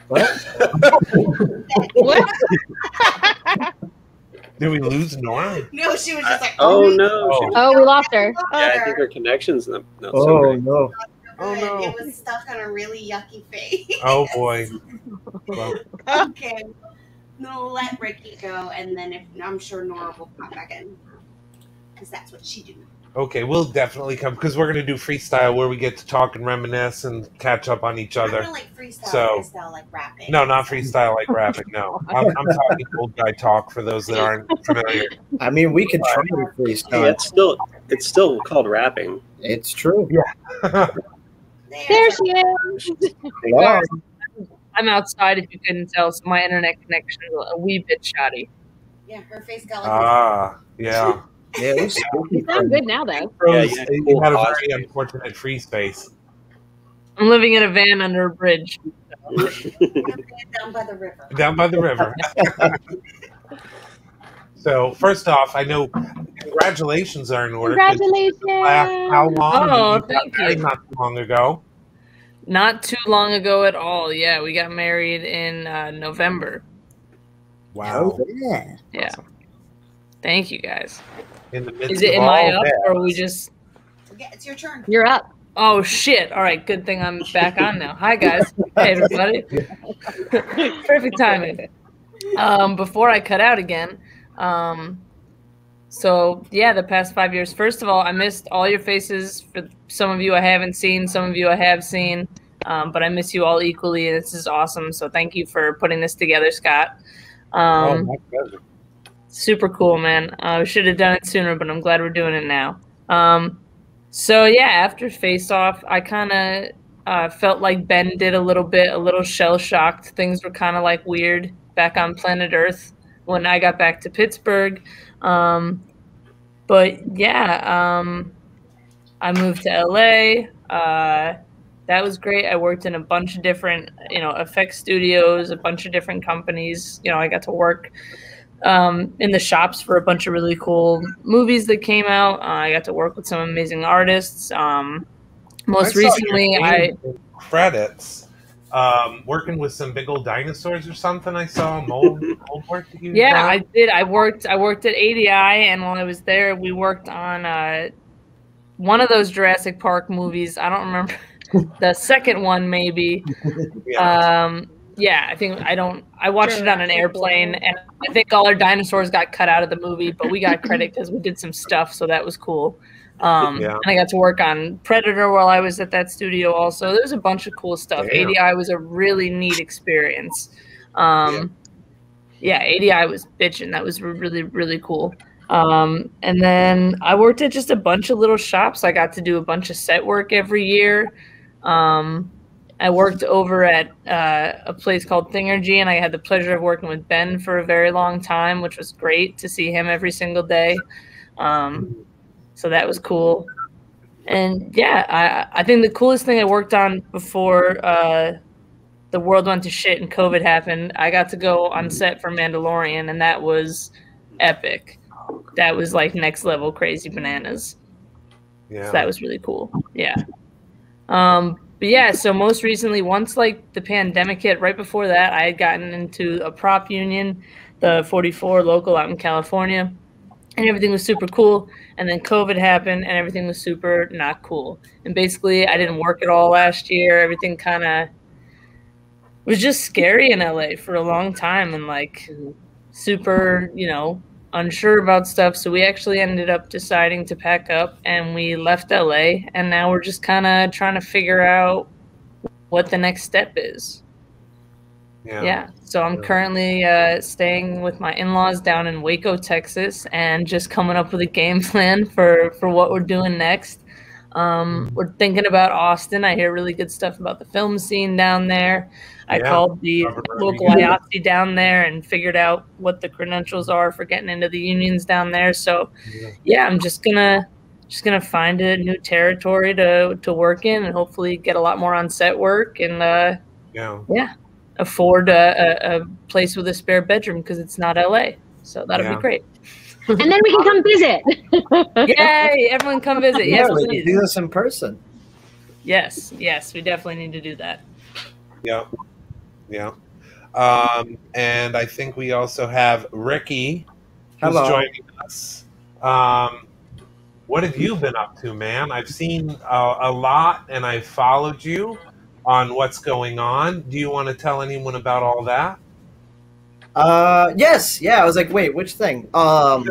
What? What? Did we lose Nora? No, she was just like, Oh no! Oh, we lost her. Yeah, I think her connection's not so Oh great. no. Oh no. It was stuck on a really yucky face. Oh boy. Well, Okay. No, let Ricky go, and then if I'm sure Nora will pop back in, because that's what she do. okay, we'll definitely come because we're gonna do freestyle where we get to talk and reminisce and catch up on each other. Not like freestyle, freestyle like rapping. No, not freestyle like rapping. No, I'm talking old guy talk for those that aren't familiar. I mean, we could try to freestyle. Hey, it's still called rapping. It's true. Yeah. There she is. Wow. I'm outside if you couldn't tell, so my internet connection is a wee bit shoddy. Yeah, her face got like Yeah. Yeah, it was You sound good now, though. You had a very unfortunate free space. I'm living in a van under a bridge. down by the river. Down by the river. So, first off, I know congratulations are in order. 'Cause Congratulations! How long? Oh, you got thank married you. Not too long ago. Not too long ago at all. Yeah, we got married in November. Wow. Yeah. Yeah. Thank you, guys. In the midst Is it of am I all up that. or are we just? Yeah, it's your turn. You're up. Oh shit! All right, good thing I'm back on now. Hi guys. Hey everybody. Perfect timing. Before I cut out again, so yeah, the past 5 years. First of all, I missed all your faces. For some of you I haven't seen, some of you I have seen, but I miss you all equally, and this is awesome. So thank you for putting this together, Scott. Oh, my pleasure. Super cool, man. We should have done it sooner, but I'm glad we're doing it now. So yeah, after Face Off, I kind of felt like Ben did a little shell shocked. Things were kind of like weird back on planet Earth when I got back to Pittsburgh. But yeah, I moved to LA. That was great. I worked in a bunch of different, effects studios, a bunch of different companies. I got to work in the shops for a bunch of really cool movies that came out. I got to work with some amazing artists. Most recently, credits working with some big old dinosaurs or something. I saw mold work that you yeah, done. I did. I worked at ADI, and while I was there, we worked on one of those Jurassic Park movies. I don't remember the second one, maybe. Yeah, I watched it on an airplane, and I think all our dinosaurs got cut out of the movie, but we got credit because we did some stuff, so that was cool. And I got to work on Predator while I was at that studio also. There's a bunch of cool stuff. Damn. ADI was a really neat experience. Yeah, ADI was bitching. That was really, really cool. And then I worked at just a bunch of little shops. I got to do a bunch of set work every year. I worked over at a place called Thingergy, and I had the pleasure of working with Ben for a very long time, which was great to see him every single day. So that was cool. And yeah, I think the coolest thing I worked on before the world went to shit and COVID happened, I got to go on set for Mandalorian, and that was epic. That was like next level crazy bananas. Yeah. So that was really cool. Yeah. But yeah, so most recently, once like the pandemic hit, right before that, I had gotten into a prop union, the 44 local out in California, and everything was super cool. And then COVID happened, and everything was super not cool. And basically, I didn't work at all last year. Everything kind of was just scary in LA for a long time, and like super, unsure about stuff. So we actually ended up deciding to pack up, and we left LA, and now we're just kind of trying to figure out what the next step is. Yeah. So I'm currently staying with my in-laws down in Waco, Texas, and just coming up with a game plan for what we're doing next. We're thinking about Austin. I hear really good stuff about the film scene down there. I called the local IATSE down there and figured out what the credentials are for getting into the unions down there. So, yeah, I'm just gonna find a new territory to work in and hopefully get a lot more on set work and afford a place with a spare bedroom because it's not LA. So that'll be great. And then we can come visit. Yay! Everyone come visit. Yeah, Yes, we please. can do this in person. Yes, we definitely need to do that. Yeah. And I think we also have Ricky who's Hello. joining us. What have you been up to, man? I've seen a lot and I've followed you on what's going on. Do you want to tell anyone about all that? Yes, yeah. I was like, wait, which thing? There's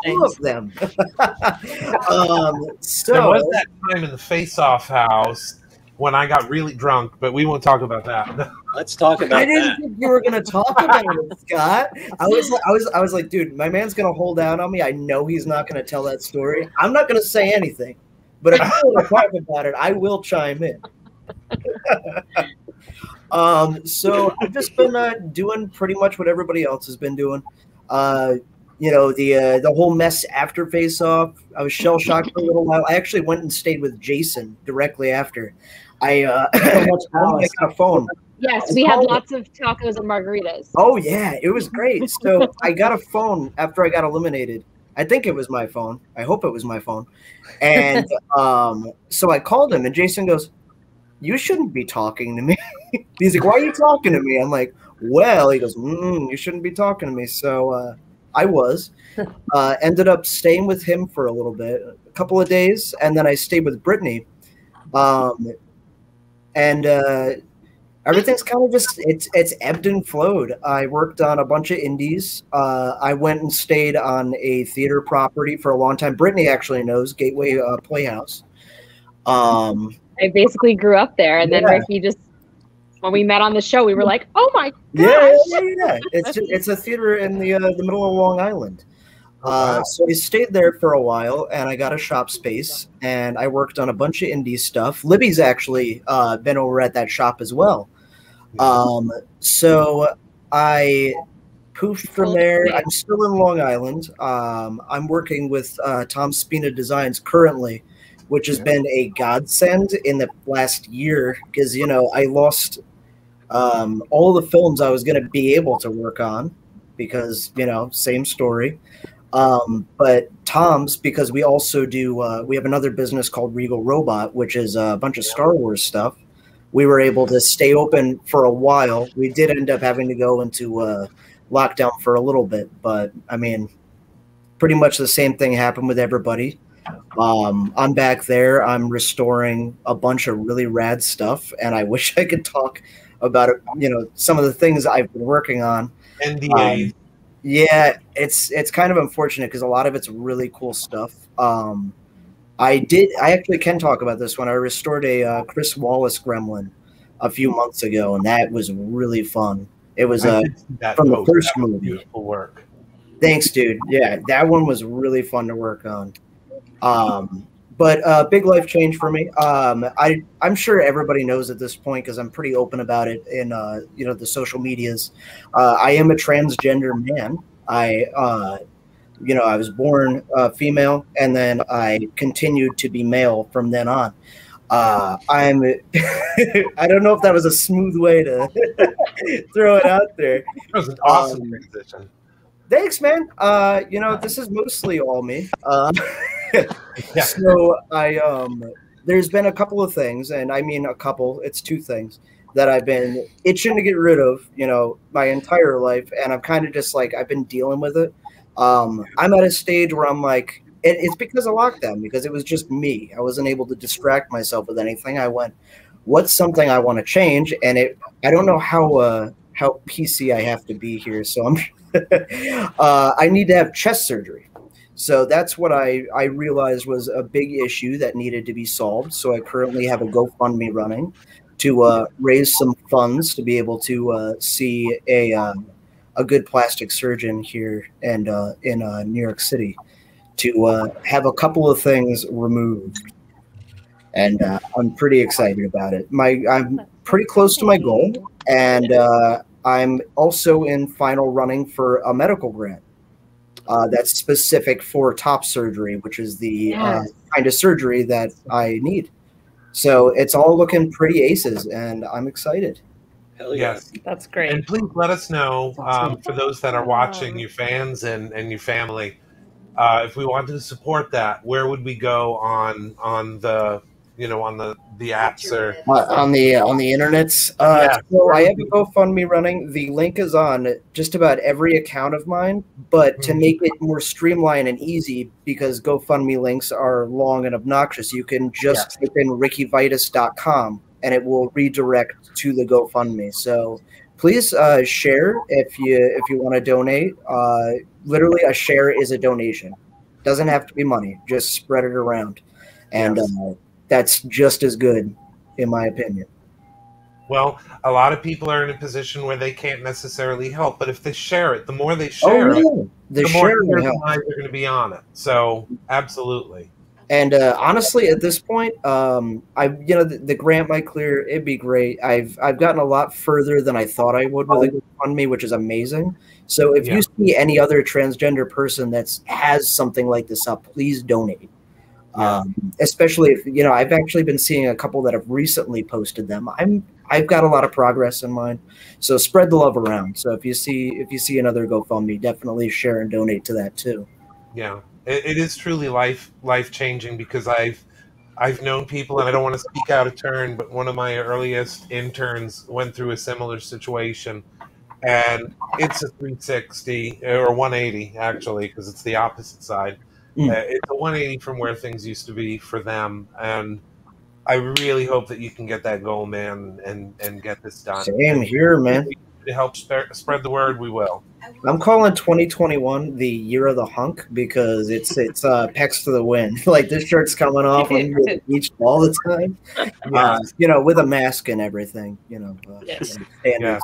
two of them. So there was that time in the face-off house when I got really drunk, but we won't talk about that. Let's talk about I didn't think you were gonna talk about it, Scott. I was like, dude, my man's gonna hold out on me. I know he's not gonna tell that story. I'm not gonna say anything, but if you want to talk about it, I will chime in. So I've just been doing pretty much what everybody else has been doing. The whole mess after Face Off. I was shell shocked for a little while. I actually went and stayed with Jason directly after. I got a phone. Yes, we had lots of tacos and margaritas. Oh yeah, it was great. So I got a phone after I got eliminated. I think it was my phone. I hope it was my phone. And so I called him, and Jason goes, "You shouldn't be talking to me." He's like, "Why are you talking to me?" I'm like, "Well," he goes, "You shouldn't be talking to me." So I was. Ended up staying with him for a little bit, a couple of days, and then I stayed with Brittany. Everything's kind of just it's ebbed and flowed. I worked on a bunch of indies. I went and stayed on a theater property for a long time. Brittany actually knows Gateway Playhouse. I basically grew up there, and then Ricky just, when we met on the show, we were like, "Oh my gosh!" Yeah. It's a theater in the middle of Long Island. So I stayed there for a while, and I got a shop space, and I worked on a bunch of indie stuff. Libby's actually been over at that shop as well. So I poofed from there. I'm still in Long Island. I'm working with Tom Spina Designs currently, which has been a godsend in the last year because, I lost all the films I was going to be able to work on because, same story. But Tom's, because we also do, we have another business called Regal Robot, which is a bunch of Star Wars stuff. We were able to stay open for a while. We did end up having to go into lockdown for a little bit, but I mean, pretty much the same thing happened with everybody. I'm back there. I'm restoring a bunch of really rad stuff, and I wish I could talk about it, some of the things I've been working on. NDA. Yeah, it's kind of unfortunate because a lot of it's really cool stuff. I actually can talk about this one. I restored a Chris Wallace gremlin a few months ago, and that was really fun. It was from the first movie. Beautiful work. Thanks, dude. Yeah, that one was really fun to work on. But big life change for me. I'm sure everybody knows at this point because I'm pretty open about it in the social medias. I am a transgender man. I was born female, and then I continued to be male from then on. I don't know if that was a smooth way to throw it out there. That was an awesome transition. Thanks, man. This is mostly all me. So there's been a couple of things, and I mean a couple, it's two things that I've been itching to get rid of, my entire life. And I'm kind of just like, I've been dealing with it. I'm at a stage where I'm like, it's because of lockdown, because it was just me. I wasn't able to distract myself with anything. I went, what's something I want to change? And I don't know how PC I have to be here. So I'm, I need to have chest surgery. So that's what I realized was a big issue that needed to be solved. So I currently have a GoFundMe running to raise some funds to be able to see a good plastic surgeon here and in New York City to have a couple of things removed, and I'm pretty excited about it. I'm pretty close to my goal, and I'm also in final running for a medical grant that's specific for top surgery, which is the kind of surgery that I need. So it's all looking pretty aces, and I'm excited. Hell yeah. Yes. That's great. And please let us know, for those that are watching, your fans and your family, if we wanted to support that, where would we go on the apps or On the internets. So I have a GoFundMe running. The link is on just about every account of mine, but to make it more streamlined and easy, because GoFundMe links are long and obnoxious, you can just type in rickyvitus.com and it will redirect to the GoFundMe. So please share if you want to donate. Literally, a share is a donation. Doesn't have to be money. Just spread it around, and that's just as good, in my opinion. Well, a lot of people are in a position where they can't necessarily help, but if they share it, the more they share it, the more their eyes are going to be on it. So, absolutely. And honestly, at this point, the grant might clear. It'd be great. I've gotten a lot further than I thought I would with a GoFundMe, which is amazing. So if you see any other transgender person that has something like this up, please donate. Especially if I've actually been seeing a couple that have recently posted them. I've got a lot of progress in mine, so spread the love around. So if you see another GoFundMe, definitely share and donate to that too. Yeah. It is truly life changing, because I've known people, and I don't want to speak out of turn, but one of my earliest interns went through a similar situation, and it's a 360 or 180 actually, because it's the opposite side. It's a 180 from where things used to be for them, and I really hope that you can get that goal, man, and get this done. Same here, man. To help spread the word, we will. I'm calling 2021 the year of the hunk, because it's pecs to the wind. Like, this shirt's coming off when you're at the beach all the time. With a mask and everything. Standards.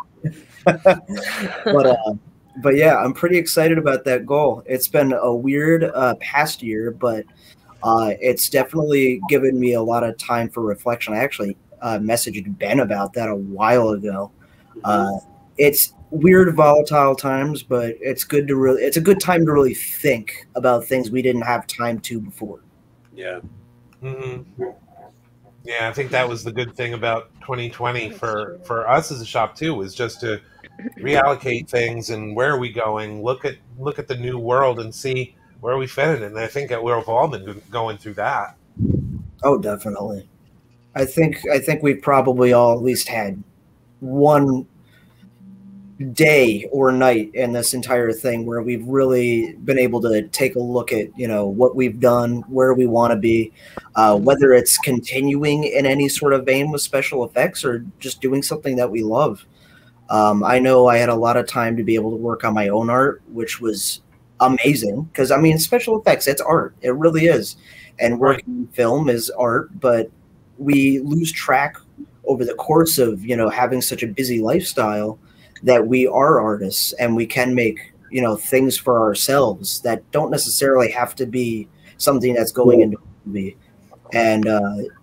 But yeah, I'm pretty excited about that goal. It's been a weird past year, but it's definitely given me a lot of time for reflection. I actually messaged Ben about that a while ago. It's weird, volatile times, but it's a good time to really think about things we didn't have time to before. Yeah. Mm-hmm. Yeah, I think that was the good thing about 2020 for us as a shop too, was just to reallocate things and where are we going, look at the new world and see where we fit in. And I think that we've all been going through that. Oh, definitely. I think we've probably all at least had one day or night in this entire thing where we've really been able to take a look at what we've done, where we want to be, whether it's continuing in any sort of vein with special effects or just doing something that we love. I know I had a lot of time to be able to work on my own art, which was amazing, because special effects, it's art, it really is, and working in film is art, but we lose track over the course of having such a busy lifestyle that we are artists, and we can make things for ourselves that don't necessarily have to be something that's going into a movie. And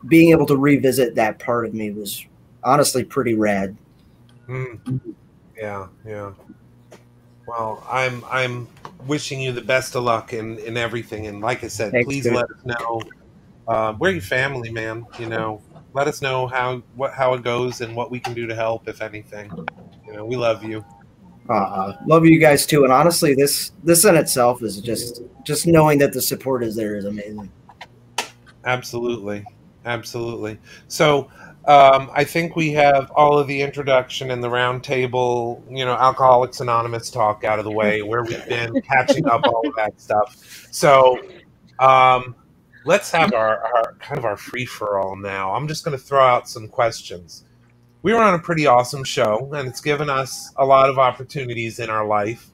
being able to revisit that part of me was honestly pretty rad. Yeah. Well, I'm wishing you the best of luck in everything, and like I said, Thanks, please dude. let us know. We're your family, man. Let us know how it goes and what we can do to help, if anything. We love you. Love you guys too. And honestly, this in itself is just knowing that the support is there is amazing. Absolutely. So I think we have all of the introduction and the round table, Alcoholics Anonymous talk out of the way, where we've been catching up, all of that stuff. So let's have our kind of our free-for-all now. I'm just going to throw out some questions. We were on a pretty awesome show, and it's given us a lot of opportunities in our life.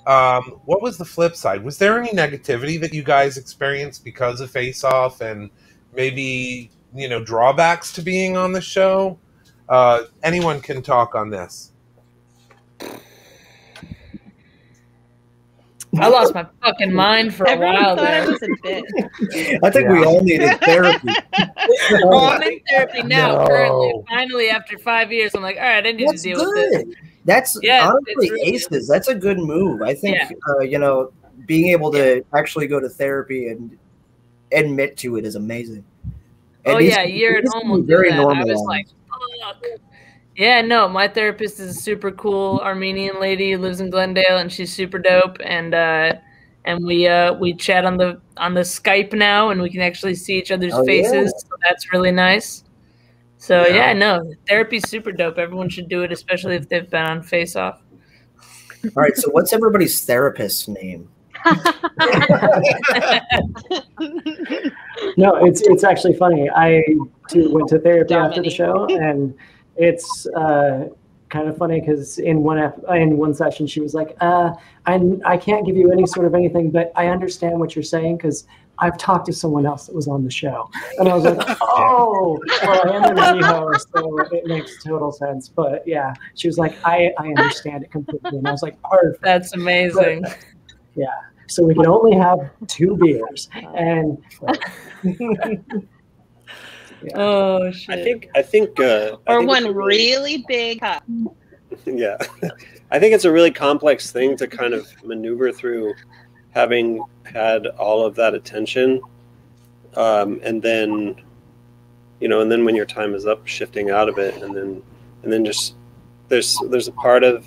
What was the flip side? Was there any negativity that you guys experienced because of Face Off, and maybe drawbacks to being on the show? Anyone can talk on this. I lost my fucking mind for a while there. It was a bit. I think we all needed therapy. Well, I'm in therapy now, currently. Finally, after 5 years, I'm like, all right, I need to deal with this. That's honestly really aces. That's a good move. I think being able to actually go to therapy and admit to it is amazing. Oh yeah, a year and almost very that. normal. I was like, fuck. Yeah, no, my therapist is a super cool Armenian lady who lives in Glendale, and she's super dope. And we chat on the Skype now, and we can actually see each other's faces. Yeah. So that's really nice. So yeah, no, therapy's super dope. Everyone should do it, especially if they've been on Face Off. All right, so what's everybody's therapist's name? No, it's actually funny. I too went to therapy after the show, and it's kind of funny because in one session she was like, I can't give you any sort of anything, but I understand what you're saying because I've talked to someone else that was on the show. And I was like, oh, well, I am an Amiho, so it makes total sense. But yeah, she was like, I understand it completely. And I was like, perfect. That's amazing. But, yeah. So we can only have 2 beers. And oh shit. I think Or one really big cup. Yeah. I think it's a really complex thing to kind of maneuver through, having had all of that attention, and then when your time is up, shifting out of it, and then just there's a part of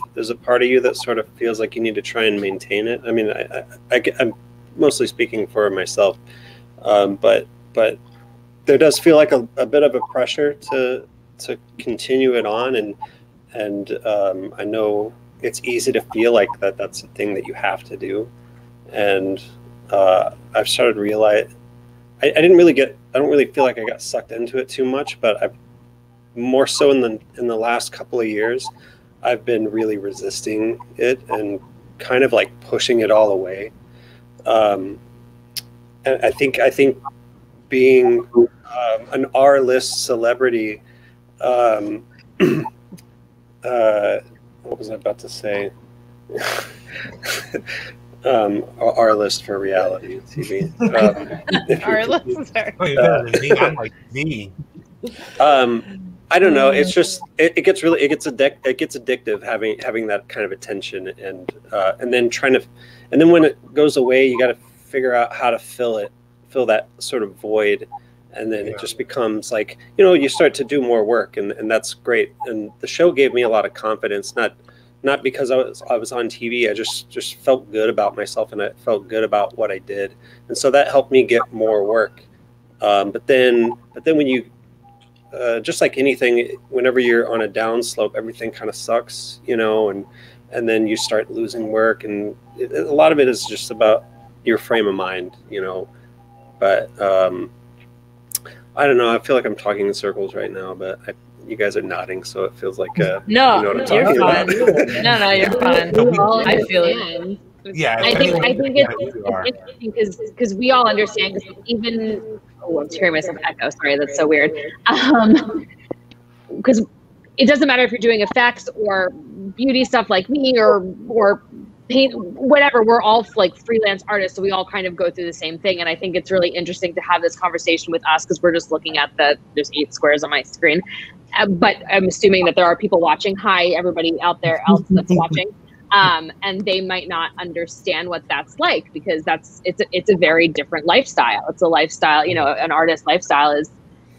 you that sort of feels like you need to try and maintain it. I mean, I'm mostly speaking for myself, but there does feel like a bit of a pressure to continue it on, and I know it's easy to feel like that's a thing that you have to do. And I've started to realize I don't really feel like I got sucked into it too much, but I've more so in the last couple of years, I've been really resisting it and kind of like pushing it all away. And I think being an R-list celebrity, what was I about to say? Our list for reality TV. Our list. I'm like me. I don't know. It's just it gets addictive having that kind of attention, and then when it goes away, you got to figure out how to fill that sort of void, and then it just becomes like you start to do more work, and that's great. And the show gave me a lot of confidence, not because I was on TV. I just felt good about myself, and I felt good about what I did, and so that helped me get more work. But then when you just like anything, whenever you're on a downslope, everything kind of sucks, and then you start losing work, and a lot of it is just about your frame of mind, But I don't know. I feel like I'm talking in circles right now, but you guys are nodding, so it feels like no, you know what I'm talking you're fine. about. No, you're fine. I feel it. Yeah, I think it's interesting because we all understand. Because even I'm hearing myself echo. Sorry, that's so weird. Because it doesn't matter if you're doing effects or beauty stuff like me or paint, whatever. We're all like freelance artists, so we all kind of go through the same thing. And I think it's really interesting to have this conversation with us because we're just looking at there's 8 squares on my screen. But I'm assuming that there are people watching. Hi, everybody out there else that's watching. And they might not understand what that's like because it's a very different lifestyle. It's a lifestyle, an artist lifestyle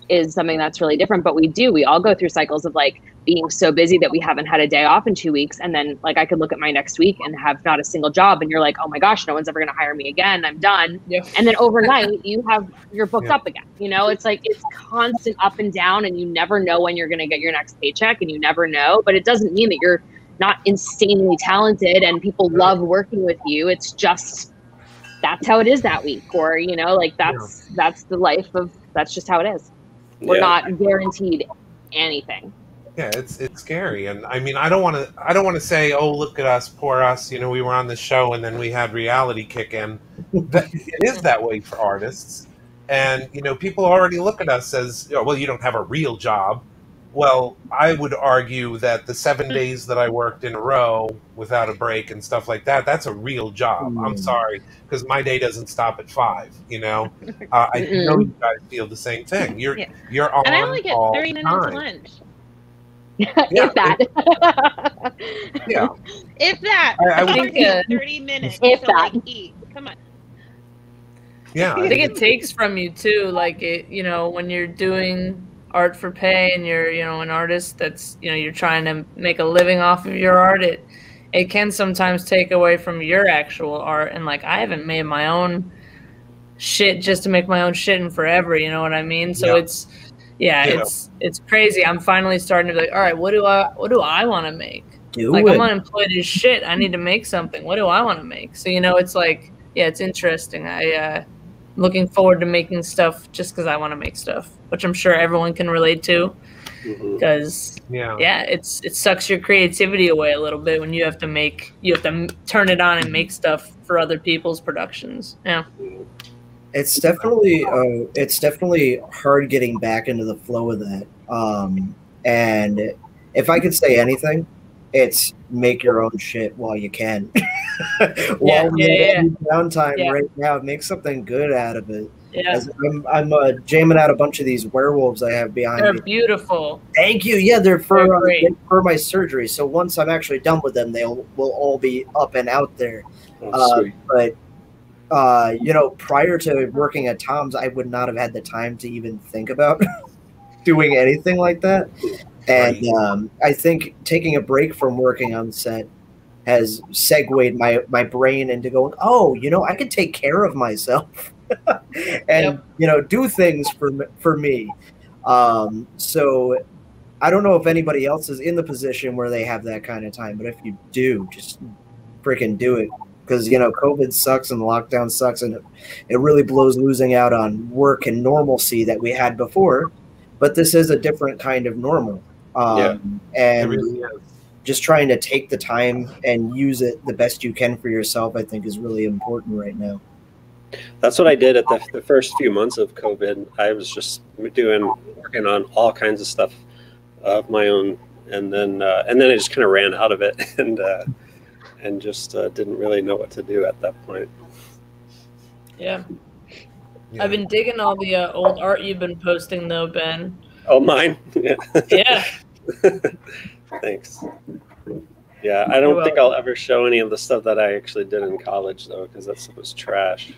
is something that's really different, but we all go through cycles of like being so busy that we haven't had a day off in 2 weeks. And then like, I could look at my next week and have not a single job. And you're like, oh my gosh, no one's ever going to hire me again. I'm done. Yeah. And then overnight you're booked up again. It's like, it's constant up and down and you never know when you're going to get your next paycheck and you never know, but it doesn't mean that you're not insanely talented and people love working with you. It's just, that's how it is that week. Or, that's the life of, that's just how it is. We're not guaranteed anything. Yeah, it's scary. And I mean, I don't want to say, oh, look at us, poor us. We were on the show and then we had reality kick in. It is that way for artists. And, people already look at us as, well, you don't have a real job. Well, I would argue that the 7 days that I worked in a row without a break and stuff like that, that's a real job. I'm sorry, because my day doesn't stop at 5, you know? I know you guys feel the same thing. You're on And I only get all 30 the minutes time. lunch. If that. Yeah. If that. I would think think 30 minutes If to that. like eat. Come on. Yeah. I think it takes from you too. Like it, you know, when you're doing art for pay and you're, you know, an artist that's, you know, you're trying to make a living off of your art, it can sometimes take away from your actual art. And like, I haven't made my own shit just to make my own shit in forever. You know what I mean? So it's crazy. I'm finally starting to be like, all right, what do I want to make? I'm unemployed as shit. I need to make something. What do I want to make? So, you know, it's like, yeah, it's interesting. Looking forward to making stuff just because I want to make stuff, which I'm sure everyone can relate to. Because it sucks your creativity away a little bit when you have to turn it on and make stuff for other people's productions. Yeah, it's definitely hard getting back into the flow of that. And if I could say anything, it's make your own shit while you can. While we have downtime right now, make something good out of it. Yeah. I'm jamming out a bunch of these werewolves I have behind me. They're beautiful. Thank you. Yeah, they're for my surgery. So once I'm actually done with them, will all be up and out there. But you know, prior to working at Tom's, I would not have had the time to even think about doing anything like that. And I think taking a break from working on set has segued my brain into going, oh, you know, I can take care of myself and, you know, do things for me. So I don't know if anybody else is in the position where they have that kind of time, but if you do, just freaking do it. Because, you know, COVID sucks and lockdown sucks, and it really blows losing out on work and normalcy that we had before. But this is a different kind of normal. And really just trying to take the time and use it the best you can for yourself, I think, is really important right now. That's what I did at the first few months of COVID. I was just working on all kinds of stuff of my own, and then I just kind of ran out of it and just didn't really know what to do at that point. Yeah. I've been digging all the old art you've been posting, though, Ben. Oh, mine? Yeah. Yeah. Thanks. Yeah, I don't think I'll ever show any of the stuff that I actually did in college, though, because that stuff was trash.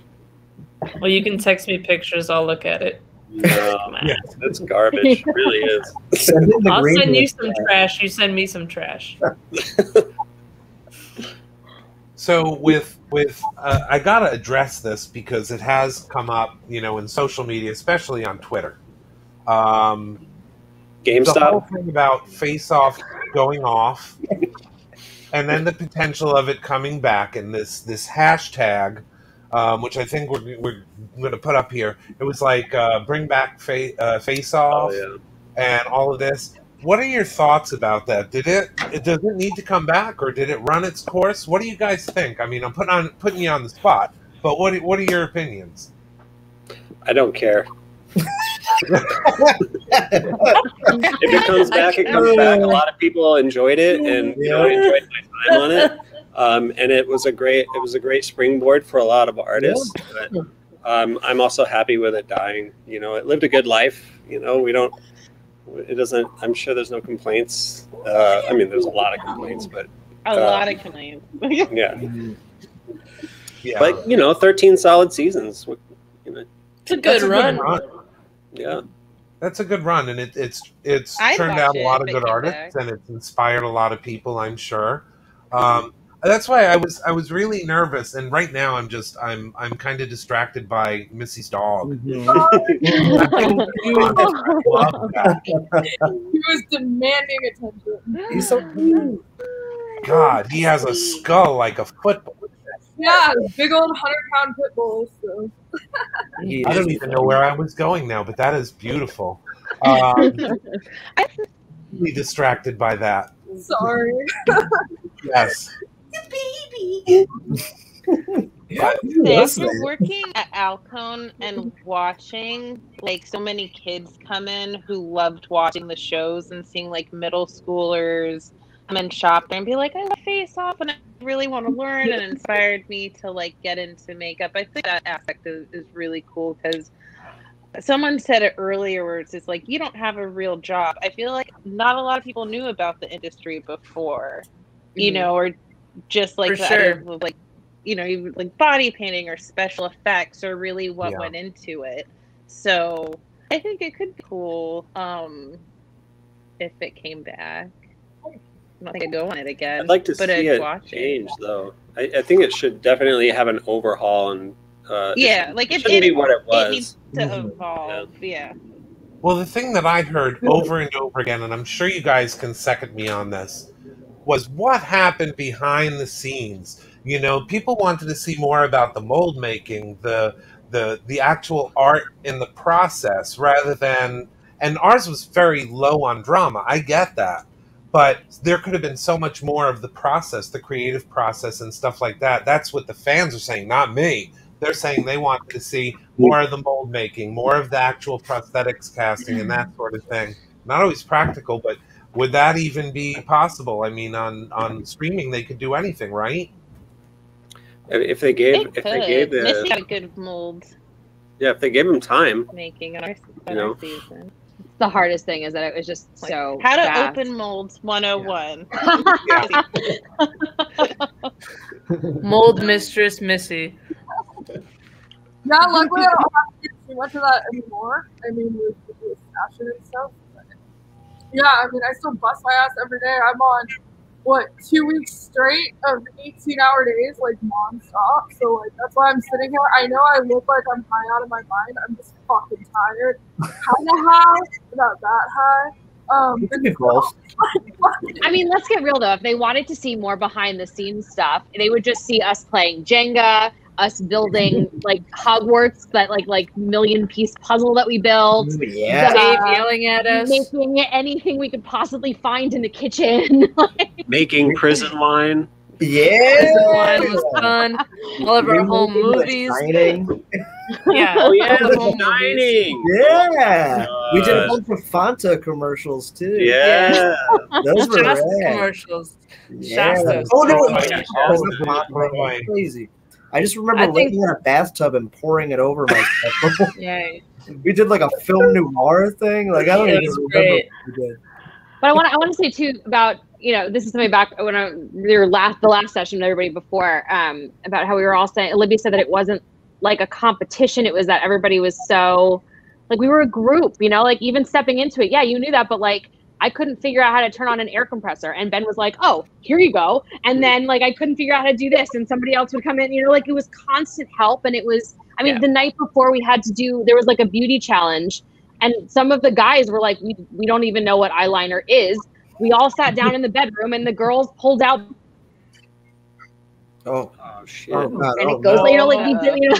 Well, you can text me pictures. I'll look at it. No, it's garbage. It really is. I'll send you some trash. You send me some trash. So with I gotta address this because it has come up, you know, in social media, especially on Twitter. GameStop. The whole thing about Face Off going off, and then the potential of it coming back, and this hashtag, which I think we're going to put up here. It was like bring back Face Off, and all of this. What are your thoughts about that? Does it need to come back, or did it run its course? What do you guys think? I mean, I'm putting you on the spot, but what are your opinions? I don't care. If it comes back, it comes back. A lot of people enjoyed it, and you know, I enjoyed my time on it. And it was a great springboard for a lot of artists. But I'm also happy with it dying. You know, it lived a good life. You know, it doesn't. I'm sure there's no complaints. I mean, there's a lot of complaints, but a lot of complaints. Yeah. But you know, 13 solid seasons. You know, it's a good run. Yeah, that's a good run, and it's turned out a lot of good artists, and it's inspired a lot of people, I'm sure. That's why I was really nervous, and right now I'm kind of distracted by Missy's dog. He was demanding attention. He's so cute. God, he has a skull like a football. Yeah, big old 100-pound pit bull. So. I don't even know where I was going now, but that is beautiful. I'm really distracted by that. Sorry. Yes. The baby. After working at Alcone and watching like so many kids come in who loved watching the shows and seeing like middle schoolers come and shop there and be like, I love Face Off and I really want to learn, and inspired me to like get into makeup. I think that aspect is really cool because someone said it earlier where it's just like, you don't have a real job. I feel like not a lot of people knew about the industry before, you know, or just like For the sure. idea of like, you know, even like body painting or special effects or really what went into it. So I think it could be cool if it came back. I don't think I'd go on it again. I'd like to but see I'd it watch change, though. I think it should definitely have an overhaul, and yeah, like it shouldn't be what it was. It needs to evolve. Yeah. Well, the thing that I'd heard over and over again, and I'm sure you guys can second me on this, was what happened behind the scenes. You know, people wanted to see more about the mold making, the actual art in the process, rather than. And ours was very low on drama. I get that, but there could have been so much more of the process, the creative process, and stuff like that. That's what the fans are saying, not me. They're saying they want to see more of the mold making, more of the actual prosthetics casting, and that sort of thing. Not always practical, but would that even be possible? I mean, on streaming, they could do anything, right? If they gave the Missy got a good mold if they gave them time, making on our season. The hardest thing is that it was just so how to fast. open molds 101. Mold mistress Missy. Yeah, luckily I don't have to do too much of that anymore. I mean, with fashion and stuff. But yeah, I mean, I still bust my ass every day. I'm on, 2 weeks straight of 18-hour days, like, nonstop. So, like, that's why I'm sitting here. I know I look like I'm high out of my mind. I'm just fucking tired. Kind of high, but not that high. I mean, let's get real though. If they wanted to see more behind the scenes stuff, they would just see us playing Jenga, us building like Hogwarts, that like million-piece puzzle that we built. Yeah. Dave yelling at us, making anything we could possibly find in the kitchen. making prison wine. Prison wine was fun. All of our home movies. Yeah. Oh yeah, all the home The movies. Shining. Yeah, we did a bunch of Fanta commercials too. Yeah, those were Shasta rad. commercials. Yeah. Shasta. Oh no, Oh, yeah. crazy. I just remember laying in a bathtub and pouring it over myself. Yeah. We did like a film noir thing. Like I don't Yeah, even it was remember great. what we did. But I want to say too about, you know, this is something back when the last session with everybody before, about how we were all saying, Olivia said that it wasn't like a competition. It was that everybody was so, like, we were a group, you know, like even stepping into it. Yeah, you knew that, but like I couldn't figure out how to turn on an air compressor, and Ben was like, oh, here you go. And then like I couldn't figure out how to do this, and somebody else would come in, you know, like it was constant help. And it was, I mean, the night before we had to do, there was like a beauty challenge, and some of the guys were like, we don't even know what eyeliner is. We all sat down in the bedroom, and the girls pulled out. Oh shit! Oh, God. And Oh, it goes, no. you know, like you know.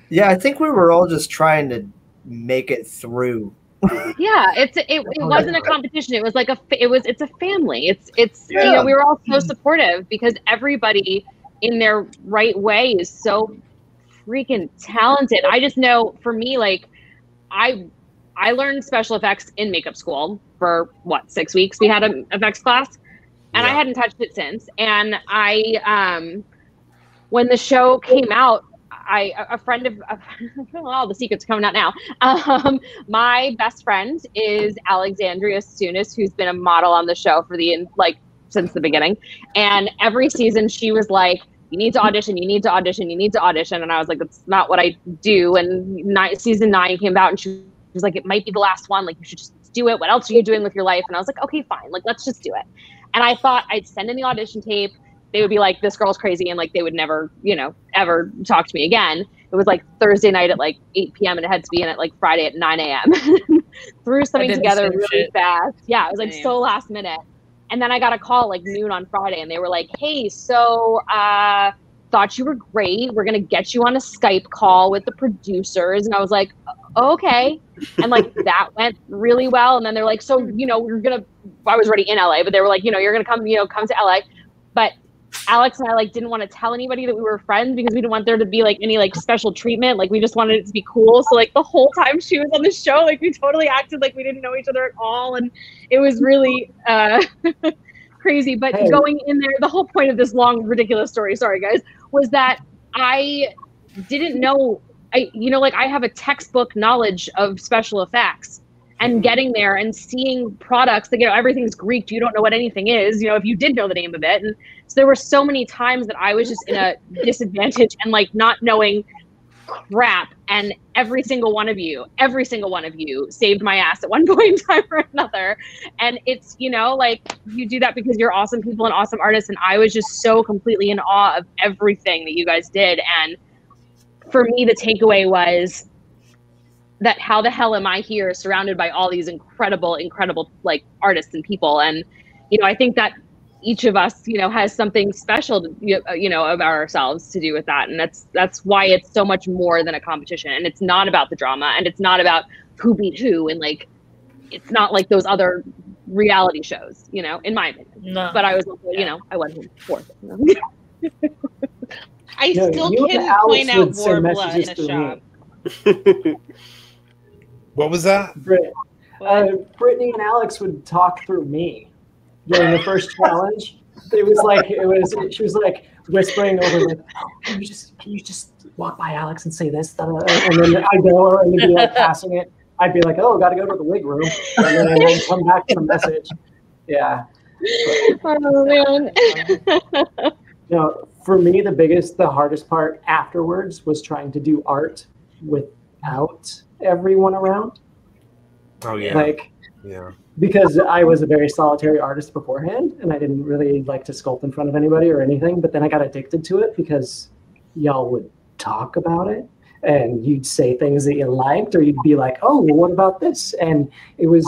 Yeah, I think we were all just trying to make it through. Yeah, it wasn't a competition. It was like it's a family. It's you know, we were all so supportive because everybody in their right way is so freaking talented. I just know for me, like I learned special effects in makeup school for 6 weeks. We had an effects class, and I hadn't touched it since. And I when the show came out, a friend of all the secrets coming out now. My best friend is Alexandria Sunis, who's been a model on the show for since the beginning. And every season she was like, you need to audition, you need to audition, you need to audition. And I was like, that's not what I do. And season 9 came out, and she was like, it might be the last one. Like, you should just do it. What else are you doing with your life? And I was like, okay, fine. Like, let's just do it. And I thought I'd send in the audition tape. They would be like, this girl's crazy. And like, they would never, you know, ever talk to me again. It was like Thursday night at like 8 p.m. and it had to be in at like Friday at 9 a.m. Threw something together really fast. Yeah, it was like so last minute. And then I got a call like noon on Friday, and they were like, hey, so thought you were great. We're going to get you on a Skype call with the producers. And I was like, okay. And like, that went really well. And then they're like, so, you know, I was already in LA, but they were like, you know, you're going to come to LA. But Alex and I like didn't want to tell anybody that we were friends because we didn't want there to be like any like special treatment. Like we just wanted it to be cool. So like the whole time she was on the show, like we totally acted like we didn't know each other at all, and it was really crazy. But going in there, the whole point of this long ridiculous story, sorry guys, was that I didn't know. Like I have a textbook knowledge of special effects. And getting there and seeing products that, everything's Greek. You don't know what anything is, if you did know the name of it. And so there were so many times that I was just in a disadvantage and like not knowing crap. And every single one of you saved my ass at one point in time or another. And it's, like you do that because you're awesome people and awesome artists. And I was just so completely in awe of everything that you guys did. And for me, the takeaway was, that how the hell am I here surrounded by all these incredible like artists and people. And, I think that each of us, has something special, about ourselves to do with that. And that's why it's so much more than a competition. And it's not about the drama and it's not about who beat who. And like, it's not like those other reality shows, in my opinion. No. But I was, I wasn't fourth. I still can't point out Warbler in a shop. What was that? Brittany and Alex would talk through me during the first challenge. She was like whispering over like, can you just walk by Alex and say this? And then I go and they'd be like passing it. I'd be like, oh, got to go to the wig room. And then I'd come back to the message. Yeah. Oh, man. For me, the hardest part afterwards was trying to do art without everyone around. Oh yeah. Because I was a very solitary artist beforehand and I didn't really like to sculpt in front of anybody or anything, but then I got addicted to it because y'all would talk about it and you'd say things that you liked, or you'd be like, oh, well, what about this? And it was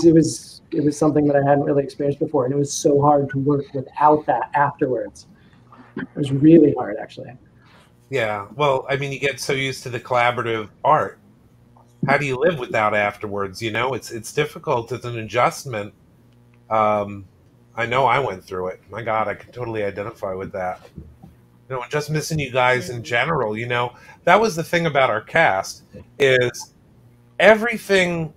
something that I hadn't really experienced before, and it was so hard to work without that afterwards. It was really hard, actually. Yeah, well, I mean, you get so used to the collaborative art. How do you live without afterwards? It's difficult. It's an adjustment. I know I went through it. My God, I can totally identify with that. Just missing you guys in general. That was the thing about our cast is everything.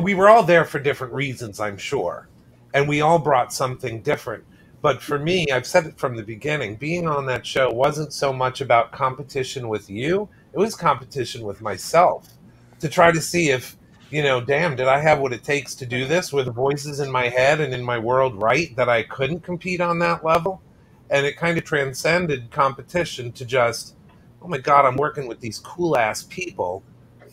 We were all there for different reasons, I'm sure, and we all brought something different. But for me, I've said it from the beginning, being on that show wasn't so much about competition with you. It was competition with myself to try to see if, damn, did I have what it takes to do this with voices in my head and in my world right that I couldn't compete on that level? And it kind of transcended competition to just, oh my God, I'm working with these cool-ass people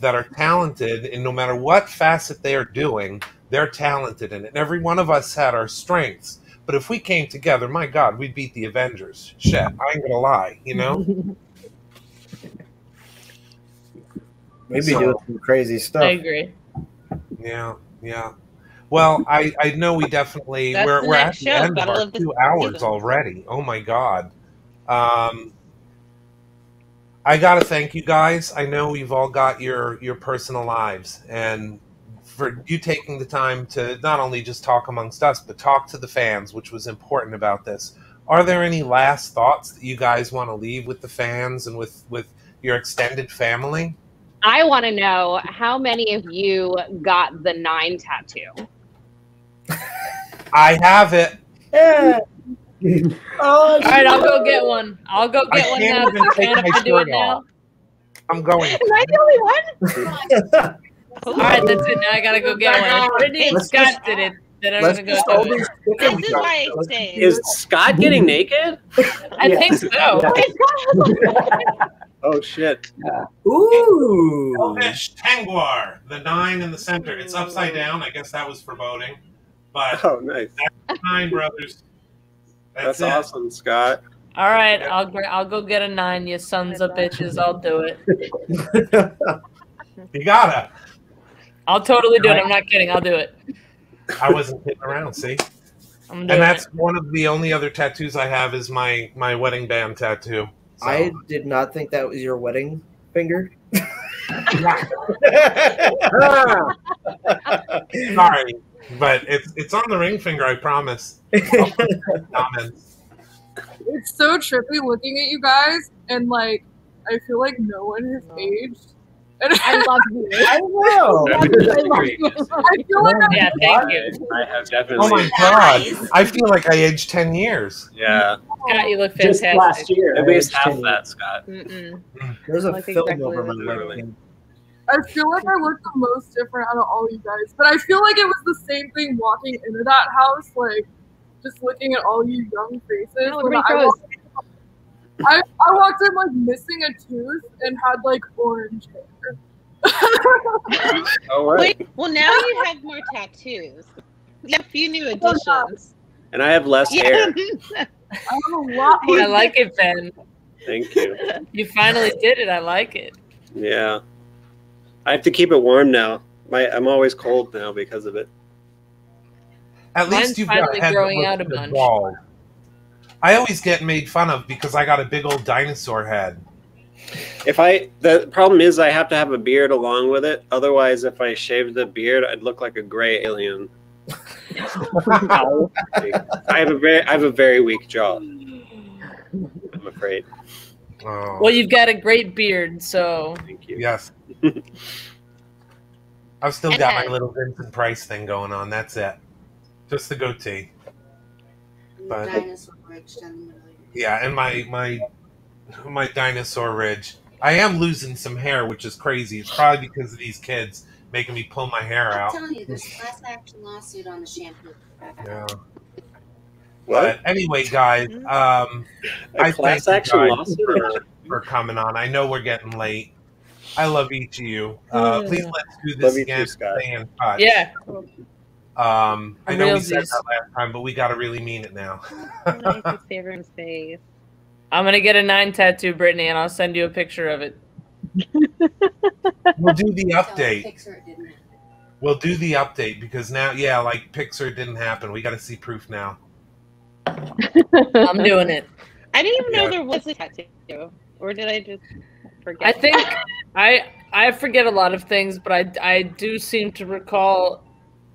that are talented, and no matter what facet they are doing, they're talented in it. And every one of us had our strengths. But if we came together, my God, we'd beat the Avengers. Shit, I ain't gonna lie, We'd be doing some crazy stuff. I agree. Yeah. Well, I know we definitely we're at the end of our 2 hours already. Oh my God. I gotta thank you guys. I know you've all got your personal lives, and for you taking the time to not only just talk amongst us, but talk to the fans, which was important about this. Are there any last thoughts that you guys want to leave with the fans and with your extended family? I want to know how many of you got the 9 tattoo. I have it. Yeah. All right, I'll go get one. I'll go get one now. Can I do it now? I'm going. Am I the only one? All right, that's it. Now I gotta go get one. Brittany and Scott did it. Then I'm gonna go do it. This is why I stayed. Is Scott getting naked? I think so. Oh shit! Ooh! Elvish Tangwar, the 9 in the center. It's upside down. I guess that was foreboding. But oh, nice. That's 9, brothers. That's awesome, Scott. All right, I'll go get a 9. You sons of bitches, I'll do it. You gotta. I'll totally do it. I'm not kidding. I'll do it. I wasn't kidding around. See. And that's one of the only other tattoos I have is my wedding band tattoo. So. I did not think that was your wedding finger. Sorry, but it's on the ring finger. I promise. Comments. it's so trippy looking at you guys, and like I feel like no one has aged. And I love you. I know. I feel like Yeah, thank you. I have definitely. Oh my god! I feel like I aged 10 years. Yeah. Scott, you look Just fantastic. last year. At I least aged half 10 that, Scott. There's a Look film exactly over the my same. webcam. I feel like I look the most different out of all you guys, but I feel like it was the same thing walking into that house, like just looking at all you young faces. No, When everybody froze. I walked in like missing a tooth and had like orange hair. Oh, right. Wait, well now you have more tattoos. You have a few new additions. And I have less hair. I have a lot more. I like it, Ben. Thank you. You finally did it. I like it. Yeah. I have to keep it warm now. I'm always cold now because of it. At Mine's least you've got finally a head growing that out a looks bunch. bald. I always get made fun of because I got a big old dinosaur head. The problem is I have to have a beard along with it. Otherwise, if I shaved the beard, I'd look like a gray alien. I have a very weak jaw. I'm afraid. Oh. Well, you've got a great beard, so. Thank you. Yes. I've still got my little Vincent Price thing going on. That's it. Just the goatee. But Dinosaur ridge down the middle. yeah, and my dinosaur ridge. I am losing some hair, which is crazy. It's probably because of these kids making me pull my hair I'm out. telling you, there's a class action lawsuit on the shampoo. Yeah. But anyway, guys, A I class thank you action guys lawsuit? for coming on. I know we're getting late. I love each of you. Please let's do Love this you again. too, Scott. Stay in touch. Yeah. I know we said Realsies. that last time, but we got to really mean it now. Nice to see everyone's face. I'm going to get a 9 tattoo, Brittany, and I'll send you a picture of it. We'll do the update. Pixar, it didn't happen. We'll do the update because now, yeah, like Pixar didn't happen. We got to see proof now. I'm doing it. I didn't even Yeah. know there was a tattoo. Or did I just forget? I think I forget a lot of things, but I do seem to recall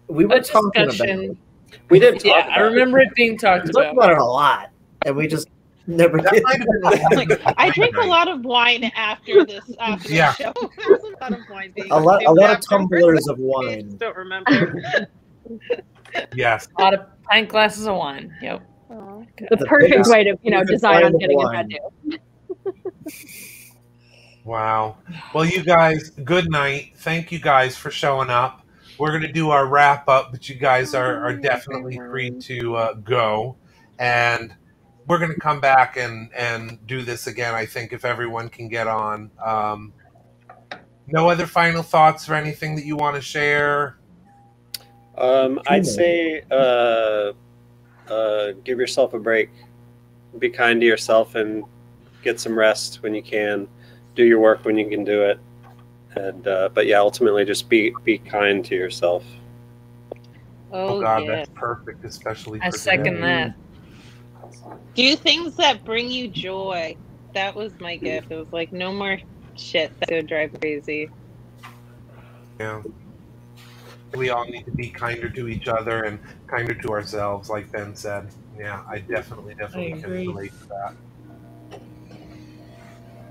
We were a talking about discussion. it. We did talk Yeah, I about remember it being We talked talked about. about it a lot, and we just never That did. might have been like I drink a lot of wine after this Yeah. show. There was a lot of wine being A lot consumed of after. tumblers of I wine. just don't remember. Yes. A lot of pint glasses of wine. Yep. The perfect biggest- way to, biggest design on line of getting a wine. tattoo. Wow. Well, you guys, good night. Thank you guys for showing up. We're going to do our wrap up, but you guys are definitely free to go. And we're going to come back and do this again, I think, if everyone can get on. No other final thoughts or anything that you want to share? I'd say give yourself a break. Be kind to yourself and get some rest when you can. Do your work when you can do it. And but yeah, ultimately just be kind to yourself. Oh, God, that's perfect, especially for I second today. that. Do things that bring you joy. That was my gift. It was like no more shit that would drive me crazy. Yeah. We all need to be kinder to each other and kinder to ourselves, like Ben said. Yeah, I definitely can relate to that.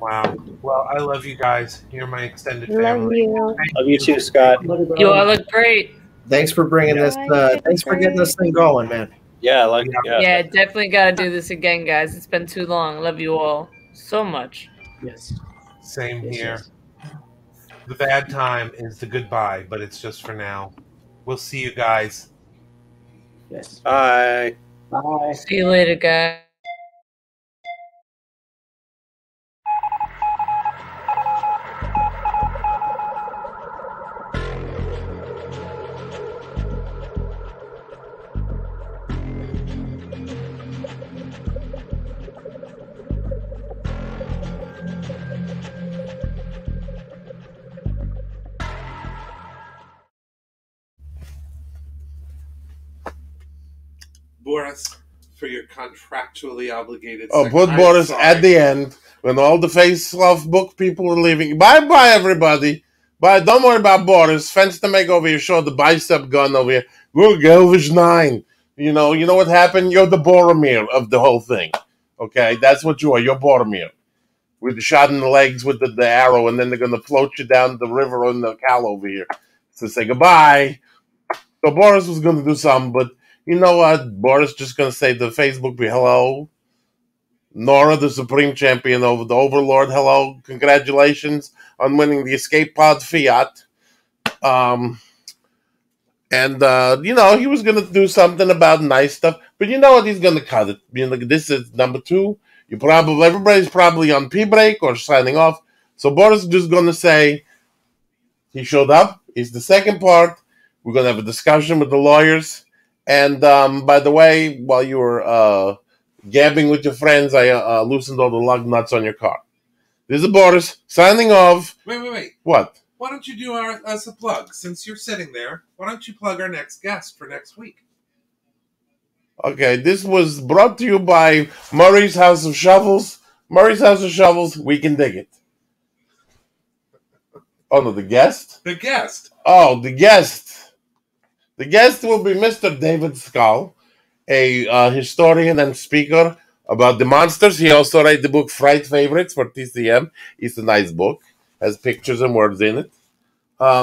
Wow. Well, I love you guys. You're my extended family. Love you too, Scott. You all look great. Thanks for bringing this. Thanks for getting this thing going, man. Yeah, Yeah, definitely got to do this again, guys. It's been too long. Love you all so much. Yes. Same Yes, here. yes. The bad time is the goodbye, but it's just for now. We'll see you guys. Yes. Bye. Bye. See you later, guys. Boris, for your contractually obligated. Oh, second- put I'm Boris sorry. at the end when all the face love book people are leaving. Bye, everybody. Bye. Don't worry about Boris. Fence to make over here. Show the bicep gun over here. Look, Elvish 9. You know what happened? You're the Boromir of the whole thing. Okay, that's what you are. You're Boromir. With the shot in the legs with the arrow, and then they're going to float you down the river on the cow over here to say goodbye. So Boris was going to do something, but you know what? Boris just going to say to Facebook, hello. Nora, the Supreme Champion over the Overlord, hello. Congratulations on winning the Escape Pod Fiat. You know, he was going to do something about nice stuff, but you know what? He's going to cut it. You know, this is number 2. Everybody's probably on pee break or signing off. So Boris is just going to say he showed up. It's the second part. We're going to have a discussion with the lawyers. And by the way, while you were gabbing with your friends, I loosened all the lug nuts on your car. This is Boris signing off. Wait. What? Why don't you do us a plug? Since you're sitting there, why don't you plug our next guest for next week? Okay, this was brought to you by Murray's House of Shovels. Murray's House of Shovels, we can dig it. Oh, no, the guest? The guest. Oh, the guest. The guest will be Mr. David Skull, a historian and speaker about the monsters. He also wrote the book Fright Favorites for TCM. It's a nice book. Has pictures and words in it.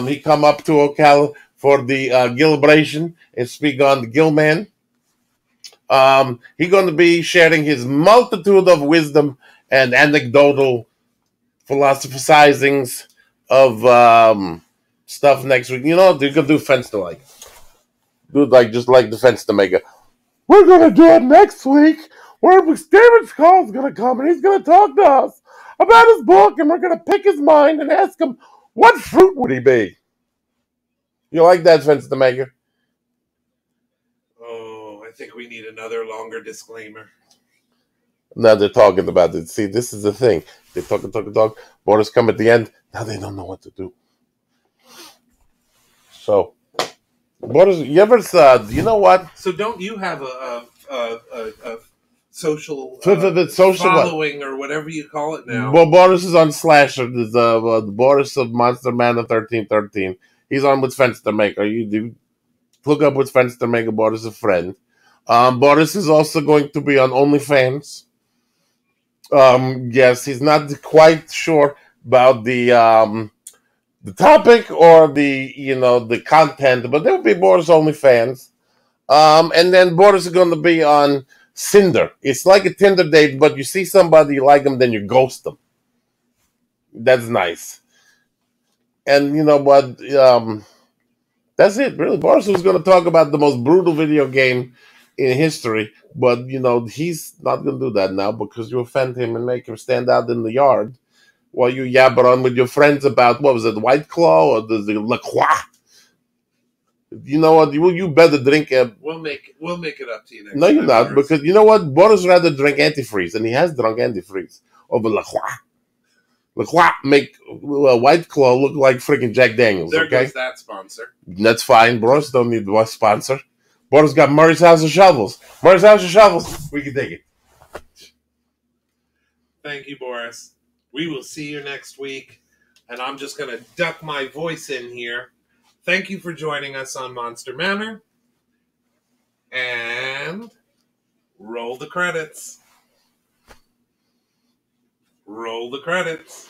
He come up to Ocala for the Gilbration and speak on the Gilman. He's going to be sharing his multitude of wisdom and anecdotal philosophizings of stuff next week. You know, they're going to do Fence to Like. Do it like, just like the Fence to Make. We're going to do it next week where David Skull's going to come and he's going to talk to us about his book, and we're going to pick his mind and ask him, what fruit would he be? You like that, Fence to Maker? Oh, I think we need another longer disclaimer. Now they're talking about it. See, this is the thing. They talk. Borders come at the end. Now they don't know what to do. So, Borders, you ever you know what? So don't you have a social following or whatever you call it now? Well, Boris is on Slasher. There's the Boris of Monster Manor 1313. He's on with Fenster Maker. You do look up with Fenster Maker. Boris is a friend. Boris is also going to be on OnlyFans. Yes, he's not quite sure about the topic or the content, but there will be Boris OnlyFans. And then Boris is going to be on Cinder. It's like a Tinder date, but you see somebody, you like them, then you ghost them. That's nice. And you know what? That's it, really. Boris was going to talk about the most brutal video game in history, but he's not going to do that now because you offend him and make him stand out in the yard while you yabber on with your friends about, what was it, White Claw or the La Croix? You know what? You better drink a... We'll make it up to you next No, you're time, not, Boris. because you know what? Boris rather drink antifreeze, and he has drunk antifreeze over La Croix. La Croix make White Claw look like freaking Jack Daniels, There okay? goes that sponsor. That's fine. Boris don't need a sponsor. Boris got Murray's House of Shovels. Murray's House of Shovels. We can take it. Thank you, Boris. We will see you next week. And I'm just going to duck my voice in here. Thank you for joining us on Monster Manor. And roll the credits. Roll the credits.